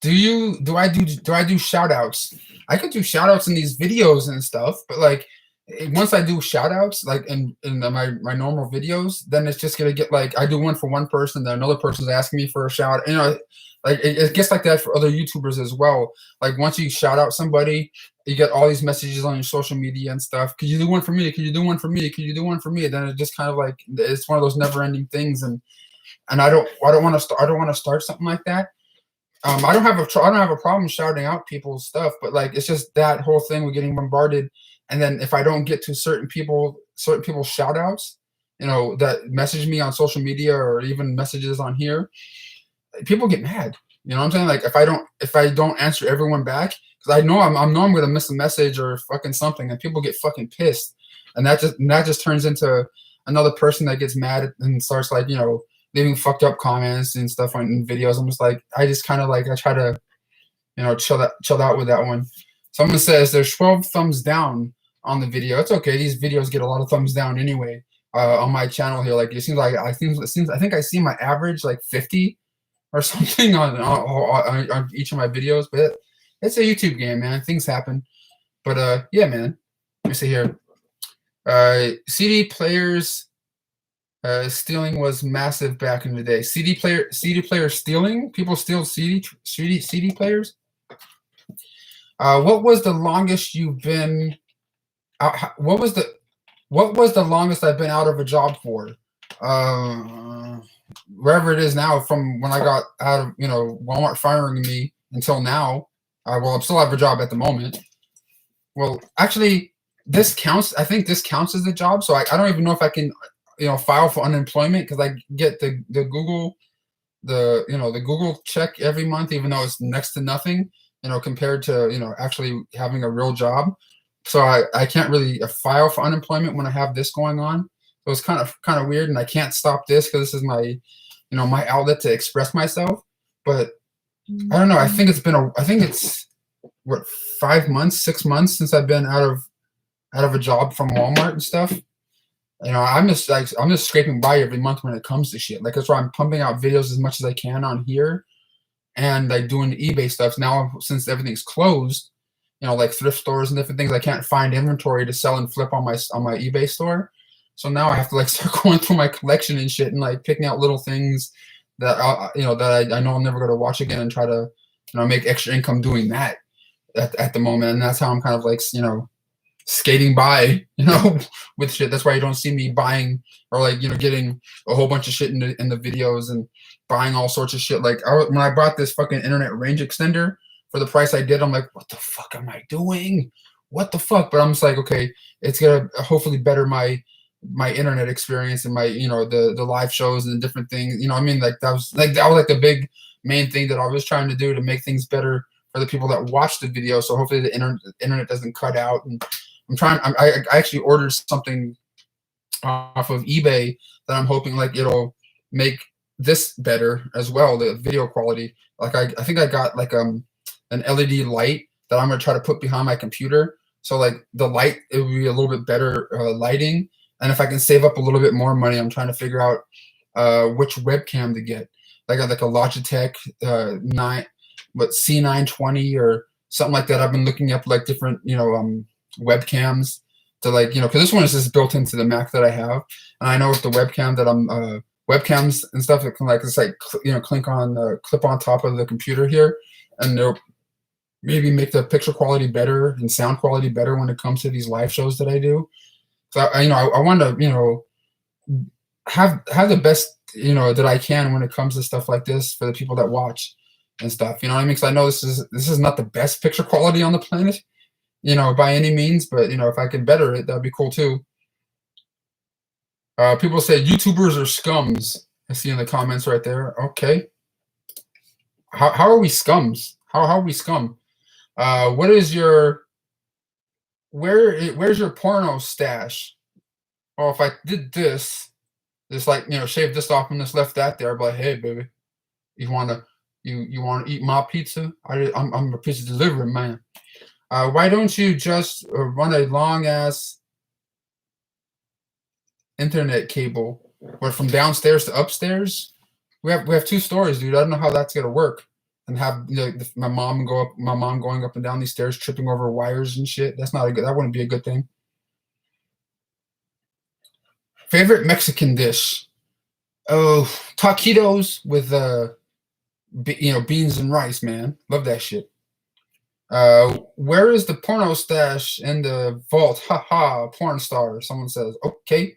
Do I do shout outs? I could do shout outs in these videos and stuff, but like once I do shout outs like in my normal videos, then it's just gonna get like I do one for one person, then another person's asking me for a shout. Like it gets like that for other YouTubers as well. Like once you shout out somebody, you get all these messages on your social media and stuff. Could you do one for me? Could you do one for me? Could you do one for me? And then it just kind of like it's one of those never ending things, and I don't want to start something like that. I don't have a problem shouting out people's stuff, but like it's just that whole thing with getting bombarded, and then if I don't get to certain people's shout outs, that message me on social media or even messages on here, people get mad. You know what I'm saying? Like if I don't answer everyone back, because I know I'm gonna miss a message or fucking something, and people get fucking pissed, and that just turns into another person that gets mad and starts like leaving fucked up comments and stuff in videos. I'm just like, I just kind of like, I try to, chill out with that one. Someone says there's 12 thumbs down on the video. It's okay. These videos get a lot of thumbs down anyway on my channel here. Like it seems like I think I see my average like 50 or something on each of my videos. But it's a YouTube game, man. Things happen. But yeah, man. Let me see here. CD players. Stealing was massive back in the day. CD player stealing. People steal CD players. What was the longest you've been? What was the longest I've been out of a job for? Wherever it is now, from when I got out of Walmart firing me until now. Well, I still have a job at the moment. Well, actually, this counts. I think this counts as a job. So I don't even know if I can. File for unemployment because I get the Google the Google check every month, even though it's next to nothing, compared to actually having a real job. So I can't really file for unemployment when I have this going on. So it's kind of weird, and I can't stop this because this is my my outlet to express myself. But I don't know. I think it's what 5 months, 6 months since I've been out of a job from Walmart and stuff. I'm just scraping by every month when it comes to shit. Like that's why I'm pumping out videos as much as I can on here, and like doing eBay stuff now since everything's closed. Like thrift stores and different things. I can't find inventory to sell and flip on my eBay store, so now I have to like start going through my collection and shit and like picking out little things that that I know I'm never going to watch again and try to make extra income doing that at the moment. And that's how I'm kind of like skating by, with shit. That's why you don't see me buying or like, getting a whole bunch of shit in the videos and buying all sorts of shit. Like when I bought this fucking internet range extender for the price I did, I'm like, what the fuck am I doing? What the fuck? But I'm just like, okay, it's gonna hopefully better my internet experience and my, the live shows and the different things. I mean, like that was like the big main thing that I was trying to do to make things better for the people that watch the video. So hopefully the internet doesn't cut out. And I actually ordered something off of eBay that I'm hoping like it'll make this better as well, the video quality. Like I think I got like an LED light that I'm gonna try to put behind my computer. So like the light, it would be a little bit better lighting. And if I can save up a little bit more money, I'm trying to figure out which webcam to get. Like a Logitech C920 or something like that. I've been looking up like different webcams to like because this one is just built into the Mac that I have, and I know with the webcam that I'm webcams and stuff that can like it's like clip on top of the computer here, and they'll maybe make the picture quality better and sound quality better when it comes to these live shows that I do. So I want to have the best, that I can when it comes to stuff like this for the people that watch and stuff. You know what I mean? Because I know this is not the best picture quality on the planet, by any means. But if I could better it, that'd be cool too. People say YouTubers are scums. I see in the comments right there. Okay, how are we scums? How are we scum? What is your where's your porno stash? Oh, if I did this, just like shave this off and just left that there, but hey, baby, you wanna eat my pizza? I'm a pizza delivery man. Why don't you just run a long ass internet cable, where from downstairs to upstairs? We have 2 stories, dude. I don't know how that's gonna work. And have my mom going up and down these stairs, tripping over wires and shit. That's not a good. That wouldn't be a good thing. Favorite Mexican dish? Oh, taquitos with beans and rice, man. Love that shit. Where is the porno stash in the vault? Haha, porn star. Someone says, okay,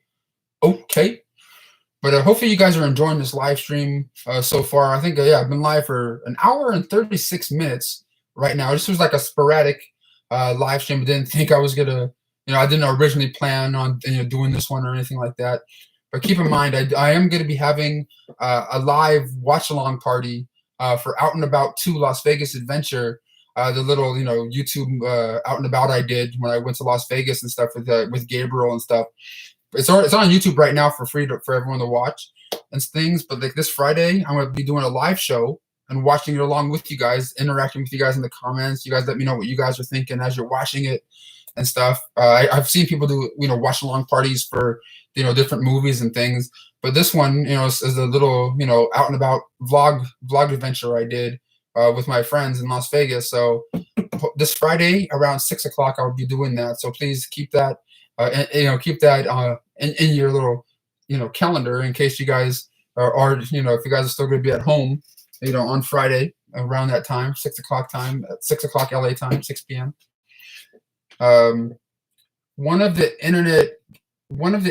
okay. But hopefully you guys are enjoying this live stream so far. I think, I've been live for an hour and 36 minutes right now. This was like a sporadic live stream. I didn't think I was going to, I didn't originally plan on doing this one or anything like that. But keep in mind, I am going to be having a live watch-along party for Out and About 2 Las Vegas Adventure, the little, YouTube Out and About I did when I went to Las Vegas and stuff with Gabriel and stuff. It's on YouTube right now for free for everyone to watch and things. But like this Friday, I'm going to be doing a live show and watching it along with you guys, interacting with you guys in the comments. You guys let me know what you guys are thinking as you're watching it and stuff. I've seen people do watch along parties for different movies and things. But this one, is a little out and about vlog adventure I did with my friends in Las Vegas. So this Friday around 6 o'clock, I will be doing that. So please keep that. Keep that in your little, calendar in case you guys are if you guys are still going to be at home, on Friday around that time, 6 o'clock time, at 6 o'clock LA time, 6 p.m. One of the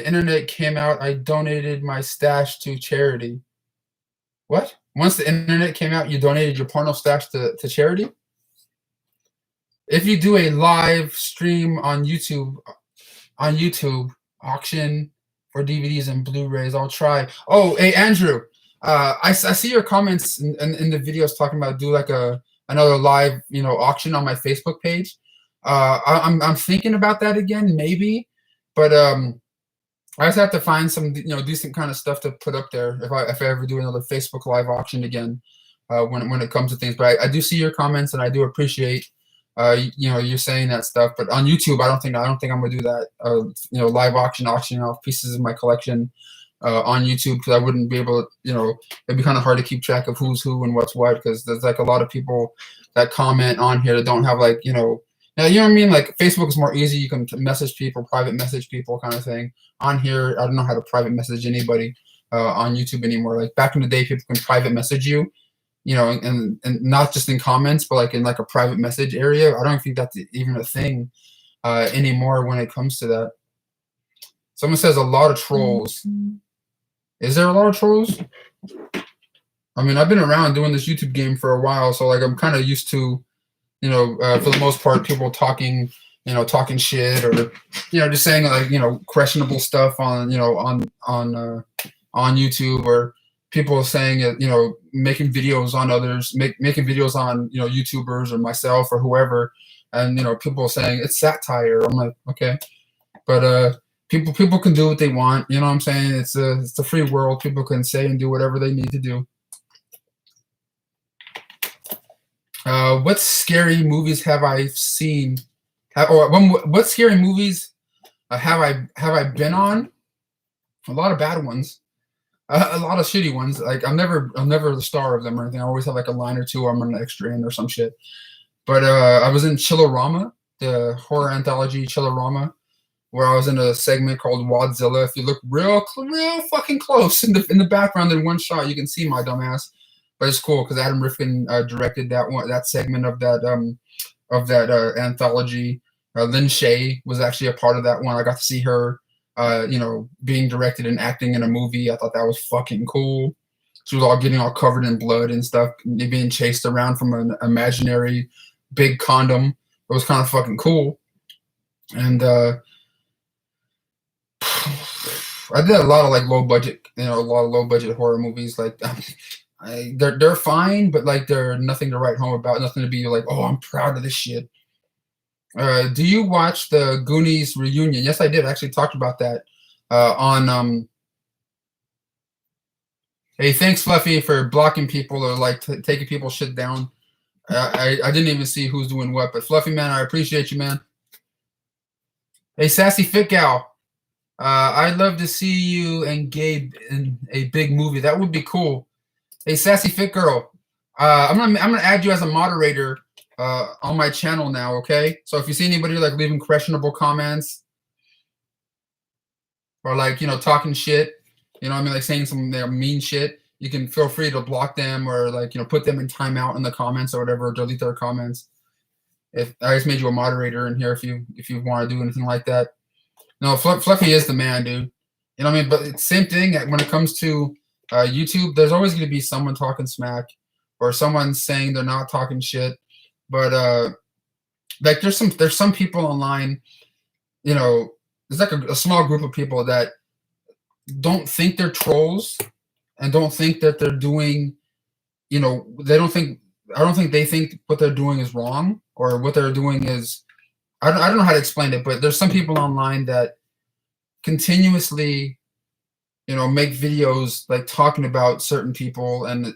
internet came out. I donated my stash to charity. What? Once the internet came out, you donated your porno stash to charity? If you do a live stream on YouTube auction for DVDs and Blu-rays, I'll try. Oh, hey Andrew, I see your comments in the videos talking about do like another live auction on my Facebook page. I'm thinking about that again, maybe, but I just have to find some decent kind of stuff to put up there if I ever do another Facebook live auction again when it comes to things. But I do see your comments and I do appreciate you're saying that stuff. But on YouTube, I don't think I'm gonna do that. Live auctioning off pieces of my collection on YouTube, because I wouldn't be able to. It'd be kind of hard to keep track of who's who and what's what, because there's like a lot of people that comment on here that don't have like now, you know what I mean? Like Facebook is more easy. You can message people, private message people, kind of thing. On here, I don't know how to private message anybody on YouTube anymore. Like back in the day, people can private message you, and not just in comments, but like in like a private message area. I don't think that's even a thing anymore when it comes to that. Someone says a lot of trolls. Is there a lot of trolls? I mean, I've been around doing this YouTube game for a while, so like I'm kind of used to, for the most part, people talking shit or, just saying like, questionable stuff on, on YouTube, or people saying it, making videos on others, making videos on, YouTubers or myself or whoever. And, people saying it's satire. I'm like, okay, but, people can do what they want. You know what I'm saying? It's a free world. People can say and do whatever they need to do. What scary movies have I seen? What scary movies have I been on? A lot of bad ones, a lot of shitty ones. Like I'm never the star of them or anything. I always have like a line or two. I'm an extra in or some shit. But I was in Chillerama, the horror anthology Chillerama, where I was in a segment called Wadzilla. If you look real fucking close in the background in one shot, you can see my dumbass. But it's cool because Adam Rifkin directed that segment of that anthology. Lynn Shay was actually a part of that one. I got to see her being directed and acting in a movie. I thought that was fucking cool. She was all getting all covered in blood and stuff, being chased around from an imaginary big condom. It was kind of fucking cool. And I did a lot of like low budget, a lot of low budget horror movies. Like they're fine, but like they're nothing to write home about, nothing to be like, oh, I'm proud of this shit. Do you watch the Goonies reunion? Yes, I did. I actually talked about that on. Hey, thanks, Fluffy, for blocking people or like taking people's shit down. I didn't even see who's doing what, but Fluffy, man, I appreciate you, man. Hey, Sassy Fit Gal. I'd love to see you and Gabe in a big movie. That would be cool. Hey, Sassy Fit Girl. I'm gonna add you as a moderator on my channel now, okay? So if you see anybody like leaving questionable comments or like talking shit, like saying some mean shit, you can feel free to block them or like put them in timeout in the comments or whatever, or delete their comments. If I just made you a moderator in here, if you want to do anything like that. No, Fluffy is the man, dude. You know what I mean? But it's same thing when it comes to YouTube. There's always going to be someone talking smack or someone saying they're not talking shit. But like there's some people online, there's like a small group of people that don't think they're trolls and don't think that they're doing, I don't think they think what they're doing is wrong or what they're doing is. I don't know how to explain it, but there's some people online that continuously, make videos like talking about certain people, and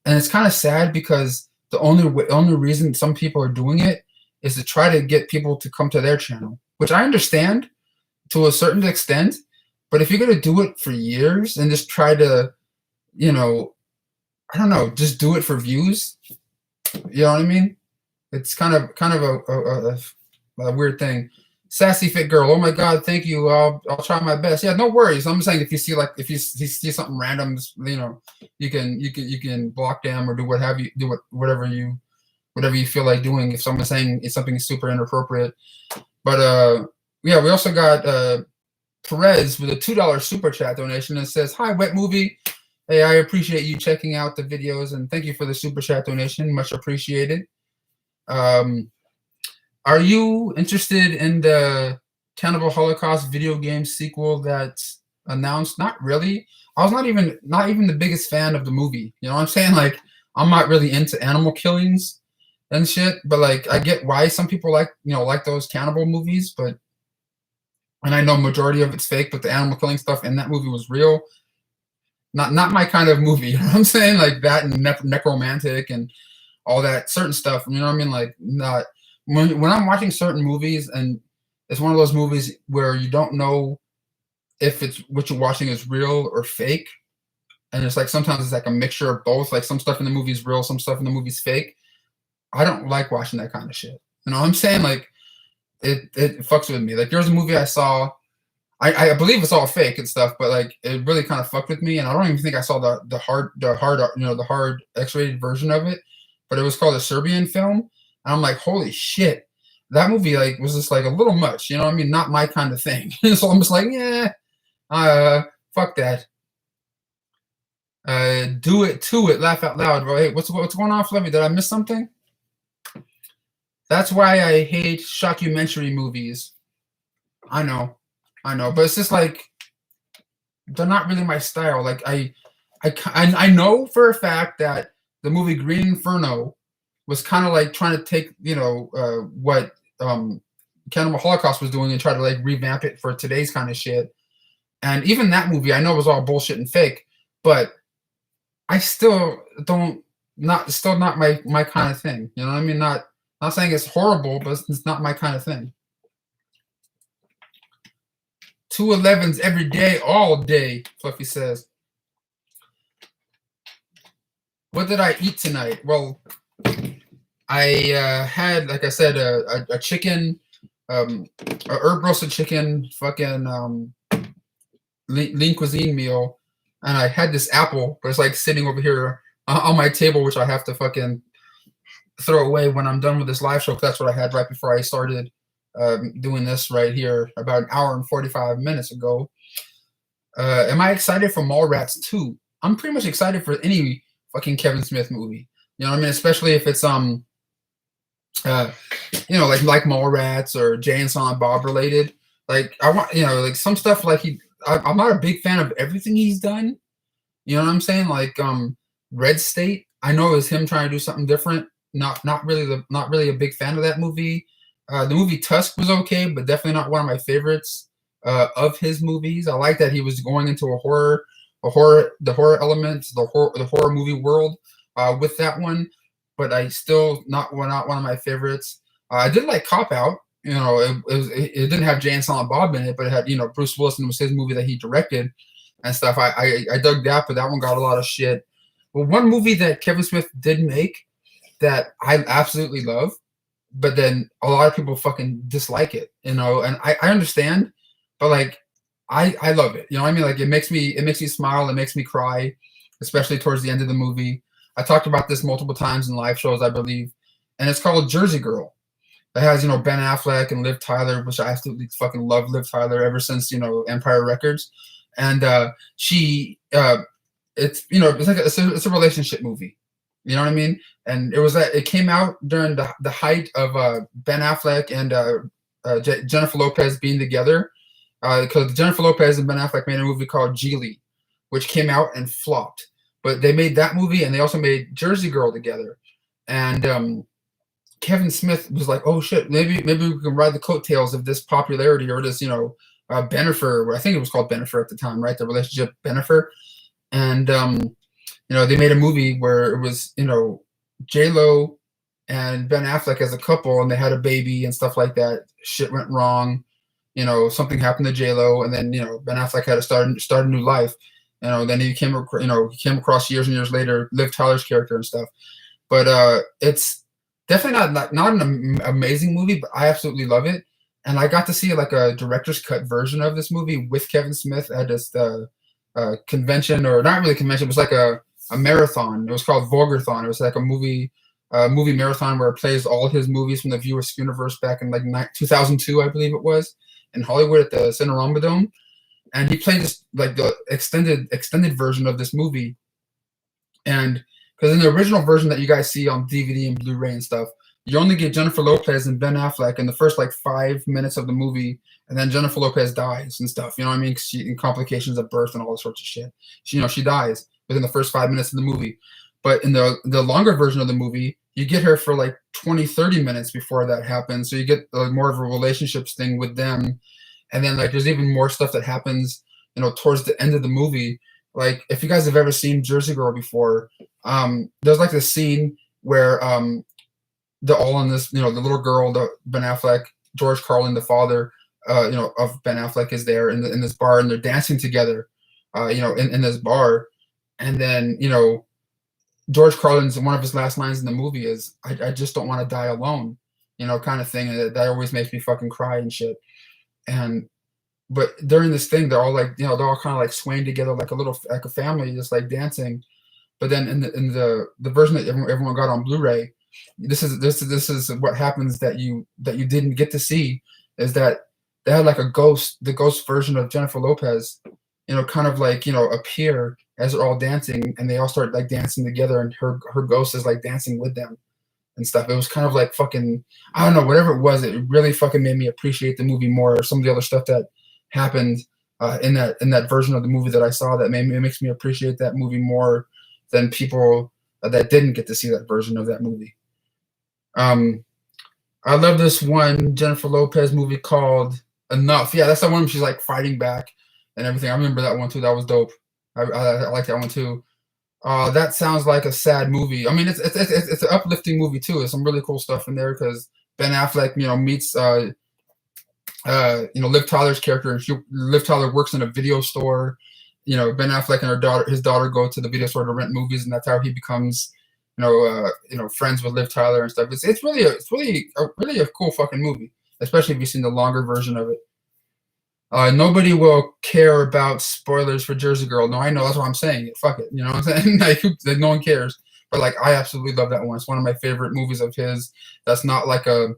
it's kind of sad because the only reason some people are doing it is to try to get people to come to their channel, which I understand to a certain extent. But if you're gonna do it for years and just try to, I don't know, just do it for views, you know what I mean? It's kind of a weird thing. Sassy Fit Girl. Oh my God, thank you. I'll try my best. Yeah, no worries. I'm saying if you see something random, you can block them or do whatever you feel like doing. If someone's saying it's something super inappropriate. But yeah, we also got Perez with a $2 super chat donation that says, "Hi, Wet Movie. Hey, I appreciate you checking out the videos and thank you for the super chat donation. Much appreciated. Are you interested in the Cannibal Holocaust video game sequel that's announced? Not really. I was not even the biggest fan of the movie. You know what I'm saying? Like, I'm not really into animal killings and shit, but like I get why some people like those cannibal movies, but and I know majority of it's fake, but the animal killing stuff in that movie was real. Not my kind of movie. You know what I'm saying? Like that and necromantic and all that certain stuff. You know what I mean? Like not. When I'm watching certain movies and it's one of those movies where you don't know if it's what you're watching is real or fake, and it's like sometimes it's like a mixture of both. Like some stuff in the movie is real, some stuff in the movie is fake. I don't like watching that kind of shit. You know what I'm saying? Like it fucks with me. Like there was a movie I saw. I believe it's all fake and stuff, but like it really kind of fucked with me. And I don't even think I saw the hard X-rated version of it, but it was called a Serbian film. And I'm like, holy shit, that movie like was just like a little much, you know what I mean? Not my kind of thing. So I'm just like, yeah, fuck that. Do it to it, laugh out loud. Well, hey, what's going on, Fluffy? Did I miss something? That's why I hate shockumentary movies. I know, but it's just like they're not really my style. Like I know for a fact that the movie Green Inferno was kind of like trying to take, what Cannibal Holocaust was doing and try to like revamp it for today's kind of shit. And even that movie, I know it was all bullshit and fake, but I still not my kind of thing. You know what I mean? Not saying it's horrible, but it's not my kind of thing. 211s every day, all day, Fluffy says. What did I eat tonight? Well, I had, like I said, a chicken, a herb roasted chicken, fucking lean cuisine meal, and I had this apple, but it's like sitting over here on my table, which I have to fucking throw away when I'm done with this live show. Cause that's what I had right before I started doing this right here about an hour and 45 minutes ago. Am I excited for Mallrats 2? I'm pretty much excited for any fucking Kevin Smith movie. You know what I mean? Especially if it's uh, like Mallrats or Jay and Silent Bob related. Like I want, like some stuff like I'm not a big fan of everything he's done. You know what I'm saying? Like Red State. I know it was him trying to do something different. Not really a big fan of that movie. The movie Tusk was okay, but definitely not one of my favorites of his movies. I like that he was going into the horror elements, the horror movie world with that one. But I still not one of my favorites. I did like Cop Out. It didn't have Jay and Silent Bob in it, but it had Bruce Willis, and it was his movie that he directed and stuff. I dug that, but that one got a lot of shit. But one movie that Kevin Smith did make that I absolutely love, but then a lot of people fucking dislike it, and I understand, but like I love it. You know what I mean? Like it makes me smile, it makes me cry, especially towards the end of the movie. I talked about this multiple times in live shows, I believe, and it's called Jersey Girl. It has Ben Affleck and Liv Tyler, which I absolutely fucking love Liv Tyler ever since Empire Records, and it's a relationship movie. You know what I mean? And it came out during the height of Ben Affleck and Jennifer Lopez being together, because Jennifer Lopez and Ben Affleck made a movie called Geely, which came out and flopped. But they made that movie, and they also made Jersey Girl together. And Kevin Smith was like, "Oh shit, maybe we can ride the coattails of this popularity or this, Bennifer." I think it was called Bennifer at the time, right? The relationship Bennifer, and they made a movie where it was J Lo and Ben Affleck as a couple, and they had a baby and stuff like that. Shit went wrong, something happened to J Lo, and then Ben Affleck had to start a new life. Then he came across years and years later Liv Tyler's character and stuff. But it's definitely not an amazing movie, but I absolutely love it. And I got to see like a director's cut version of this movie with Kevin Smith at this convention, or not really convention. It was like a marathon. It was called Vulgarthon. It was like a movie marathon where it plays all his movies from the Viewer's Universe back in like 2002, I believe it was, in Hollywood at the Cinerama Dome. And he played this like the extended version of this movie. And because in the original version that you guys see on DVD and Blu-ray and stuff, you only get Jennifer Lopez and Ben Affleck in the first like 5 minutes of the movie, and then Jennifer Lopez dies and stuff. You know what I mean? In complications of birth and all sorts of shit. She dies within the first 5 minutes of the movie. But in the longer version of the movie, you get her for like 20, 30 minutes before that happens. So you get more of a relationships thing with them. And then like there's even more stuff that happens, towards the end of the movie. Like if you guys have ever seen Jersey Girl before, there's like this scene where they're all in this, the little girl, Ben Affleck, George Carlin, the father, of Ben Affleck, is there in this bar, and they're dancing together, in this bar. And then, George Carlin's, one of his last lines in the movie is, I just don't want to die alone, kind of thing. And that always makes me fucking cry and shit. But during this thing, they're all like, they're all kind of like swaying together like a family, just like dancing. But then in the version that everyone got on Blu-ray, this is what happens that you didn't get to see, is that they had like the ghost version of Jennifer Lopez, kind of like, appear as they're all dancing, and they all start like dancing together, and her ghost is like dancing with them and stuff. It was kind of like fucking, I don't know, whatever it was, it really fucking made me appreciate the movie more. Or some of the other stuff that happened in that version of the movie that I saw that makes me appreciate that movie more than people that didn't get to see that version of that movie. I love this one Jennifer Lopez movie called Enough. Yeah, that's the one where she's like fighting back and everything. I remember that one too. That was dope. I like that one too. That sounds like a sad movie. I mean, it's an uplifting movie too. There's some really cool stuff in there because Ben Affleck, meets Liv Tyler's character, and Liv Tyler works in a video store. Ben Affleck and his daughter go to the video store to rent movies, and that's how he becomes, friends with Liv Tyler and stuff. It's really a cool fucking movie, especially if you've seen the longer version of it. Nobody will care about spoilers for Jersey Girl. No, I know, that's what I'm saying. Fuck it, you know what I'm saying? like no one cares. But like, I absolutely love that one. It's one of my favorite movies of his. That's not like a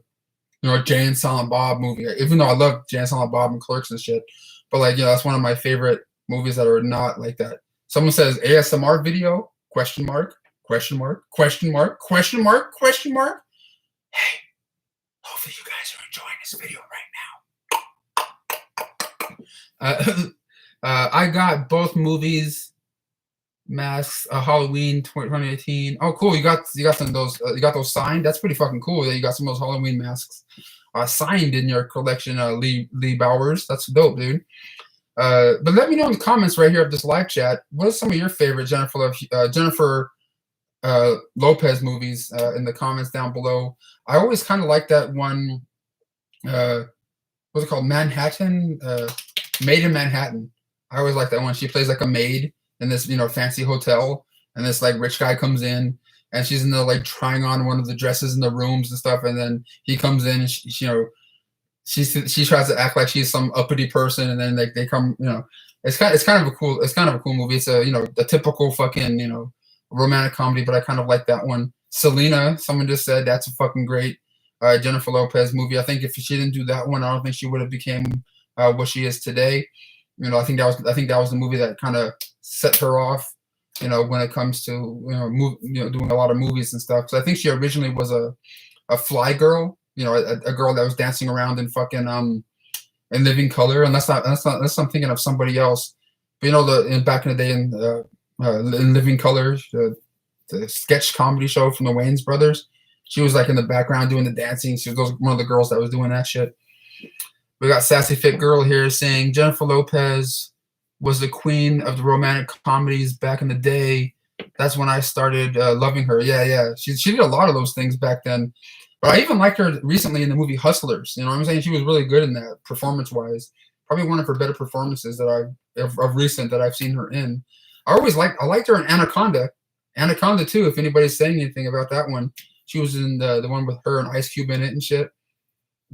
Jay and Silent Bob movie. Even though I love Jay and Silent Bob and Clerks and shit, but like, that's one of my favorite movies that are not like that. Someone says ASMR video? Question mark? Question mark? Question mark? Question mark? Question mark? Hey, hopefully you guys are enjoying this video right now. I got both movies. Masks, Halloween 2018. Oh, cool! You got some of those. You got those signed. That's pretty fucking cool. That you got some of those Halloween masks signed in your collection, Lee Bowers. That's dope, dude. But let me know in the comments right here of this live chat. What are some of your favorite Jennifer Lopez movies in the comments down below? I always kind of like that one. What's it called? Manhattan. Maid in Manhattan. I always like that one. She plays like a maid in this, fancy hotel, and this like rich guy comes in, and she's in the like trying on one of the dresses in the rooms and stuff, and then he comes in, and she tries to act like she's some uppity person, and then they come, it's kind of a cool movie. It's a a typical fucking romantic comedy, but I kind of like that one. Selena, someone just said that's a fucking great Jennifer Lopez movie. I think if she didn't do that one, I don't think she would have became what she is today. I think that was the movie that kind of set her off, when it comes to doing a lot of movies and stuff. So I think she originally was a fly girl, a girl that was dancing around in fucking in Living Color, unless I'm thinking of somebody else. But back in the day in Living Color, the sketch comedy show from the Wayans brothers, she was like in the background doing the dancing. She was one of the girls that was doing that shit. We got Sassy Fit Girl here saying Jennifer Lopez was the queen of the romantic comedies back in the day. That's when I started loving her. Yeah. She did a lot of those things back then. But I even liked her recently in the movie Hustlers. You know what I'm saying? She was really good in that, performance-wise. Probably one of her better performances that of recent that I've seen her in. I liked her in Anaconda. Anaconda too, if anybody's saying anything about that one. She was in the one with her and Ice Cube in it and shit.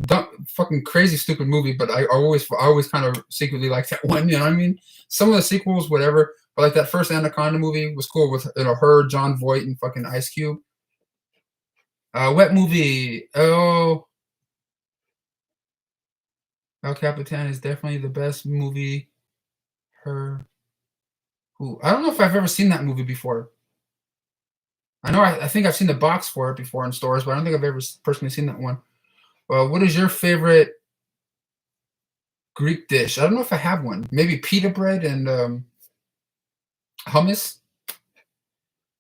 Dumb, fucking crazy, stupid movie, but I always kind of secretly liked that one. You know what I mean? Some of the sequels, whatever, but like that first Anaconda movie was cool with her, John Voight, and fucking Ice Cube. Wet movie. Oh, El Capitan is definitely the best movie. Her. Who? I don't know if I've ever seen that movie before. I know I think I've seen the box for it before in stores, but I don't think I've ever personally seen that one. What is your favorite Greek dish? I don't know if I have one. Maybe pita bread and hummus.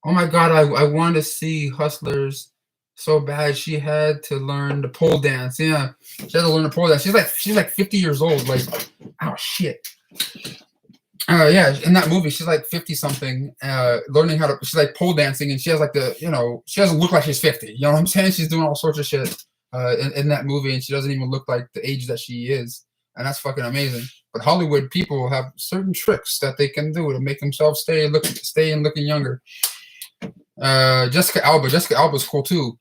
Oh my god, I wanted to see Hustlers so bad. She had to learn the pole dance. Yeah, she had to learn the pole dance. She's like 50 years old. Like, oh shit. Yeah, in that movie, she's like 50 something, learning how to. She's like pole dancing, and she has like she doesn't look like she's 50. You know what I'm saying? She's doing all sorts of shit. In that movie, and she doesn't even look like the age that she is, and that's fucking amazing. But Hollywood people have certain tricks that they can do to make themselves stay looking younger. Jessica Alba's cool too.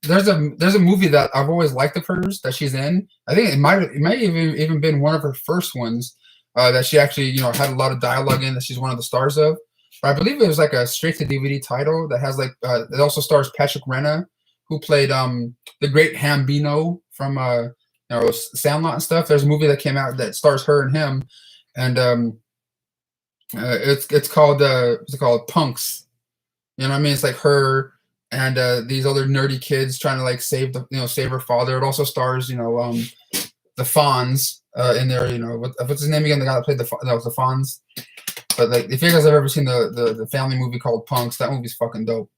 There's a movie that I've always liked of hers that she's in. I think it might even been one of her first ones that she actually had a lot of dialogue in that she's one of the stars of. But I believe it was like a straight to DVD title that has like it also stars Patrick Renna, who played the great Hambino from Sandlot and stuff. There's a movie that came out that stars her and him, and it's called what's it called? Punks. You know what I mean? It's like her and these other nerdy kids trying to like save her father. It also stars the Fonz in there. What's his name again? The guy that played the Fonz. But like, if you guys have ever seen the family movie called Punks, that movie's fucking dope.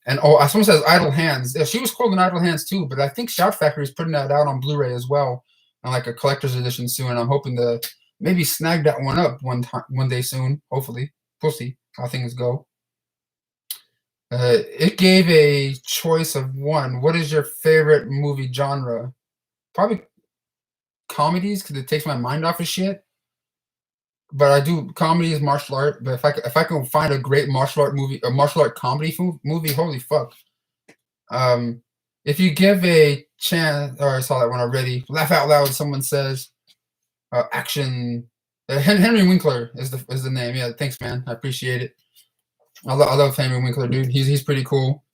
And someone says Idle Hands. Yeah, she was called in Idle Hands too, but I think Shout Factory is putting that out on Blu-ray as well, on like a collector's edition soon. I'm hoping to maybe snag that one up one day soon. Hopefully, we'll see how things go. It gave a choice of one. What is your favorite movie genre? Probably comedies, because it takes my mind off of shit. But I do comedies, martial art. But if I can find a great martial art movie, a martial art comedy movie, holy fuck. If you give a chance, or I saw that one already. Laugh out loud. Someone says, action. Henry Winkler is the name. Yeah, thanks, man. I appreciate it. I love Henry Winkler, dude. He's pretty cool.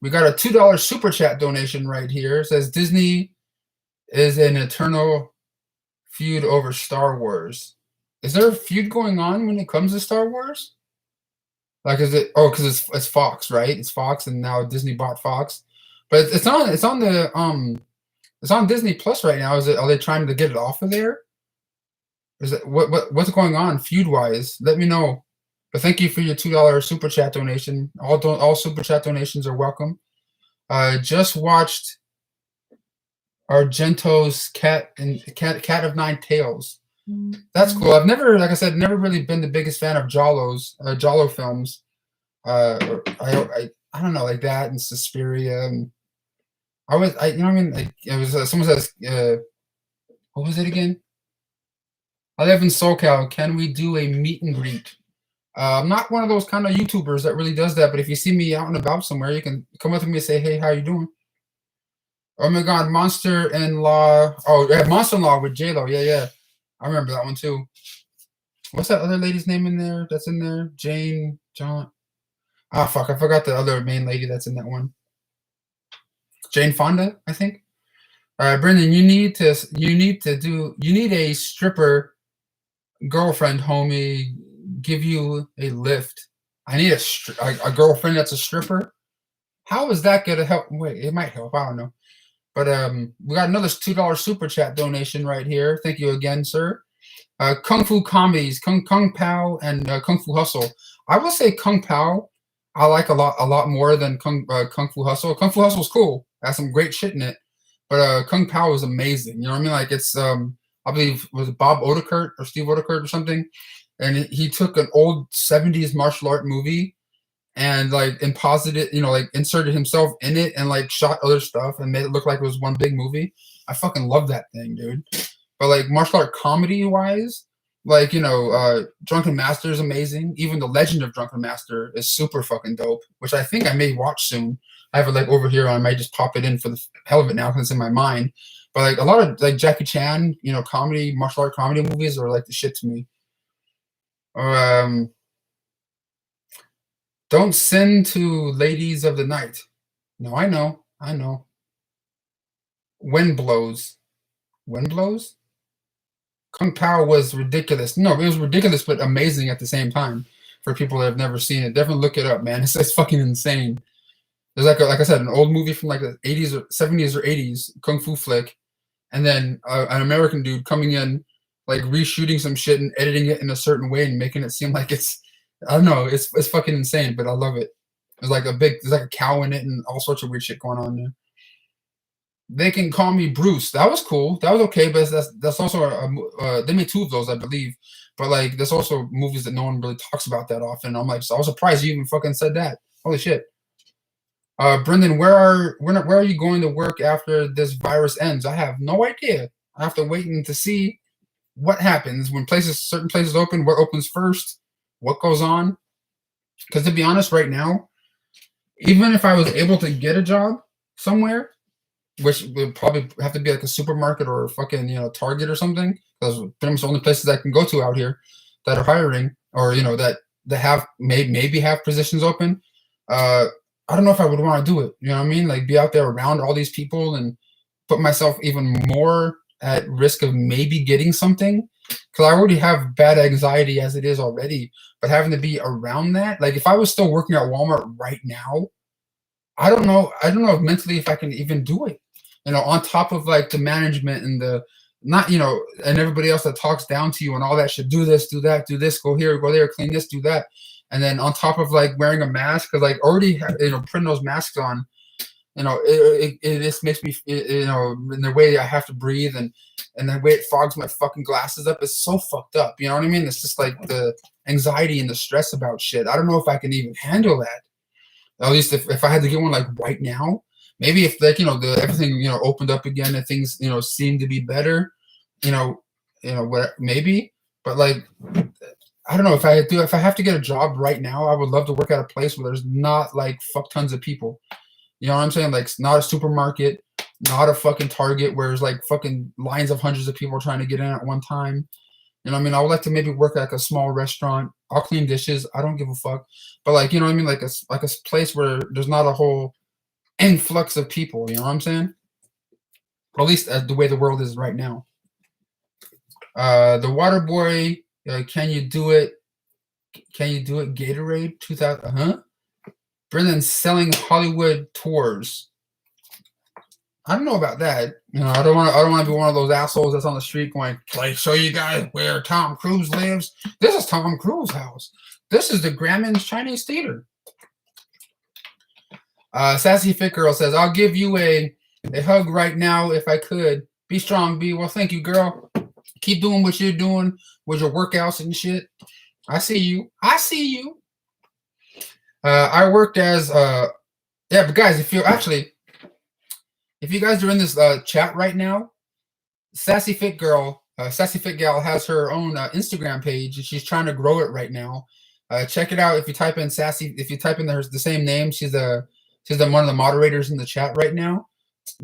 We got a $2 super chat donation right here. It says Disney is an eternal feud over Star Wars. Is there a feud going on when it comes to Star Wars? Like, is it? Oh, because it's Fox, right? It's Fox, and now Disney bought Fox. But it's on it's on Disney Plus right now. Is it? Are they trying to get it off of there? Is it what's going on feud wise? Let me know. But thank you for your $2 super chat donation. All super chat donations are welcome. Just watched Argento's Cat of Nine Tails. That's cool. I've never, like I said, never really been the biggest fan of Giallo films. I don't know, like that and Suspiria. And you know what I mean? Like, it was someone says, what was it again? I live in SoCal. Can we do a meet and greet? I'm not one of those kind of YouTubers that really does that, but if you see me out and about somewhere, you can come up to me and say, hey, how you doing? Oh my God, Monster-in-Law. Oh, yeah, Monster-in-Law with J-Lo. Yeah. I remember that one too. What's that other lady's name in there that's in there? John. Ah, fuck, I forgot the other main lady that's in that one. Jane Fonda, I think. Brendan, you need a stripper girlfriend, homie, give you a lift. I need a girlfriend that's a stripper. How is that gonna help? Wait, it might help. I don't know. But we got another $2 super chat donation right here. Thank you again, sir. Kung Fu comedies, Kung Pao and Kung Fu Hustle. I will say Kung Pao I like a lot more than Kung Fu Hustle. Kung Fu Hustle is cool. It has some great shit in it. But Kung Pao is amazing. You know what I mean? Like, it's I believe was it Bob Odenkirk or Steve Odenkirk or something, and he took an old 70s martial art movie and like imposited, like inserted himself in it and like shot other stuff and made it look like it was one big movie. I fucking love that thing, dude. But like martial art comedy wise, like Drunken Master is amazing. Even The Legend of Drunken Master is super fucking dope, which I think I may watch soon. I have it like over here. I might just pop it in for the hell of it now because it's in my mind. But like a lot of like Jackie Chan, comedy, martial art comedy movies are like the shit to me. Don't send to Ladies of the Night. No, I know. Wind blows. Wind blows? Kung Pao was ridiculous. No, it was ridiculous, but amazing at the same time. For people that have never seen it, definitely look it up, man. It's fucking insane. There's like I said, an old movie from like the 80s or 70s or 80s, kung fu flick, and then an American dude coming in, like reshooting some shit and editing it in a certain way and making it seem like it's, I don't know, it's fucking insane, but I love it. There's like a cow in it and all sorts of weird shit going on there. They Can Call Me Bruce. That was cool. That was okay, but that's also they made two of those, I believe. But like, there's also movies that no one really talks about that often. I'm like, so I was surprised you even fucking said that. Holy shit. Brendan, where are you going to work after this virus ends? I have no idea. I have to wait to see what happens when certain places open. What opens first? What goes on? Because to be honest, right now, even if I was able to get a job somewhere, which would probably have to be like a supermarket or a fucking Target or something, because pretty much the only places I can go to out here that are hiring or that have maybe have positions open. I don't know if I would want to do it. You know what I mean? Like, be out there around all these people and put myself even more at risk of maybe getting something, because I already have bad anxiety as it is already. But having to be around that, like if I was still working at Walmart right now, I don't know if mentally if I can even do it. On top of like the management and the not, and everybody else that talks down to you and all that shit. Do this, do that, do this, go here, go there, clean this, do that. And then on top of like wearing a mask, because like already putting those masks on, it just makes me, in the way I have to breathe and the way it fogs my fucking glasses up is so fucked up. You know what I mean? It's just like the anxiety and the stress about shit. I don't know if I can even handle that. At least if I had to get one like right now, maybe if like everything opened up again and things seem to be better, what maybe. But like, I don't know if I have to get a job right now, I would love to work at a place where there's not like fuck tons of people. You know what I'm saying? Like, it's not a supermarket, not a fucking Target where there's like fucking lines of hundreds of people trying to get in at one time. You know what I mean? I would like to maybe work at like a small restaurant. I'll clean dishes. I don't give a fuck. But like, you know what I mean? Like a place where there's not a whole influx of people. You know what I'm saying? Or at least the way the world is right now. The Water Boy, can you do it? Can you do it? Gatorade 2000. Huh? Brendan selling Hollywood tours. I don't know about that. You know, I don't want to be one of those assholes that's on the street going, like, show you guys where Tom Cruise lives. This is Tom Cruise's house. This is the Grauman's Chinese Theater. Sassy Fit Girl says, I'll give you a hug right now if I could. Be strong, B. Well, thank you, girl. Keep doing what you're doing with your workouts and shit. I see you. I see you. I worked as but guys, if you guys are in this chat right now, Sassy Fit Gal has her own Instagram page, and she's trying to grow it right now. Check it out. If you type in Sassy, if you type in the same name, she's one of the moderators in the chat right now.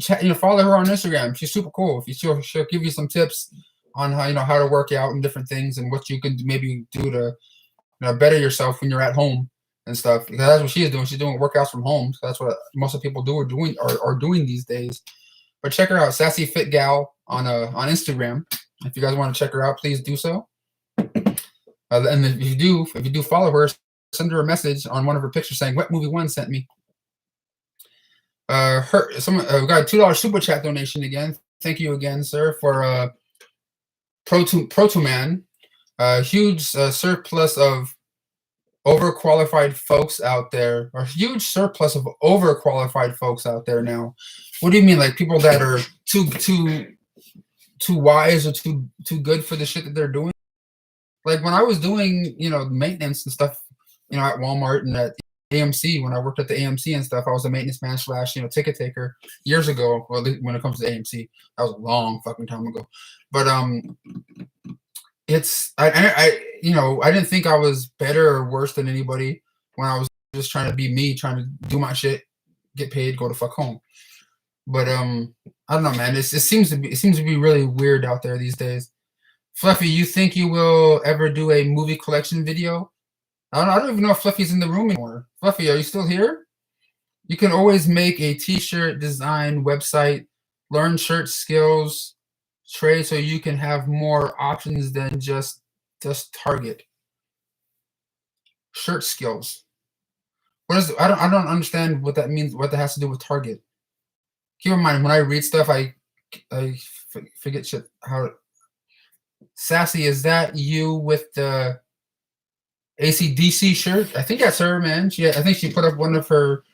Follow her on Instagram. She's super cool. She'll give you some tips on how to work out and different things and what you can maybe do to better yourself when you're at home and stuff. Because that's what she is doing. She's doing workouts from home. So that's what most of the people are doing these days. But check her out, Sassy Fit Gal on Instagram. If you guys want to check her out, please do so. And if you do follow her, send her a message on one of her pictures saying "What Movie One sent me." We got a $2 super chat donation again. Thank you again, sir, for Proto Man. Huge surplus of overqualified folks out there, or huge surplus of overqualified folks out there now. What do you mean, like people that are too wise or too good for the shit that they're doing? Like when I was doing, maintenance and stuff, at Walmart and at AMC, when I worked at the AMC and stuff, I was a maintenance man / ticket taker years ago. Well, when it comes to AMC, that was a long fucking time ago. But I didn't think I was better or worse than anybody when I was just trying to be me, trying to do my shit, get paid, go to fuck home. But I don't know, man. It seems to be really weird out there these days. Fluffy, you think you will ever do a movie collection video? I don't even know if Fluffy's in the room anymore. Fluffy, are you still here? You can always make a t-shirt design website, learn shirt skills, trade so you can have more options than just Target. Shirt skills. What is? I don't understand what that means. What that has to do with Target. Keep in mind when I read stuff, I forget shit. How Sassy, is that you with the AC/DC shirt? I think that's her, man. I think she put up one of her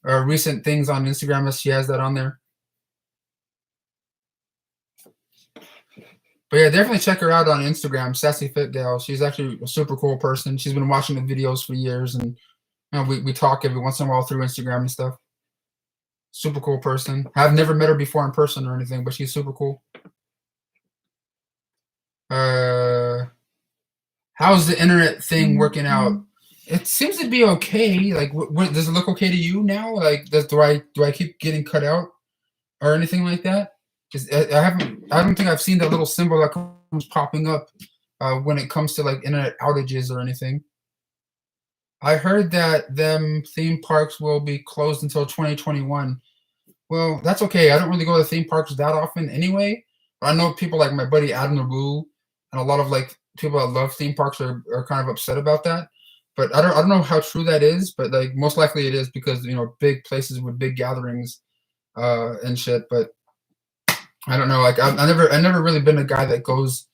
recent things on Instagram. As she has that on there. But yeah, definitely check her out on Instagram, Sassy Fit Gal. She's actually a super cool person. She's been watching the videos for years, and we talk every once in a while through Instagram and stuff. Super cool person. I've never met her before in person or anything, but she's super cool. How's the internet thing working out? It seems to be okay. Like, what does it look okay to you now? Like, do I keep getting cut out or anything like that? I don't think I've seen that little symbol that comes popping up when it comes to like internet outages or anything. I heard that them theme parks will be closed until 2021. Well, that's okay. I don't really go to theme parks that often anyway. But I know people like my buddy Adam LaRue and a lot of like people that love theme parks are kind of upset about that. But I don't know how true that is, but like most likely it is because big places with big gatherings and shit. But I don't know. Like I never really been a guy that goes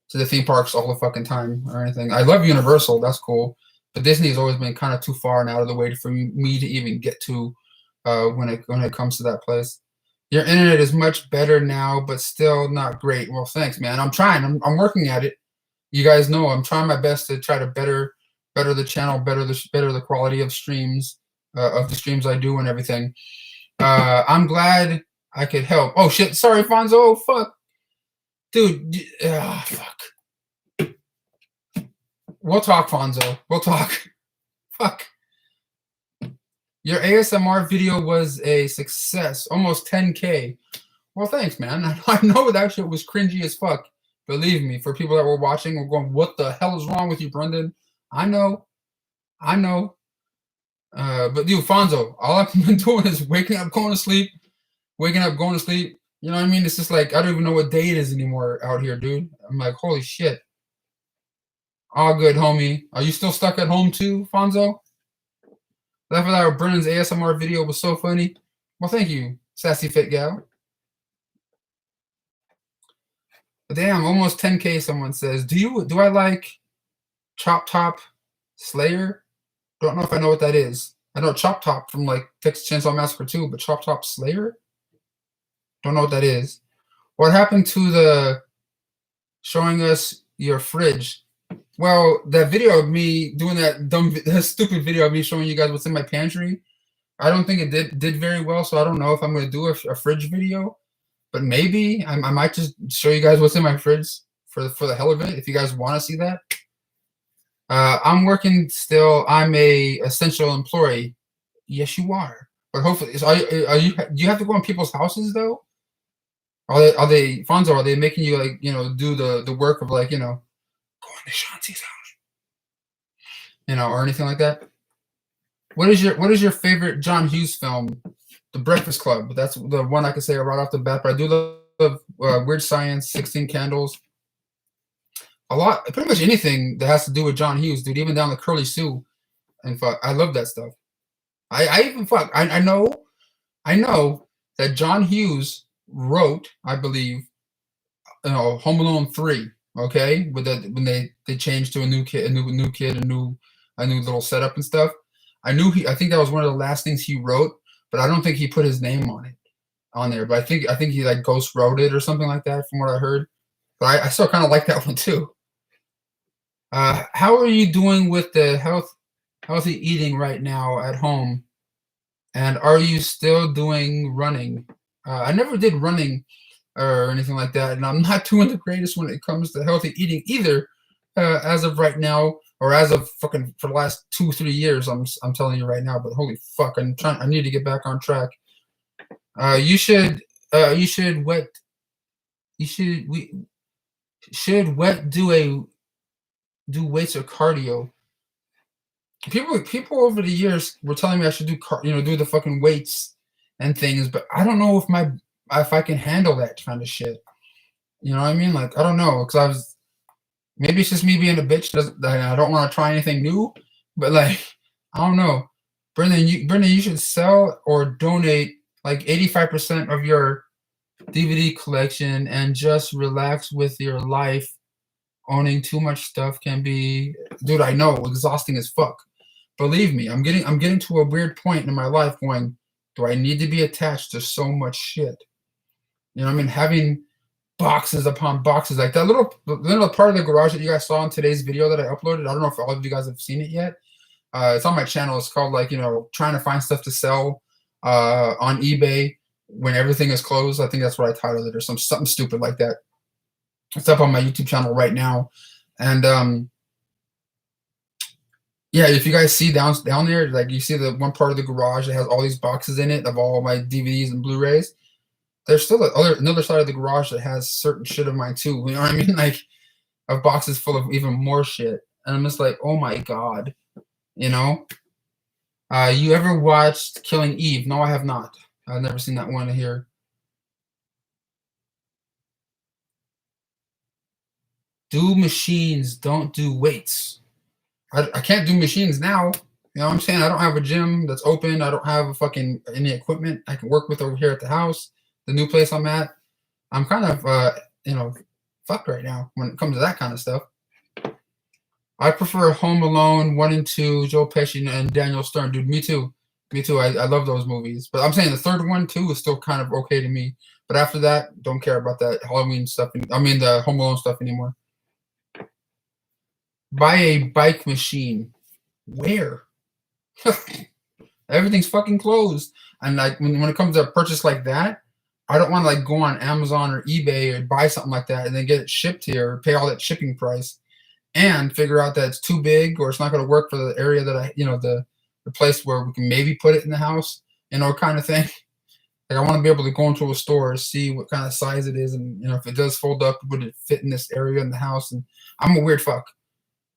to the theme parks all the fucking time or anything. I love Universal, that's cool, but Disney has always been kind of too far and out of the way for me to even get to when it comes to that place. Your internet is much better now, but still not great. Well, thanks, man. I'm trying. I'm working at it. You guys know I'm trying my best to try to better the channel, better the quality of streams of the streams I do and everything. I'm glad I could help. Oh shit! Sorry, Fonzo. Oh, fuck, dude. Fuck. We'll talk, Fonzo. We'll talk. Fuck. Your ASMR video was a success. Almost 10K. Well, thanks, man. I know that shit was cringy as fuck. Believe me, for people that were watching, were going, "What the hell is wrong with you, Brendan?" I know. But dude, Fonzo, all I've been doing is waking up, going to sleep, waking up, going to sleep. You know what I mean? It's just like I don't even know what day it is anymore out here, dude. I'm like, holy shit. All good, homie. Are you still stuck at home too, Fonzo? Laugh at our Brennan's ASMR video was so funny. Well, thank you, sassy fit gal. But damn, almost 10K. Someone says, do I like Chop Top Slayer? Don't know if I know what that is. I know Chop Top from like Texas Chainsaw Massacre 2, but Chop Top Slayer? Don't know what that is. What happened to the showing us your fridge? Well, that video of me doing that stupid video of me showing you guys what's in my pantry, I don't think it did very well, so I don't know if I'm going to do a fridge video, but maybe I might just show you guys what's in my fridge for the hell of it, if you guys want to see that. I'm working still. I'm a essential employee. Yes, you are. But hopefully, do you have to go in people's houses though? Are they Fonzo? Are they making you like do the work of like go into Shanti's house, or anything like that? What is your favorite John Hughes film? The Breakfast Club. That's the one I can say right off the bat. But I do love Weird Science, 16 Candles. A lot, pretty much anything that has to do with John Hughes, dude. Even down to Curly Sue, and fuck, I love that stuff. I even fuck. I know that John Hughes wrote, I believe, Home Alone 3. Okay, with that when they changed to a new kid, a new little setup and stuff. I think that was one of the last things he wrote, but I don't think he put his name on there. But I think he like ghost wrote it or something like that, from what I heard. But I still kind of like that one too. How are you doing with the healthy eating right now at home? And are you still doing running? I never did running or anything like that, and I'm not doing the greatest when it comes to healthy eating either, as of right now, or as of fucking for the last 2-3 years. I'm telling you right now. But holy fuck, I need to get back on track. We should do weights or cardio. People over the years were telling me I should do the fucking weights and things, but I don't know if I can handle that kind of shit. You know what I mean? Like, I don't know, because maybe it's just me being a bitch. I don't want to try anything new, but like, I don't know. Brendan, you should sell or donate like 85% of your DVD collection and just relax with your life. Owning too much stuff can be, dude, I know, exhausting as fuck. Believe me, I'm getting to a weird point in my life going, do I need to be attached to so much shit? You know what I mean? Having boxes upon boxes, like that little part of the garage that you guys saw in today's video that I uploaded. I don't know if all of you guys have seen it yet. It's on my channel. It's called trying to find stuff to sell on eBay when everything is closed. I think that's what I titled it, or something stupid like that. It's up on my YouTube channel right now. And yeah, if you guys see down there, like you see the one part of the garage that has all these boxes in it of all my DVDs and Blu-rays. There's still another side of the garage that has certain shit of mine too. You know what I mean? Like, of boxes full of even more shit. And I'm just like, oh my god. You ever watched Killing Eve? No, I have not. I've never seen that one here. Do machines, don't do weights. I can't do machines now. You know what I'm saying? I don't have a gym that's open. I don't have any equipment I can work with over here at the house, the new place I'm at. I'm kind of, fucked right now when it comes to that kind of stuff. I prefer Home Alone 1 and 2, Joe Pesci and Daniel Stern. Dude, me too. Me too. I love those movies. But I'm saying the third one, too, is still kind of okay to me. But after that, don't care about that Halloween stuff. The Home Alone stuff anymore. Buy a bike machine. Where? Everything's fucking closed. And like when it comes to a purchase like that, I don't want to like go on Amazon or eBay or buy something like that and then get it shipped here or pay all that shipping price and figure out that it's too big or it's not going to work for the area that the place where we can maybe put it in the house, kind of thing. Like, I want to be able to go into a store, see what kind of size it is, and if it does fold up, would it fit in this area in the house? And I'm a weird fuck.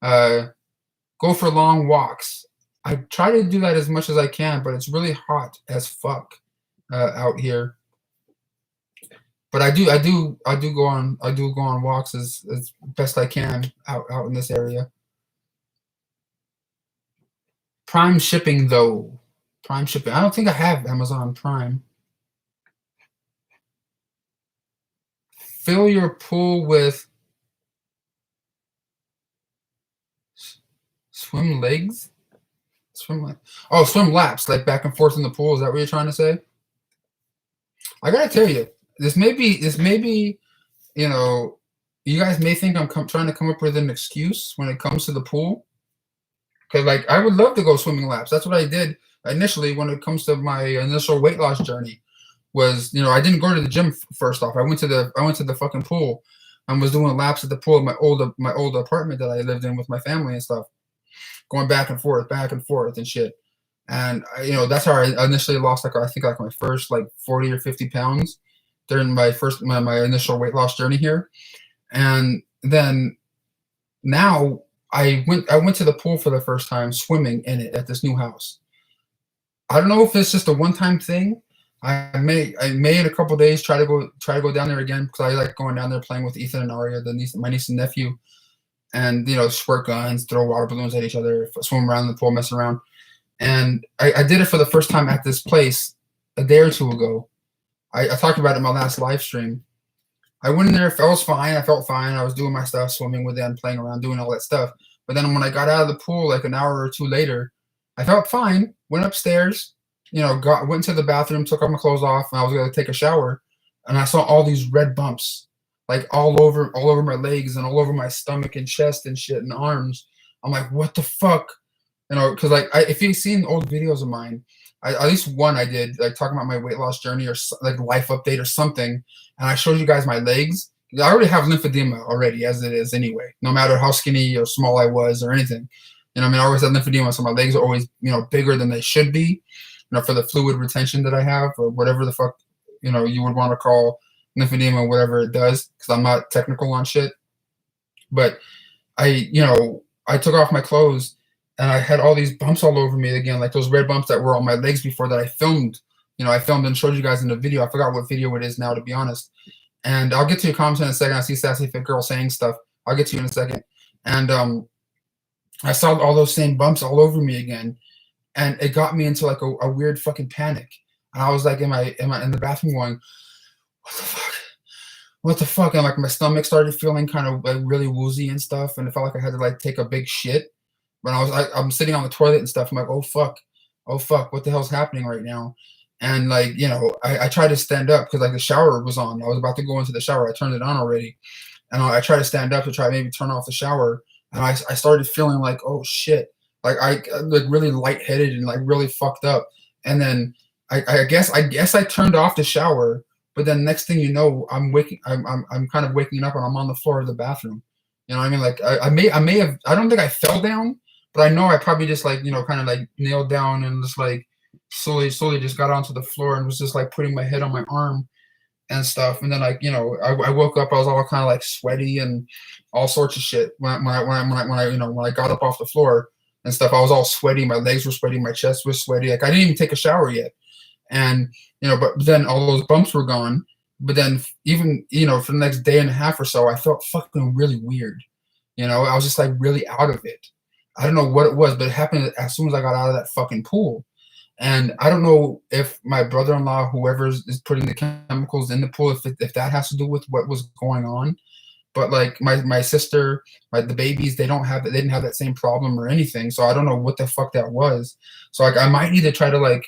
Go for long walks. I try to do that as much as I can, but it's really hot as fuck out here. But I do go on walks as best I can out in this area. Prime shipping though, Prime shipping. I don't think I have Amazon Prime. Fill your pool with swim legs. Swim laps, like back and forth in the pool. Is that what you're trying to say? I gotta tell you, this may be, you know, you guys may think I'm trying to come up with an excuse when it comes to the pool, because like I would love to go swimming laps. That's what I did initially when it comes to my initial weight loss journey. Was, I didn't go to the gym first off. I went to the fucking pool and was doing laps at the pool of my old apartment that I lived in with my family and stuff, going back and forth and shit. And that's how I initially lost I think like my first like 40 or 50 pounds during my initial weight loss journey here. And then now I went to the pool for the first time, swimming in it at this new house. I don't know if it's just a one-time thing. I may in a couple of days try to go down there again, because I like going down there playing with Ethan and Aria, my niece and nephew, and squirt guns, throw water balloons at each other, swim around in the pool, mess around. And I did it for the first time at this place a day or two ago. I talked about it in my last live stream. I went in there, I was fine. I felt fine. I was doing my stuff, swimming with them, playing around, doing all that stuff. But then when I got out of the pool, like an hour or two later, I felt fine. Went upstairs, went to the bathroom, took all my clothes off, and I was going to take a shower. And I saw all these red bumps, like all over my legs and all over my stomach and chest and shit and arms. I'm like, what the fuck? Because like if you've seen old videos of mine, at least one I did, like talking about my weight loss journey or like life update or something, and I showed you guys my legs. I already have lymphedema already as it is anyway, no matter how skinny or small I was or anything. I always had lymphedema, so my legs are always, bigger than they should be, for the fluid retention that I have, or whatever the fuck, you would want to call lymphedema, whatever it does, because I'm not technical on shit. But I took off my clothes, and I had all these bumps all over me again, like those red bumps that were on my legs before that I filmed. I filmed and showed you guys in the video. I forgot what video it is now, to be honest. And I'll get to your comments in a second. I see Sassy Fit Girl saying stuff. I'll get to you in a second. And I saw all those same bumps all over me again, and it got me into like a weird fucking panic. And I was like in the bathroom going, what the fuck? And like my stomach started feeling kind of like really woozy and stuff, and it felt like I had to like take a big shit. When I'm sitting on the toilet and stuff, I'm like, oh fuck, what the hell's happening right now? And like, I tried to stand up because like the shower was on. I was about to go into the shower. I turned it on already, and I tried to stand up to try maybe turn off the shower, and I started feeling like, oh shit, like I like really lightheaded and like really fucked up. And then I guess I turned off the shower, but then next thing you know, I'm kind of waking up and I'm on the floor of the bathroom. You know what I mean? Like I may have, I don't think I fell down, but I know I probably just like, kind of like nailed down and just like slowly just got onto the floor and was just like putting my head on my arm and stuff. And then like, I woke up, I was all kind of like sweaty and all sorts of shit when I got up off the floor and stuff. I was all sweaty, my legs were sweaty, my chest was sweaty. Like I didn't even take a shower yet. And, but then all those bumps were gone. But then even, for the next day and a half or so, I felt fucking really weird. I was just like really out of it. I don't know what it was, but it happened as soon as I got out of that fucking pool. And I don't know if my brother-in-law, whoever is putting the chemicals in the pool, if that has to do with what was going on. But like my sister, the babies, they didn't have that same problem or anything. So I don't know what the fuck that was. So like I might need to try to like,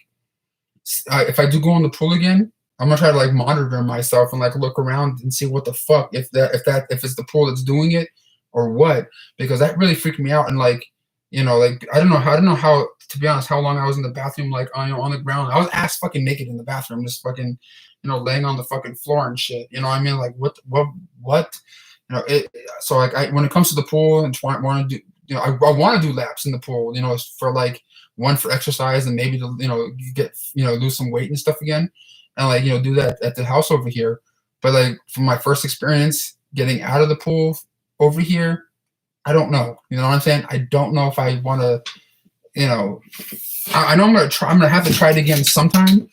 if I do go in the pool again, I'm gonna try to like monitor myself and like look around and see what the fuck, if it's the pool that's doing it or what, because that really freaked me out. And like, like I don't know how, to be honest, how long I was in the bathroom, like on the ground. I was ass fucking naked in the bathroom, just fucking, laying on the fucking floor and shit. I mean, like what, so like when it comes to the pool and want to do, I want to do laps in the pool, for like one for exercise and maybe to, get, lose some weight and stuff again. And like, do that at the house over here. But like from my first experience getting out of the pool over here, I don't know. You know what I'm saying? I don't know if I want to you know, I know I'm gonna try. I'm gonna have to try it again sometime.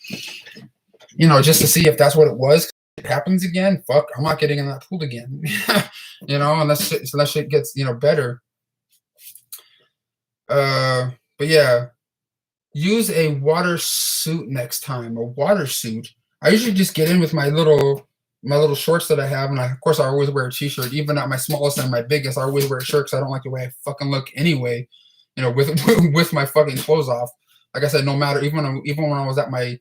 You know, just to see if that's what it was. If it happens again, fuck, I'm not getting in that pool again. You know, unless shit gets better. But yeah, use a water suit next time. A water suit. I usually just get in with my little shorts that I have, and of course I always wear a t-shirt. Even at my smallest and my biggest, I always wear a shirt because I don't like the way I fucking look anyway. You know, with with my fucking clothes off. Like I said, no matter even when I was at my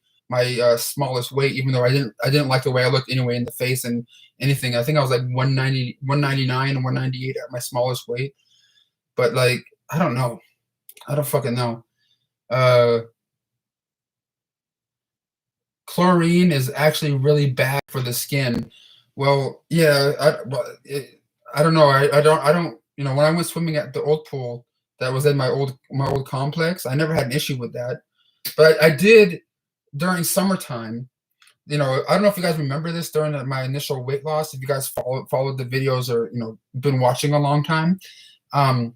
smallest weight, even though I didn't like the way I looked anyway in the face and anything. I think I was like 190, 199 and 198 at my smallest weight. But like, I don't know. I don't fucking know. Uh, Chlorine is actually really bad for the skin. Well, yeah, I don't know. I don't. You know, when I went swimming at the old pool that was in my old complex, I never had an issue with that. But I did during summertime. You know, I don't know if you guys remember this during my initial weight loss. If you guys followed the videos or been watching a long time, um,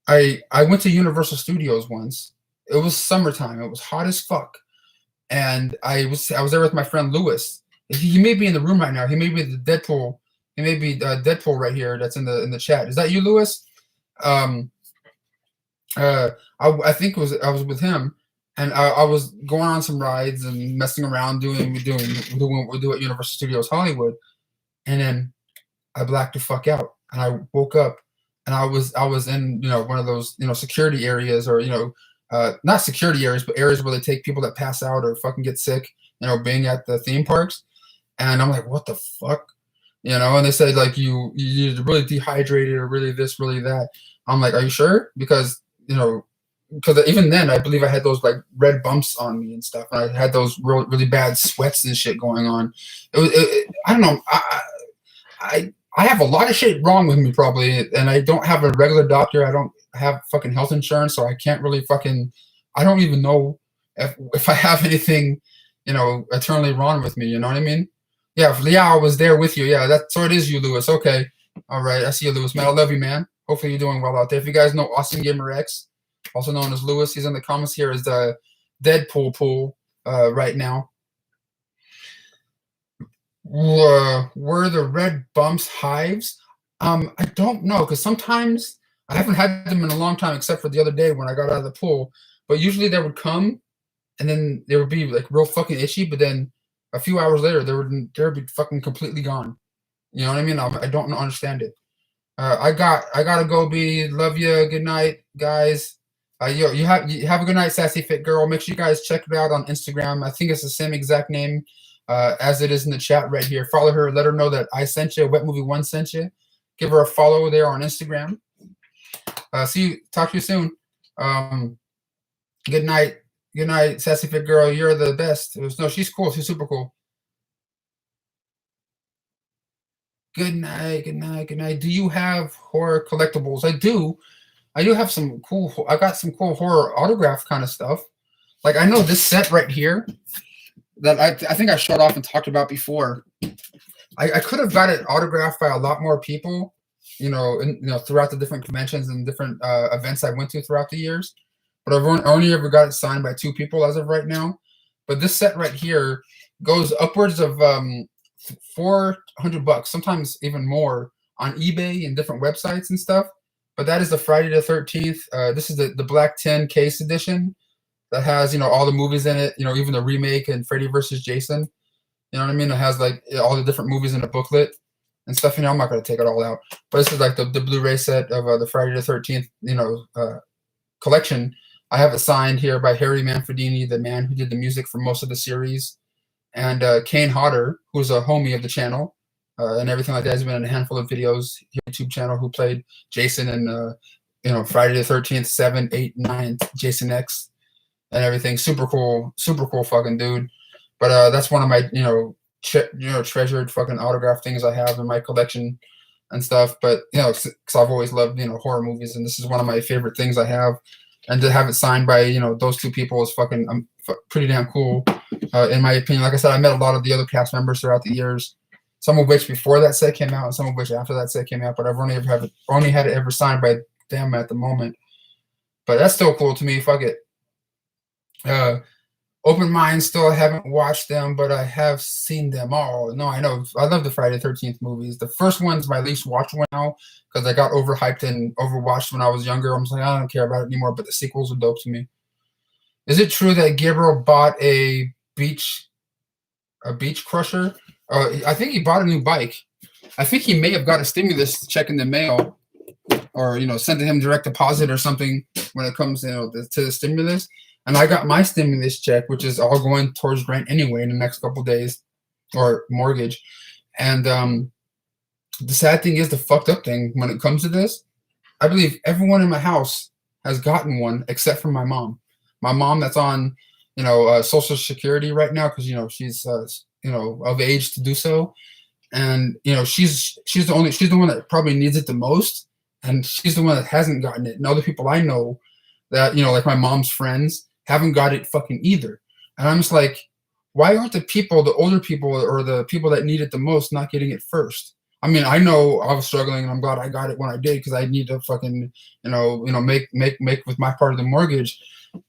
I went to Universal Studios once. It was summertime. It was hot as fuck, and I was there with my friend Lewis. He may be in the room right now. He may be the Deadpool. He may be Deadpool right here. That's in the chat. Is that you, Lewis? Um, I think I was with him, and I was going on some rides and messing around doing what we do at Universal Studios Hollywood, and then I blacked the fuck out, and I woke up, and I was in one of those security areas, or not security areas, but areas where they take people that pass out or fucking get sick, being at the theme parks, and I'm like, what the fuck, and they said like you're really dehydrated or really this, really that. I'm like, are you sure? Because even then, I believe I had those like red bumps on me and stuff, and I had those really bad sweats and shit going on. I don't know. I have a lot of shit wrong with me probably, and I don't have a regular doctor. I don't have fucking health insurance, so I can't really fucking. I don't even know if I have anything, eternally wrong with me. You know what I mean? Yeah, I was there with you. Yeah, so it is you, Lewis. Okay, all right. I see you, Lewis. Man, I love you, man. Hopefully you're doing well out there. If you guys know Austin Gamer X, also known as Lewis, he's in the comments here as the Deadpool pool right now. Were the red bumps hives? I don't know, because sometimes I haven't had them in a long time, except for the other day when I got out of the pool. But usually they would come, and then they would be like real fucking itchy. But then a few hours later, they would be fucking completely gone. You know what I mean? I don't understand it. I gotta go. Be love you. Good night, guys. You have a good night, Sassy Fit Girl. Make sure you guys check it out on Instagram. I think it's the same exact name as it is in the chat right here. Follow her. Let her know that I sent you. Wet Movie One sent you. Give her a follow there on Instagram. See you. Talk to you soon. Good night. Good night, Sassy Fit Girl. You're the best. No, she's cool. She's super cool. Good night. Good night. Good night. Do you have horror collectibles? I do. I do have some cool. I got some cool horror autograph kind of stuff. Like I know this set right here that I think I showed off and talked about before. I could have got it autographed by a lot more people, throughout the different conventions and different events I went to throughout the years. But I've only ever got it signed by 2 people as of right now. But this set right here goes upwards of $400, sometimes even more, on eBay and different websites and stuff. But that is the Friday the 13th. This is the Black 10 case edition that has, all the movies in it, even the remake and Freddy versus Jason. You know what I mean? It has like all the different movies in a booklet and stuff. I'm not going to take it all out. But this is like the Blu-ray set of the Friday the 13th, collection. I have it signed here by Harry Manfredini, the man who did the music for most of the series, and Kane Hodder, who's a homie of the channel. And everything like that. He's been in a handful of videos, YouTube channel, who played Jason and Friday the 13th, 7, 8, 9, Jason X, and everything. Super cool fucking dude. But that's one of my treasured fucking autograph things I have in my collection and stuff. But because I've always loved horror movies, and this is one of my favorite things I have. And to have it signed by those 2 people is fucking pretty damn cool, in my opinion. Like I said, I met a lot of the other cast members throughout the years. Some of which before that set came out, and some of which after that set came out. But I've only had it ever signed by them at the moment. But that's still cool to me. Fuck it. Uh, Open Mind, still haven't watched them, but I have seen them all. No, I know. I love the Friday 13th movies. The first one's my least watched one now because I got overhyped and overwatched when I was younger. I'm just like, I don't care about it anymore, but the sequels are dope to me. Is it true that Gabriel bought a beach crusher? I think he bought a new bike. I think he may have got a stimulus check in the mail, or sent to him direct deposit or something when it comes to the stimulus. And I got my stimulus check, which is all going towards rent anyway in the next couple days, or mortgage. And the sad thing is, the fucked up thing when it comes to this, I believe everyone in my house has gotten one except for my mom. My mom, that's on Social Security right now because she's of age to do so, and she's the one that probably needs it the most, and she's the one that hasn't gotten it. And other people I know that like my mom's friends haven't got it fucking either. And I'm just like, why aren't the older people or the people that need it the most not getting it first? I mean, I know I was struggling, and I'm glad I got it when I did because I need to fucking make with my part of the mortgage.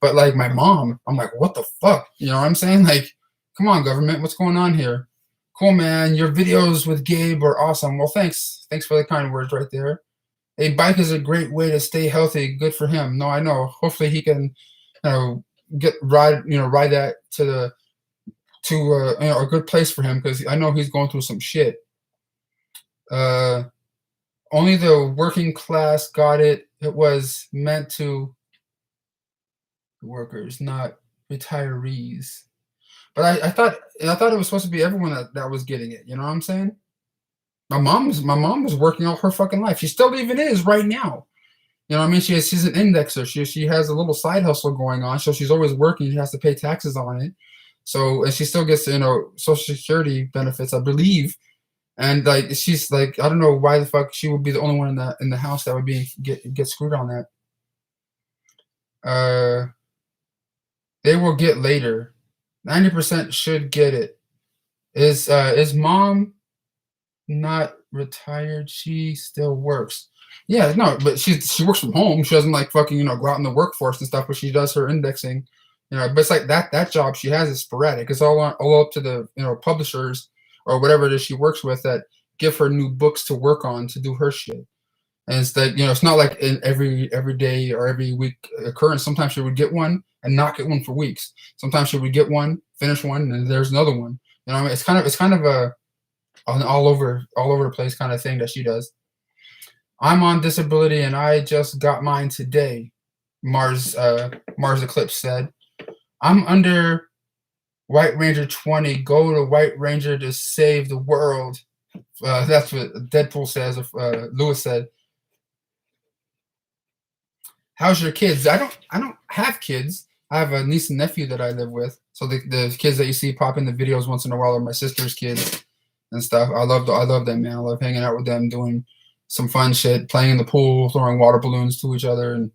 But like my mom, I'm like, what the fuck? You know what I'm saying? Like, come on, government, what's going on here? Cool, man. Your videos with Gabe were awesome. Well, thanks. Thanks for the kind words right there. A bike is a great way to stay healthy. Good for him. No, I know. Hopefully he can, ride that to a good place for him because I know he's going through some shit. Only the working class got it. It was meant to workers, not retirees. But I thought it was supposed to be everyone that was getting it. You know what I'm saying? My mom was working all her fucking life. She still even is right now. You know what I mean? She's an indexer. She has a little side hustle going on, so she's always working. She has to pay taxes on it. So, and she still gets Social Security benefits, I believe. And like she's like, I don't know why the fuck she would be the only one in the house that would get screwed on that. They will get later. 90% should get it. Is mom not retired? She still works. Yeah, no, but she works from home. She doesn't like fucking go out in the workforce and stuff, but she does her indexing. But it's like that job she has is sporadic. It's all up to the publishers or whatever it is she works with that give her new books to work on to do her shit. And it's that it's not like in every day or every week occurrence. Sometimes she would get one and not get one for weeks. Sometimes she would get one, finish one, and there's another one. I mean, it's kind of a an all over the place kind of thing that she does. I'm on disability and I just got mine today. Mars Eclipse said, I'm under White Ranger 20. Go to White Ranger to save the world. That's what Deadpool says. Lewis said. How's your kids? I don't have kids. I have a niece and nephew that I live with. So the kids that you see pop in the videos once in a while are my sister's kids and stuff. I love them, man. I love hanging out with them, doing some fun shit, playing in the pool, throwing water balloons to each other, and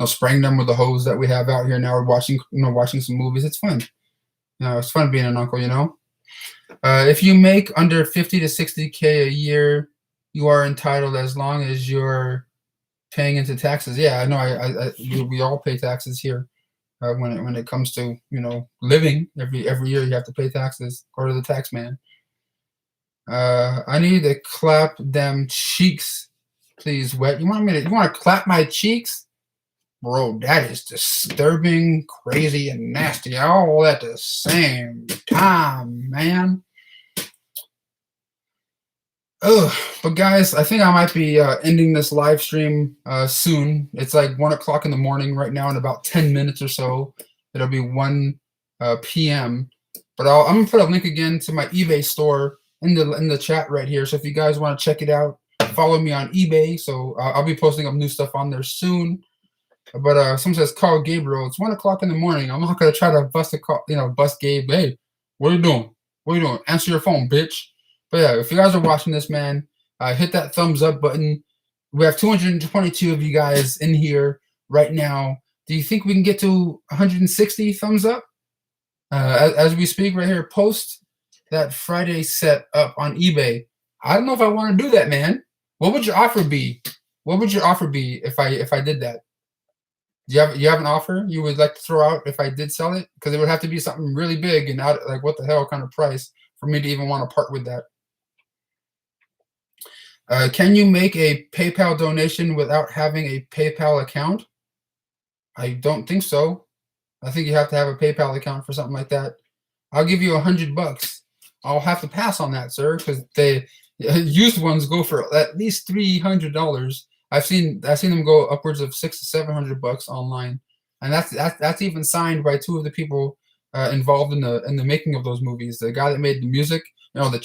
spraying them with the hose that we have out here now. We're watching some movies. It's fun. It's fun being an uncle. If you make under 50 to 60K a year, you are entitled as long as you're paying into taxes. Yeah, I know. We all pay taxes here. When it comes to living, every year you have to pay taxes. Go to the tax man. I need to clap them cheeks, please. Wet. You want to clap my cheeks, bro? That is disturbing, crazy, and nasty all at the same time, man. But guys, I think I might be ending this live stream soon. It's like 1:00 in the morning right now. In about 10 minutes or so, it'll be 1 p.m. But I'm gonna put a link again to my eBay store in the chat right here. So if you guys want to check it out, follow me on eBay. So I'll be posting up new stuff on there soon. But someone says call Gabriel. It's 1:00 in the morning. I'm not gonna try to bust Gabe. Hey, what are you doing? What are you doing? Answer your phone, bitch. But yeah, if you guys are watching this, man, hit that thumbs up button. We have 222 of you guys in here right now. Do you think we can get to 160 thumbs up as we speak right here? Post that Friday set up on eBay. I don't know if I want to do that, man. What would your offer be? What would your offer be if I did that? Do you have an offer you would like to throw out if I did sell it? Because it would have to be something really big and out like what the hell kind of price for me to even want to part with that. Can you make a PayPal donation without having a PayPal account? I don't think so. I think you have to have a PayPal account for something like that. I'll give you $100. I'll have to pass on that, sir, because they used ones go for at least $300. I've seen them go upwards of $600 to $700 online, and that's even signed by two of the people involved in the making of those movies. The guy that made the music, the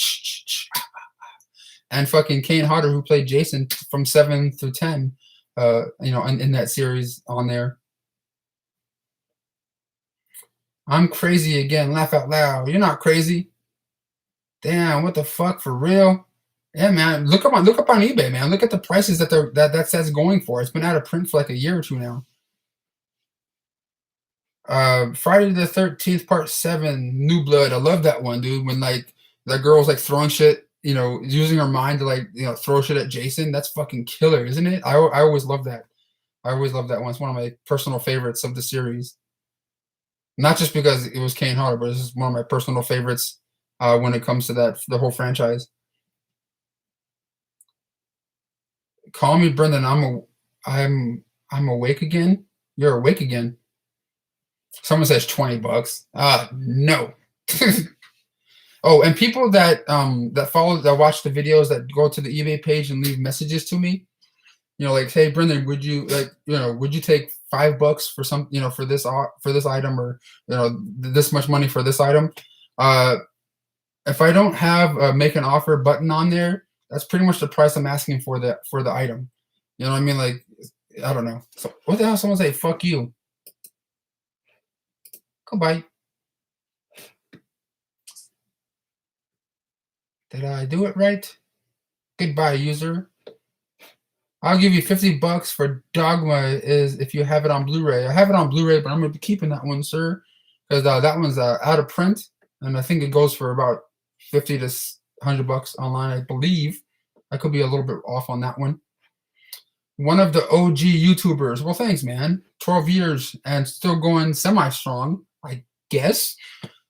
and fucking Kane Hodder who played Jason from 7 through 10, in that series on there. I'm crazy again. Laugh out loud. You're not crazy. Damn, what the fuck, for real? Yeah, man. Look up on eBay, man. Look at the prices that says going for. It's been out of print for like a year or two now. Friday the 13th Part 7, New Blood. I love that one, dude. When like that girl's like throwing shit, using her mind to like throw shit at Jason. That's fucking killer, isn't it? I always love that. I always love that one. It's one of my personal favorites of the series. Not just because it was Kane Hodder, but it's just one of my personal favorites when it comes to the whole franchise. Call me Brendan. I'm awake again. You're awake again. Someone says $20. No. Oh, and people that watch the videos that go to the eBay page and leave messages to me, like, hey Brendan, would you take $5 for some, for this item, or this much money for this item? If I don't have make an offer button on there, that's pretty much the price I'm asking for the item. You know what I mean? Like, I don't know. So what the hell? Someone say fuck you. Goodbye. Did I do it right? Goodbye, user. I'll give you $50 for Dogma is if you have it on Blu-ray. I have it on Blu-ray, but I'm going to be keeping that one, sir, because that one's out of print, and I think it goes for about $50 to $100 online, I believe. I could be a little bit off on that one. One of the OG YouTubers. Well, thanks, man. 12 years and still going semi-strong, I guess.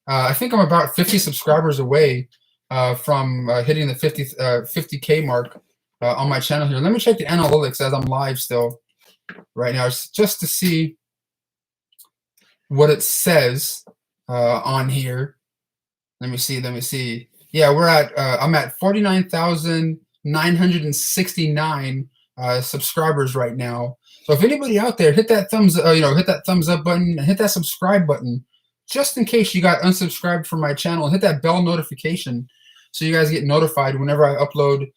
I think I'm about 50 subscribers away from hitting the 50K mark on my channel here. Let me check the analytics as I'm live still right now, just to see what it says on here. Let me see. Yeah, I'm at 49,969 subscribers right now. So if anybody out there, hit that thumbs up button and hit that subscribe button, just in case you got unsubscribed from my channel. Hit that bell notification so you guys get notified whenever I upload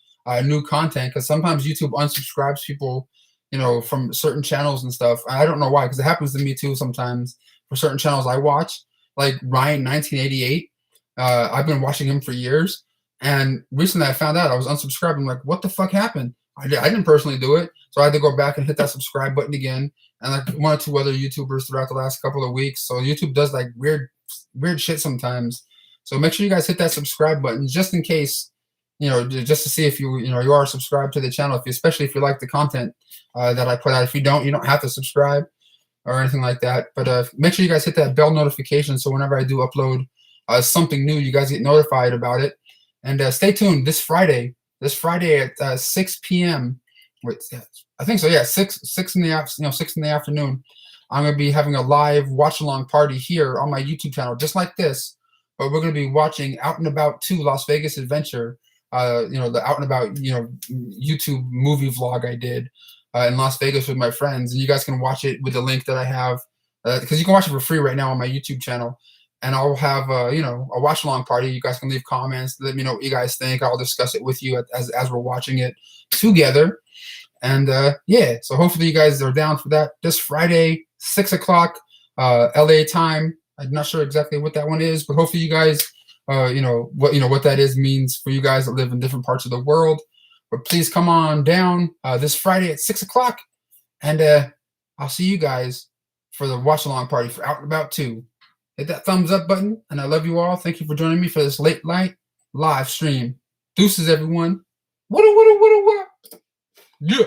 new content, because sometimes YouTube unsubscribes people, from certain channels and stuff. I don't know why, because it happens to me too sometimes for certain channels I watch, like Ryan 1988. I've been watching him for years, and recently I found out I was unsubscribed. I'm like, what the fuck happened? I didn't personally do it, so I had to go back and hit that subscribe button again, and like one or two other YouTubers throughout the last couple of weeks. So YouTube does like weird shit sometimes. So make sure you guys hit that subscribe button just in case, just to see if you are subscribed to the channel, especially if you like the content that I put out. If you don't have to subscribe or anything like that. But make sure you guys hit that bell notification so whenever I do upload something new, you guys get notified about it. And stay tuned this Friday at 6 p.m. Wait, I think so. Yeah, 6 in the afternoon. I'm gonna be having a live watch along party here on my YouTube channel, just like this. But we're gonna be watching Out and About 2: Las Vegas Adventure. The Out and About YouTube movie vlog I did in Las Vegas with my friends, and you guys can watch it with the link that I have, because you can watch it for free right now on my YouTube channel. And I'll have a watch along party. You guys can leave comments, let me know what you guys think. I'll discuss it with you as we're watching it together. And yeah, so hopefully you guys are down for that this Friday, 6 o'clock LA time. I'm not sure exactly what that one is, but hopefully you guys what that means for you guys that live in different parts of the world. But please come on down this Friday at 6 o'clock, and I'll see you guys for the watch along party for Out and About 2. Hit that thumbs up button, and I love you all. Thank you for joining me for this late night live stream. Deuces, everyone. What? Yeah.